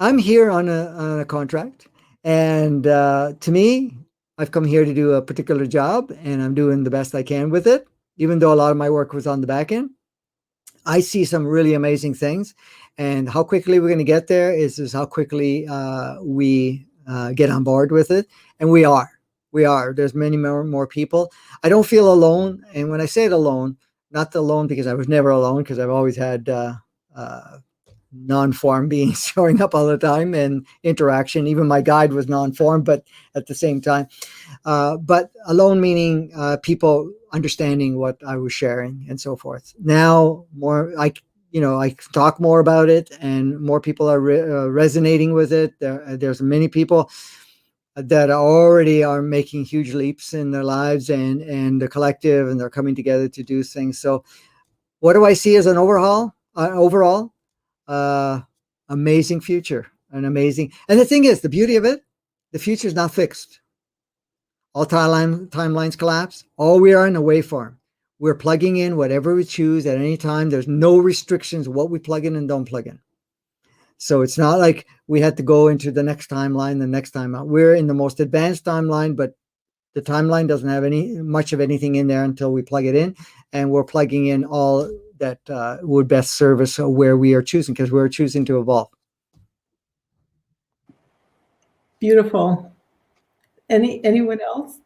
I'm here on a contract, and to me, I've come here to do a particular job, and I'm doing the best I can with it, even though a lot of my work was on the back end. I see some really amazing things, and how quickly we're going to get there is how quickly we get on board with it, and we are. There's many more people. I don't feel alone, and when I say it alone, not alone because I was never alone, because I've always had non-form beings showing up all the time and interaction. Even my guide was non-form, but at the same time. But alone meaning people understanding what I was sharing and so forth. Now more, I talk more about it, and more people are resonating with it. There's many people that already are making huge leaps in their lives and the collective, and they're coming together to do things. So what do I see as an overall amazing future, and the thing is, the beauty of it, the future is not fixed. All timelines collapse. All we are in a waveform. We're plugging in whatever we choose at any time. There's no restrictions what we plug in and don't plug in. So it's not like we had to go into the next timeline, the next time out. We're in the most advanced timeline, but the timeline doesn't have much of anything in there until we plug it in, and we're plugging in all that would best serve us where we are choosing, because we're choosing to evolve. Beautiful. Anyone else?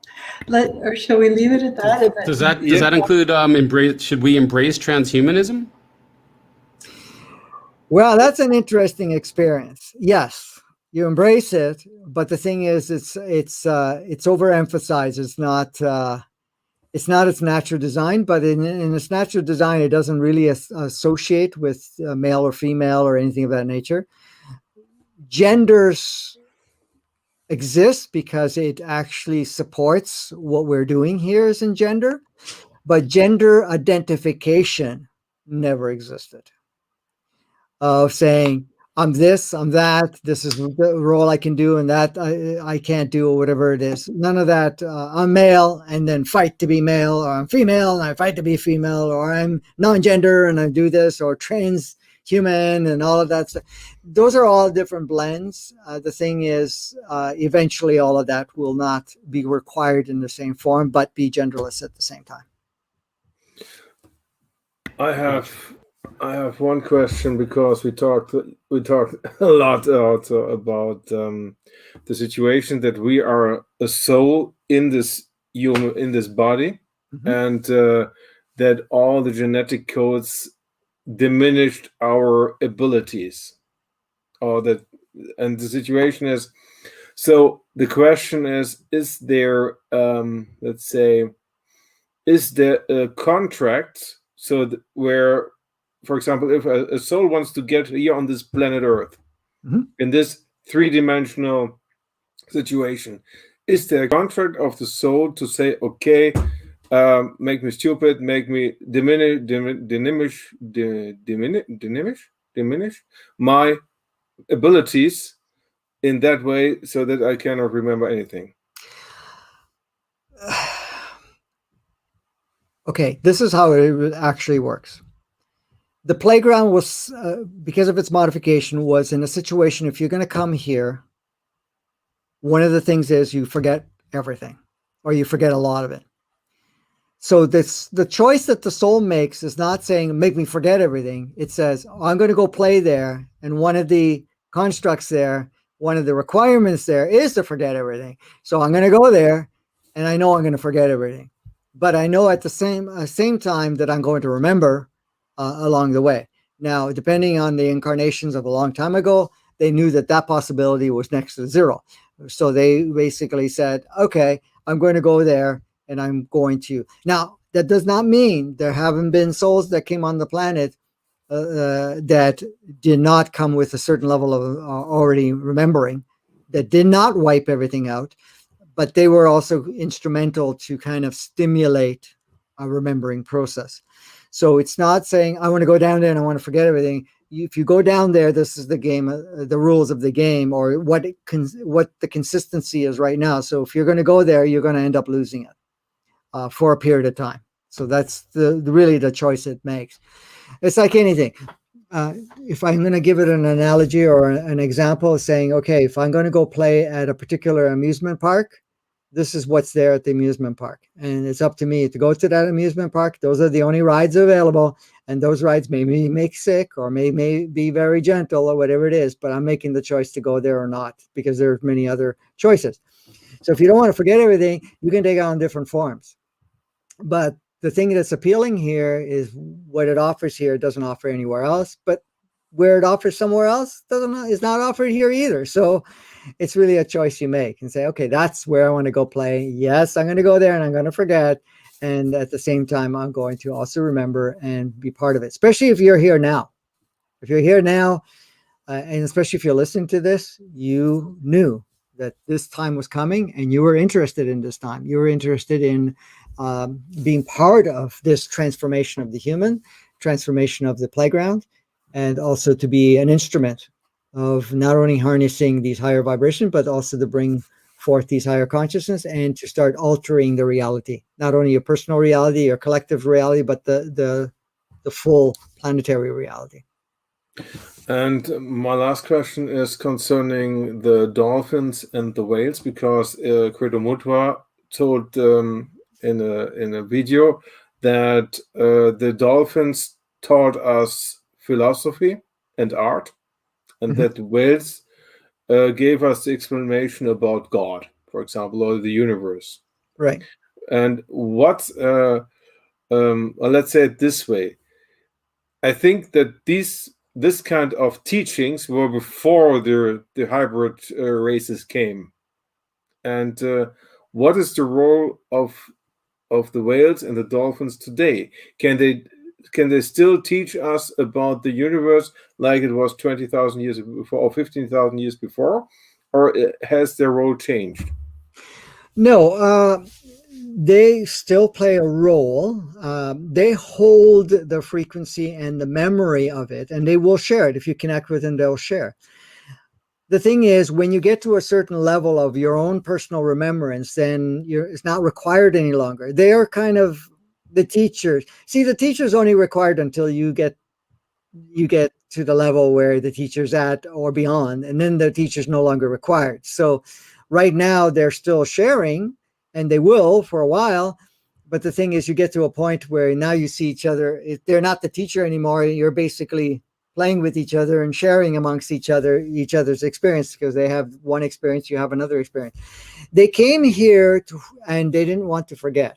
Or shall we leave it at that? Does that include should we embrace transhumanism? Well, that's an interesting experience. Yes, you embrace it, but the thing is, it's overemphasized. It's not its natural design, but in its natural design, it doesn't really associate with male or female or anything of that nature. Genders exist because it actually supports what we're doing here as in gender, but gender identification never existed. Of saying, I'm this, I'm that, this is the role I can do, and that I can't do, or whatever it is. None of that. I'm male and then fight to be male, or I'm female and I fight to be female, or I'm non-gender and I do this, or transhuman and all of that stuff. Those are all different blends. The thing is, eventually all of that will not be required in the same form, but be genderless at the same time. I have one question, because we talked a lot also about the situation that we are a soul in this body, and that all the genetic codes diminished our abilities, and the situation is, so the question is there let's say, is there a contract where, for example, if a soul wants to get here on this planet Earth, in this three-dimensional situation, is there a contract of the soul to say, okay, make me stupid, make me diminish my abilities in that way, so that I cannot remember anything? Okay, this is how it actually works. The playground was, because of its modification, was in a situation, if you're going to come here, one of the things is you forget everything, or you forget a lot of it. So the choice that the soul makes is not saying, make me forget everything. It says, I'm going to go play there, and one of the constructs there, one of the requirements there is to forget everything. So I'm going to go there, and I know I'm going to forget everything. But I know at the same time that I'm going to remember along the way. Now, depending on the incarnations of a long time ago, they knew that that possibility was next to zero. So they basically said, okay, I'm going to go there, and I'm going to. Now, that does not mean there haven't been souls that came on the planet that did not come with a certain level of already remembering, that did not wipe everything out, but they were also instrumental to kind of stimulate a remembering process. So it's not saying, I want to go down there and I want to forget everything. If you go down there, this is the game, the rules of the game, or what the consistency is right now. So if you're going to go there, you're going to end up losing it for a period of time. So that's really the choice it makes. It's like anything. If I'm going to give it an analogy or an example of saying, okay, if I'm going to go play at a particular amusement park, this is what's there at the amusement park. And it's up to me to go to that amusement park. Those are the only rides available. And those rides may make sick, or may be very gentle, or whatever it is. But I'm making the choice to go there or not, because there's many other choices. So if you don't want to forget everything, you can take on different forms. But the thing that's appealing here is what it offers here, it doesn't offer anywhere else. But where it offers somewhere else is not offered here either. So it's really a choice you make and say, okay, that's where I want to go play. Yes, I'm going to go there and I'm going to forget. And at the same time, I'm going to also remember and be part of it, especially if you're here now. If you're here now, and especially if you're listening to this, you knew that this time was coming and you were interested in this time. You were interested in being part of this transformation of the human, transformation of the playground, and also to be an instrument of not only harnessing these higher vibrations, but also to bring forth these higher consciousness and to start altering the reality, not only your personal reality, your collective reality, but the full planetary reality. And my last question is concerning the dolphins and the whales, because Credo Mutwa told in a video that the dolphins taught us philosophy and art, and that the whales gave us the explanation about God, for example, or the universe. Right. And what, let's say it this way, I think that this kind of teachings were before the hybrid races came. And what is the role of the whales and the dolphins today? Can they still teach us about the universe like it was 20,000 years before or 15,000 years before, or has their role changed? No, they still play a role. They hold the frequency and the memory of it, and they will share it. If you connect with them, they'll share. The thing is, when you get to a certain level of your own personal remembrance, then it's not required any longer. They are kind of the teachers. See, the teacher's only required until you get to the level where the teacher's at or beyond, and then the teacher's no longer required. So right now they're still sharing, and they will for a while. But the thing is, you get to a point where now you see each other. They're not the teacher anymore. You're basically playing with each other and sharing amongst each other's experience, because they have one experience, you have another experience. They came here and they didn't want to forget.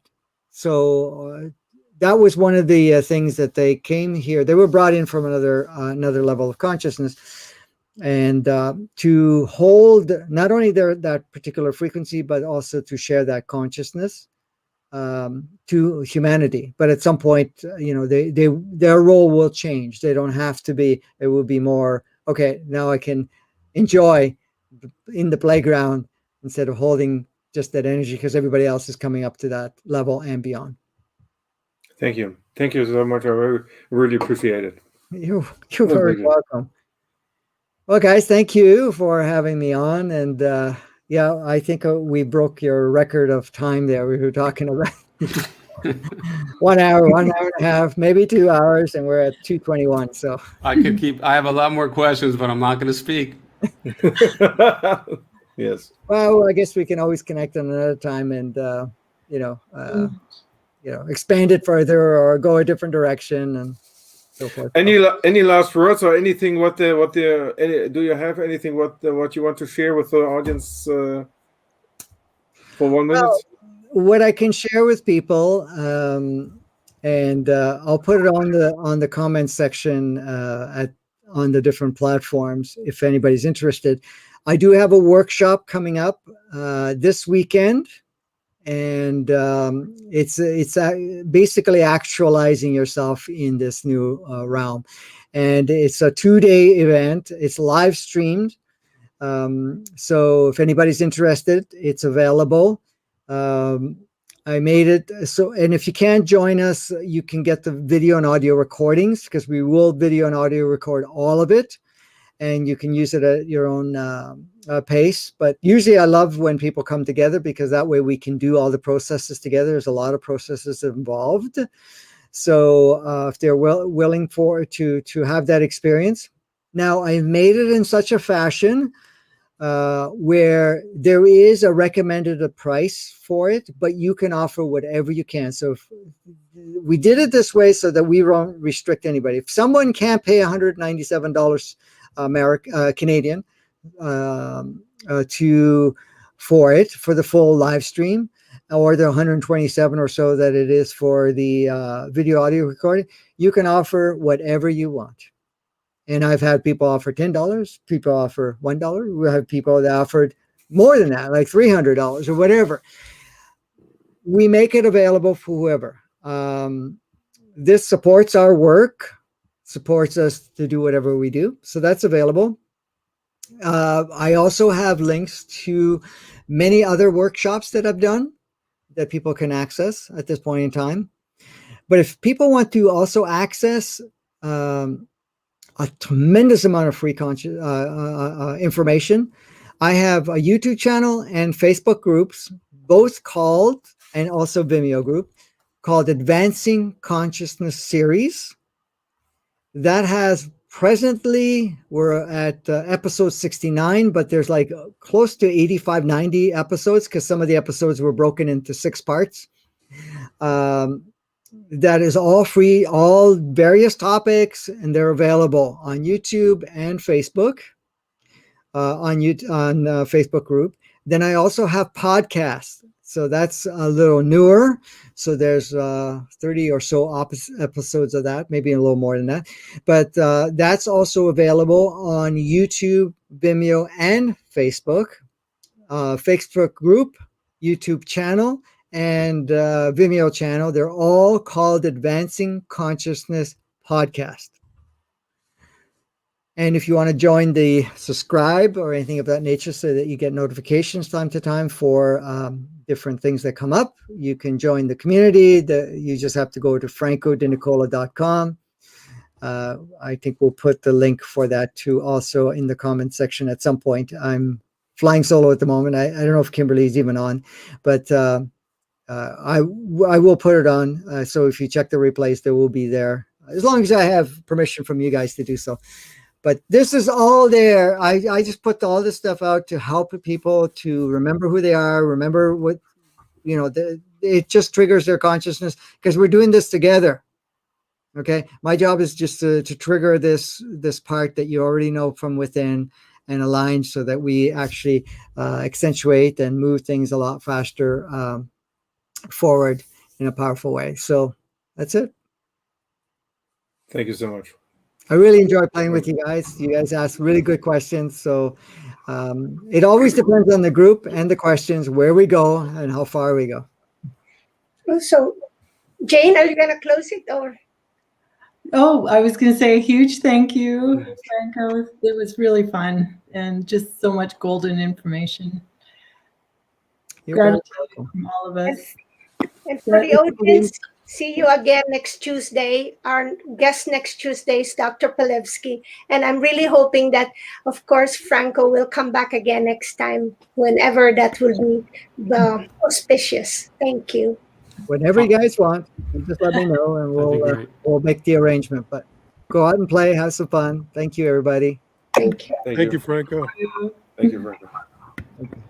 So that was one of the things that they came here. They were brought in from another level of consciousness, and to hold not only that particular frequency, but also to share that consciousness to humanity. But at some point, their role will change. They don't have to be. It will be more, okay, now I can enjoy in the playground instead of holding just that energy, because everybody else is coming up to that level and beyond. Thank you so much. I really appreciate it. You're very welcome. Well, guys, thank you for having me on. And yeah, I think we broke your record of time there. We were talking about 1 hour, 1 hour and a half, maybe 2 hours, and we're at 2:21. So I have a lot more questions, but I'm not going to speak. Yes. Well, I guess we can always connect on another time and expand it further or go a different direction and so forth. Any last words or anything? Do you have anything what you want to share with the audience for 1 minute? Well, what I can share with people, and I'll put it on the comments section on the different platforms if anybody's interested. I do have a workshop coming up this weekend, and it's basically actualizing yourself in this new realm. And it's a 2-day event. It's live streamed. So if anybody's interested, it's available. I made it so, and if you can't join us, you can get the video and audio recordings, because we will video and audio record all of it, and you can use it at your own pace. But usually I love when people come together, because that way we can do all the processes together. There's a lot of processes involved. So if they're willing to have that experience. Now, I've made it in such a fashion where there is a recommended price for it, but you can offer whatever you can. So we did it this way so that we won't restrict anybody. If someone can't pay $197 Canadian for the full live stream, or the 127 or so that it is for the video audio recording, you can offer whatever you want. And I've had people offer $10, people offer $1. We have people that offered more than that, like $300 or whatever. We make it available for whoever. This supports our work, supports us to do whatever we do. So that's available. I also have links to many other workshops that I've done that people can access at this point in time. But if people want to also access a tremendous amount of free information, I have a YouTube channel and Facebook groups, both called, and also Vimeo group, called Advancing Consciousness Series. That has presently, we're at episode 69, but there's like close to 85, 90 episodes because some of the episodes were broken into 6 parts. That is all free, all various topics, and they're available on YouTube and Facebook, on Facebook group. Then I also have podcasts. So that's a little newer. So there's 30 or so episodes of that, maybe a little more than that. But that's also available on YouTube, Vimeo, and Facebook. Facebook group, YouTube channel, and Vimeo channel. They're all called Advancing Consciousness Podcast. And if you want to join the subscribe or anything of that nature so that you get notifications time to time for different things that come up, you can join the community. You just have to go to francodenicola.com. I think we'll put the link for that too also in the comment section at some point. I'm flying solo at the moment. I don't know if Kimberly's even on, but I will put it on. So if you check the replays, they will be there, as long as I have permission from you guys to do so. But this is all there. I just put all this stuff out to help people to remember who they are, remember what, it just triggers their consciousness because we're doing this together. Okay. My job is just to trigger this part that you already know from within and align so that we actually accentuate and move things a lot faster forward in a powerful way. So that's it. Thank you so much. I really enjoy playing with you guys. You guys ask really good questions. So it always depends on the group and the questions, where we go and how far we go. So, Jane, are you going to close it or? Oh, I was going to say a huge thank you, Franco. It was really fun and just so much golden information. Gratitude from all of us. And for the audience, see you again next Tuesday. Our guest next Tuesday is Dr. Palevsky. And I'm really hoping that, of course, Franco will come back again next time, whenever that will be auspicious. Thank you. Whenever you guys want, you just let me know and we'll make the arrangement. But go out and play, have some fun. Thank you, everybody. Thank you. Thank you, Franco. Thank you, Franco. Okay.